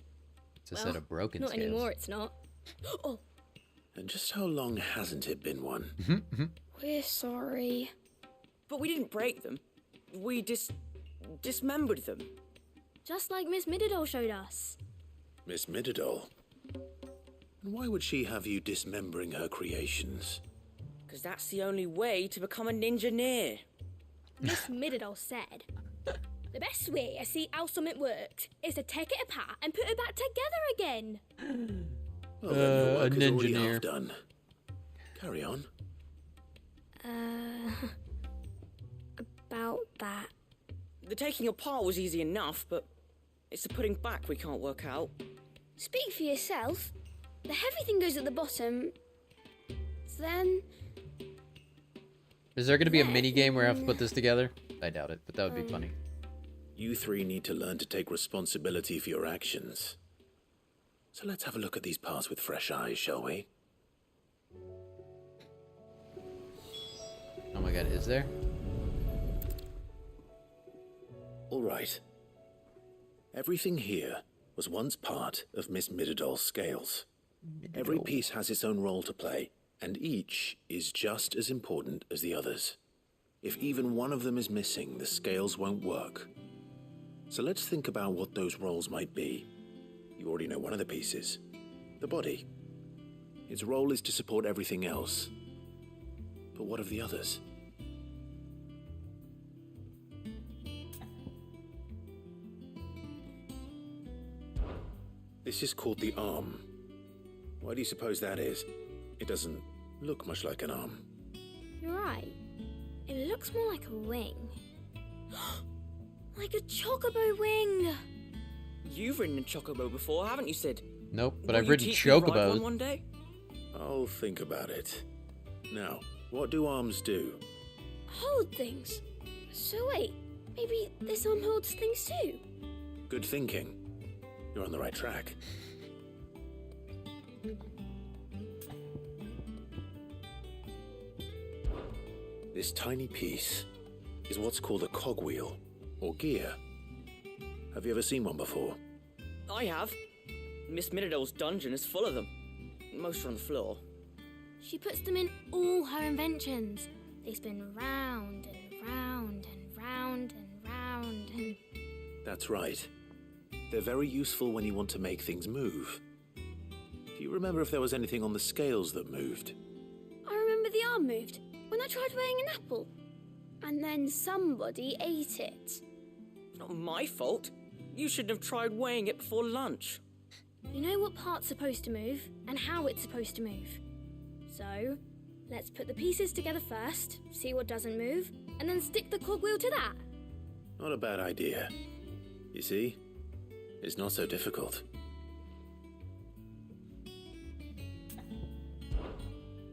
It's a set of broken not scales. Not anymore, it's not. Oh. And just how long hasn't it been one? We're sorry. But we didn't break them. We dismembered them. Just like Miss Mididol showed us. Miss Mididol? And why would she have you dismembering her creations? Because that's the only way to become a ninja-neer. Miss Mididol said, the best way to see how something worked is to take it apart and put it back together again. Well, then your work is already ninja-neer. half done. Carry on. About that. The taking apart was easy enough, but it's the putting back we can't work out. Speak for yourself. The heavy thing goes at the bottom. Then... Is there going to be a mini game where I have to put this together? I doubt it, but that would be funny. You three need to learn to take responsibility for your actions. So let's have a look at these parts with fresh eyes, shall we? Oh my god, is there? All right. Everything here was once part of Miss Mididol's scales. Every piece has its own role to play, and each is just as important as the others. If even one of them is missing, the scales won't work. So let's think about what those roles might be. You already know one of the pieces. The body. Its role is to support everything else. But what of the others? This is called the arm. Why do you suppose that is? It doesn't look much like an arm. You're right. It looks more like a wing. Like a chocobo wing. You've ridden a chocobo before, haven't you, Sid? Nope, but Will I've you ridden teach me to ride chocobos. one day? I'll think about it. Now, what do arms do? Hold things. So wait, maybe this arm holds things too? Good thinking. You're on the right track. This tiny piece is what's called a cogwheel, or gear. Have you ever seen one before? I have. Miss Mididol's dungeon is full of them. Most are on the floor. She puts them in all her inventions. They spin round and round and round and round and... That's right. They're very useful when you want to make things move. Do you remember if there was anything on the scales that moved? I remember the arm moved when I tried weighing an apple. And then somebody ate it. It's not my fault. You shouldn't have tried weighing it before lunch. You know what part's supposed to move and how it's supposed to move. So, let's put the pieces together first, see what doesn't move, and then stick the cogwheel to that. Not a bad idea. You see? It's not so difficult.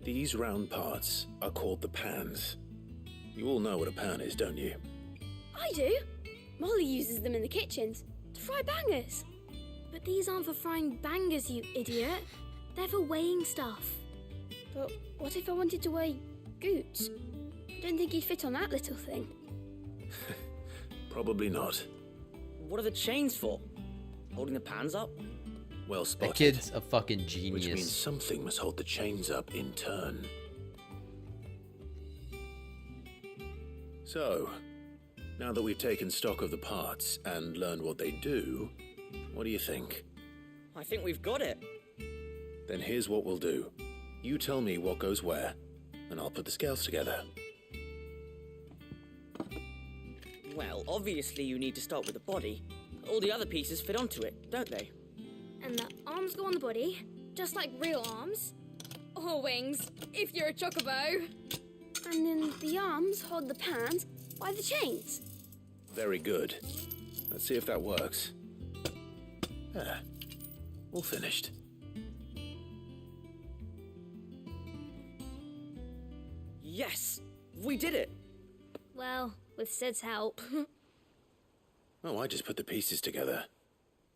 These round parts are called the pans. You all know what a pan is, don't you? I do. Molly uses them in the kitchens to fry bangers. But these aren't for frying bangers, you idiot. They're for weighing stuff. But what if I wanted to weigh Goots? I don't think he'd fit on that little thing. Probably not. What are the chains for? Holding the pans up? Well spotted. That kid's a fucking genius. Which means something must hold the chains up in turn. So, now that we've taken stock of the parts and learned what they do, what do you think? I think we've got it. Then here's what we'll do. You tell me what goes where, and I'll put the scales together. Well, obviously you need to start with the body. All the other pieces fit onto it, don't they? And the arms go on the body, just like real arms. Or wings, if you're a chocobo. And then the arms hold the pans by the chains. Very good. Let's see if that works. There. All finished. Yes! We did it! Well, with Sid's help. Oh, I just put the pieces together.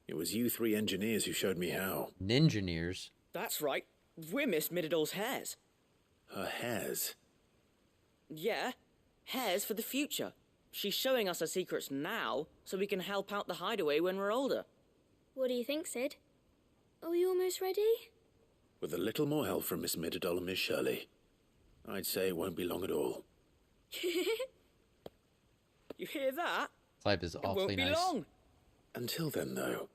It was you three engineers who showed me how. Ninjineers? That's right. We're Miss Mididol's hairs. Her hairs? Yeah, hairs for the future. She's showing us her secrets now, so we can help out the hideaway when we're older. What do you think, Sid? Are we almost ready? With a little more help from Miss Mididol and Miss Shirley, I'd say it won't be long at all. You hear that? Clive is awfully it won't be nice. long. Until then, though,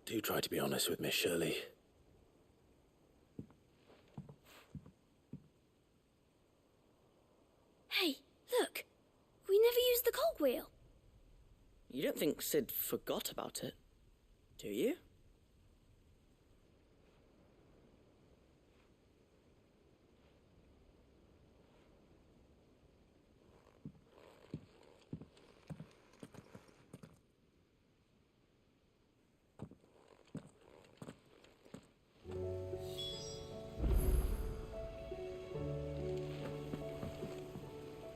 do try to be honest with Miss Shirley. Hey, look! We never used the cogwheel. You don't think Sid forgot about it, do you?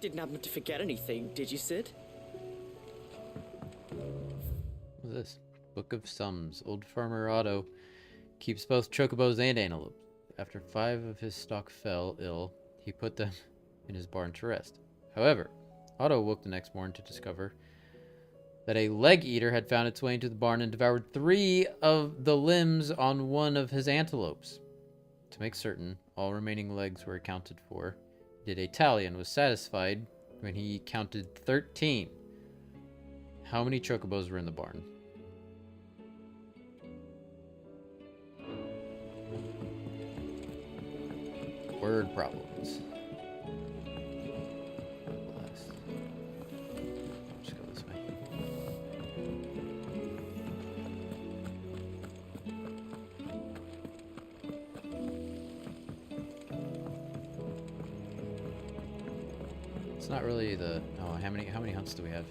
Didn't happen to forget anything, did you, Sid? What's this? Book of Sums. Old farmer Otto keeps both chocobos and antelopes. After 5 of his stock fell ill, he put them in his barn to rest. However, Otto woke the next morning to discover that a leg eater had found its way into the barn and devoured 3 of the limbs on one of his antelopes. To make certain all remaining legs were accounted for, he did a tally and was satisfied when he counted 13. How many chocobos were in the barn? Word problems. Just go this way. It's not really the. Oh, how many hunts do we have?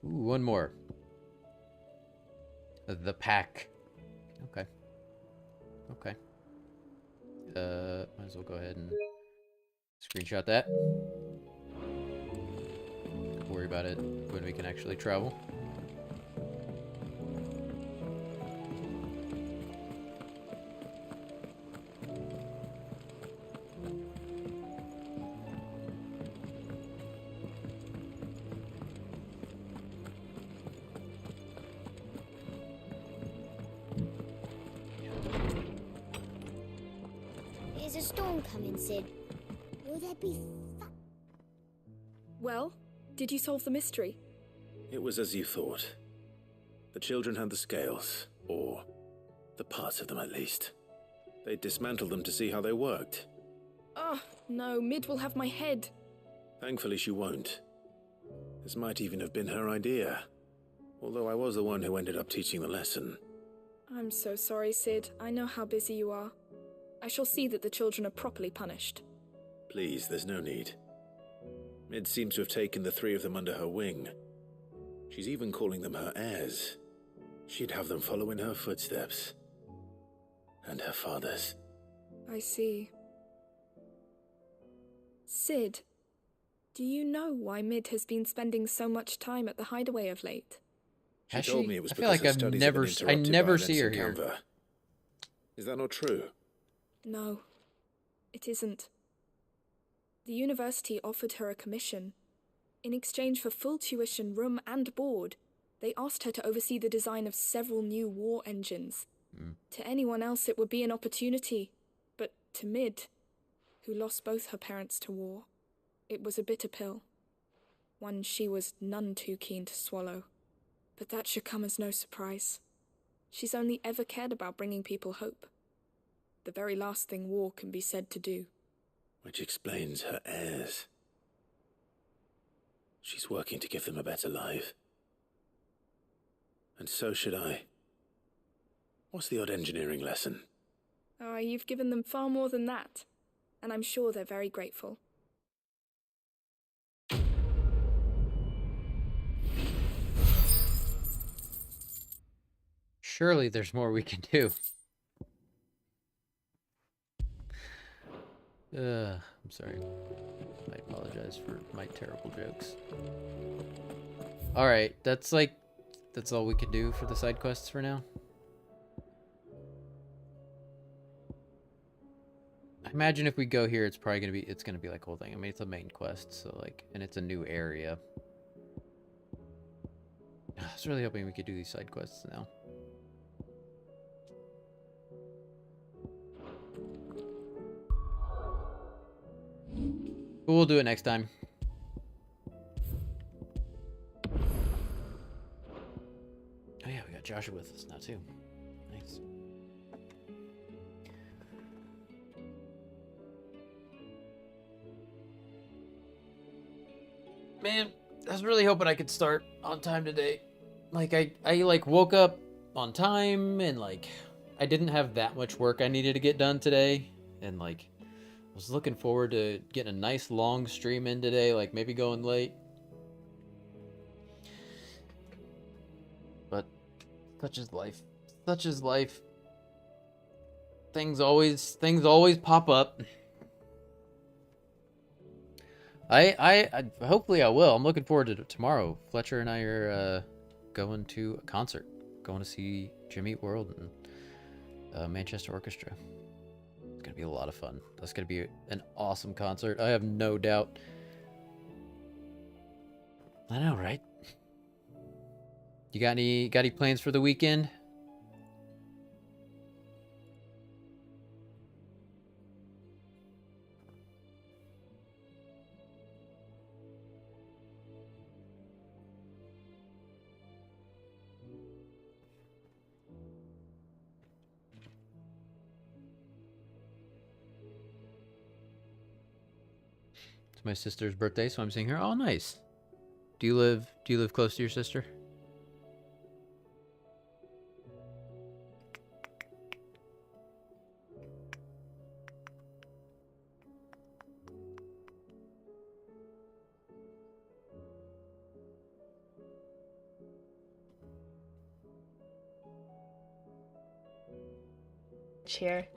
Ooh, one more. The pack. Okay. Okay. Might as well go ahead and screenshot that. Worry about it when we can actually travel. There's a storm coming, Sid. Will there be Well, did you solve the mystery? It was as you thought. The children had the scales, or the parts of them at least. They dismantled them to see how they worked. Oh, no, Mid will have my head. Thankfully she won't. This might even have been her idea. Although I was the one who ended up teaching the lesson. I'm so sorry, Sid. I know how busy you are. I shall see that the children are properly punished. Please, there's no need. Mid seems to have taken the 3 of them under her wing. She's even calling them her heirs. She'd have them follow in her footsteps. And her father's. I see. Sid, do you know why Mid has been spending so much time at the hideaway of late? She told me it was I feel because like her I've studies never, had been I interrupted never by see her events in here. Canva. Is that not true? No, it isn't. The university offered her a commission. In exchange for full tuition, room and board, they asked her to oversee the design of several new war engines, To anyone else, it would be an opportunity. But to Mid, who lost both her parents to war, it was a bitter pill. One she was none too keen to swallow. But that should come as no surprise. She's only ever cared about bringing people hope. The very last thing war can be said to do. Which explains her heirs. She's working to give them a better life. And so should I. What's the odd engineering lesson? Ah, you've given them far more than that. And I'm sure they're very grateful. Surely there's more we can do. I'm sorry. I apologize for my terrible jokes. Alright, that's all we can do for the side quests for now. I imagine if we go here, it's probably gonna be like a whole thing. I mean, it's a main quest, so like, and it's a new area. I was really hoping we could do these side quests now. But we'll do it next time. Oh yeah, we got Joshua with us now too. Nice. Man, I was really hoping I could start on time today. Like I like woke up on time and like I didn't have that much work I needed to get done today, and like I was looking forward to getting a nice long stream in today, like maybe going late. But such is life. Such is life. Things always pop up. I hopefully I will. I'm looking forward to tomorrow. Fletcher and I are going to a concert. Going to see Jimmy Eat World and Manchester Orchestra. It's gonna be a lot of fun. That's gonna be an awesome concert. I have no doubt. I know, right? You got any plans for the weekend? It's my sister's birthday, so I'm seeing her. Oh, nice. Do you live close to your sister? Cheer.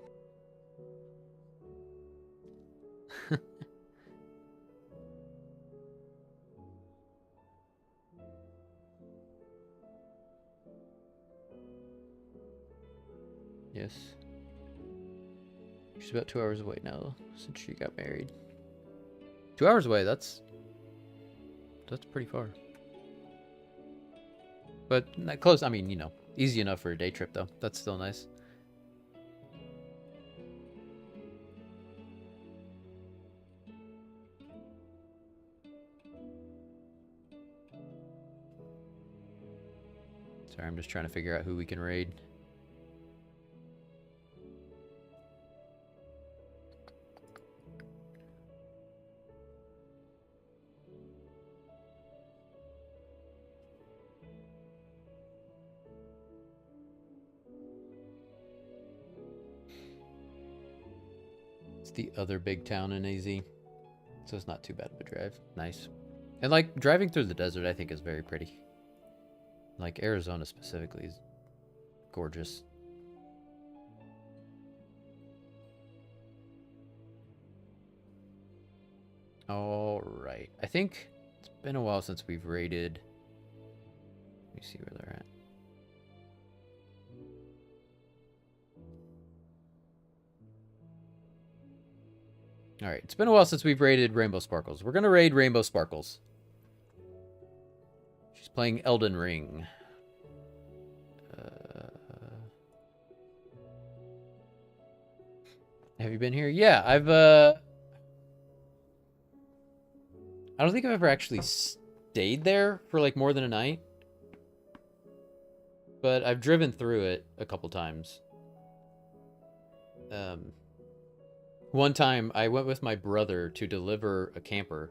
Yes. She's about 2 hours away now since she got married. 2 hours away, that's pretty far. But not close. I mean, you know, easy enough for a day trip though. That's still nice. Sorry, I'm just trying to figure out who we can raid. It's the other big town in AZ, so it's not too bad of a drive. Nice. And like driving through the desert, I think is very pretty. Like Arizona specifically is gorgeous. All right. I think it's been a while since we've raided. Let me see where they're at. All right. It's been a while since we've raided Rainbow Sparkles. We're going to raid Rainbow Sparkles. She's playing Elden Ring. Have you been here? Yeah, I've I don't think I've ever actually stayed there for like more than a night. But I've driven through it a couple times. One time I went with my brother to deliver a camper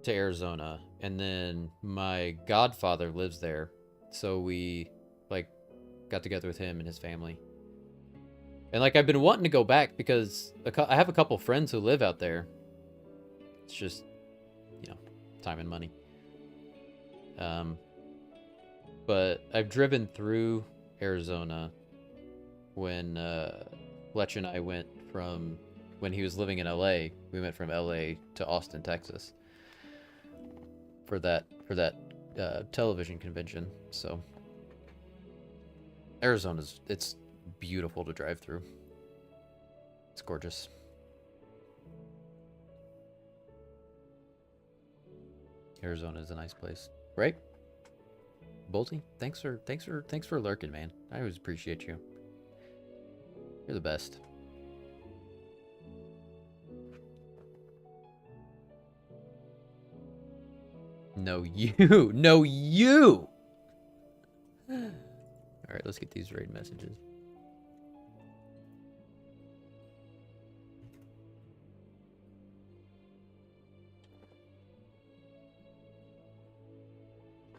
to Arizona, and then my godfather lives there, so we like got together with him and his family. And like I've been wanting to go back because I have a couple friends who live out there. It's just, you know, time and money. But I've driven through Arizona when Fletch and I went from, when he was living in LA, we went from LA to Austin, Texas for that television convention. So Arizona's, it's beautiful to drive through. It's gorgeous. Arizona is a nice place, right? Bolty, thanks for lurking, man. I always appreciate you. You're the best. No, you. No, you. All right, let's get these raid messages.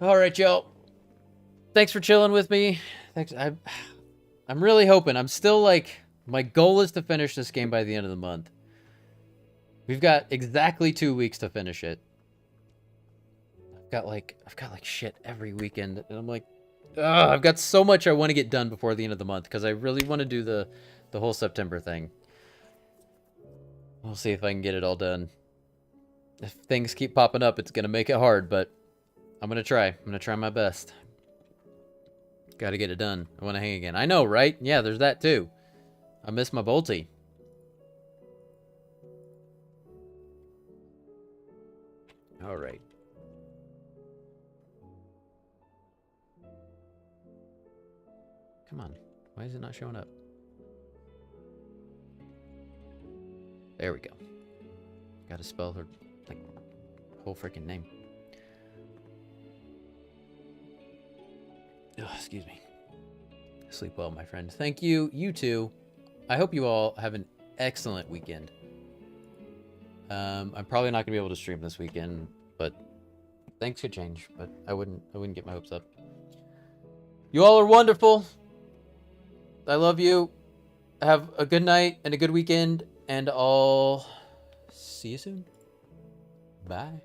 All right, y'all. Thanks for chilling with me. Thanks. I'm really hoping. I'm still like, my goal is to finish this game by the end of the month. We've got exactly 2 weeks to finish it. I've got like shit every weekend, and I'm like, I've got so much I want to get done before the end of the month because I really want to do the whole September thing. We'll see if I can get it all done. If things keep popping up, it's gonna make it hard, but I'm gonna try. I'm gonna try my best. Gotta get it done. I want to hang again. I know, right? Yeah, there's that too. I miss my Bolty. All right. Come on. Why is it not showing up? There we go. Gotta spell her, like, whole freaking name. Oh, excuse me. Sleep well, my friend. Thank you. You too. I hope you all have an excellent weekend. I'm probably not gonna be able to stream this weekend, but things could change. But I wouldn't get my hopes up. You all are wonderful. I love you. Have a good night and a good weekend, and I'll see you soon. Bye.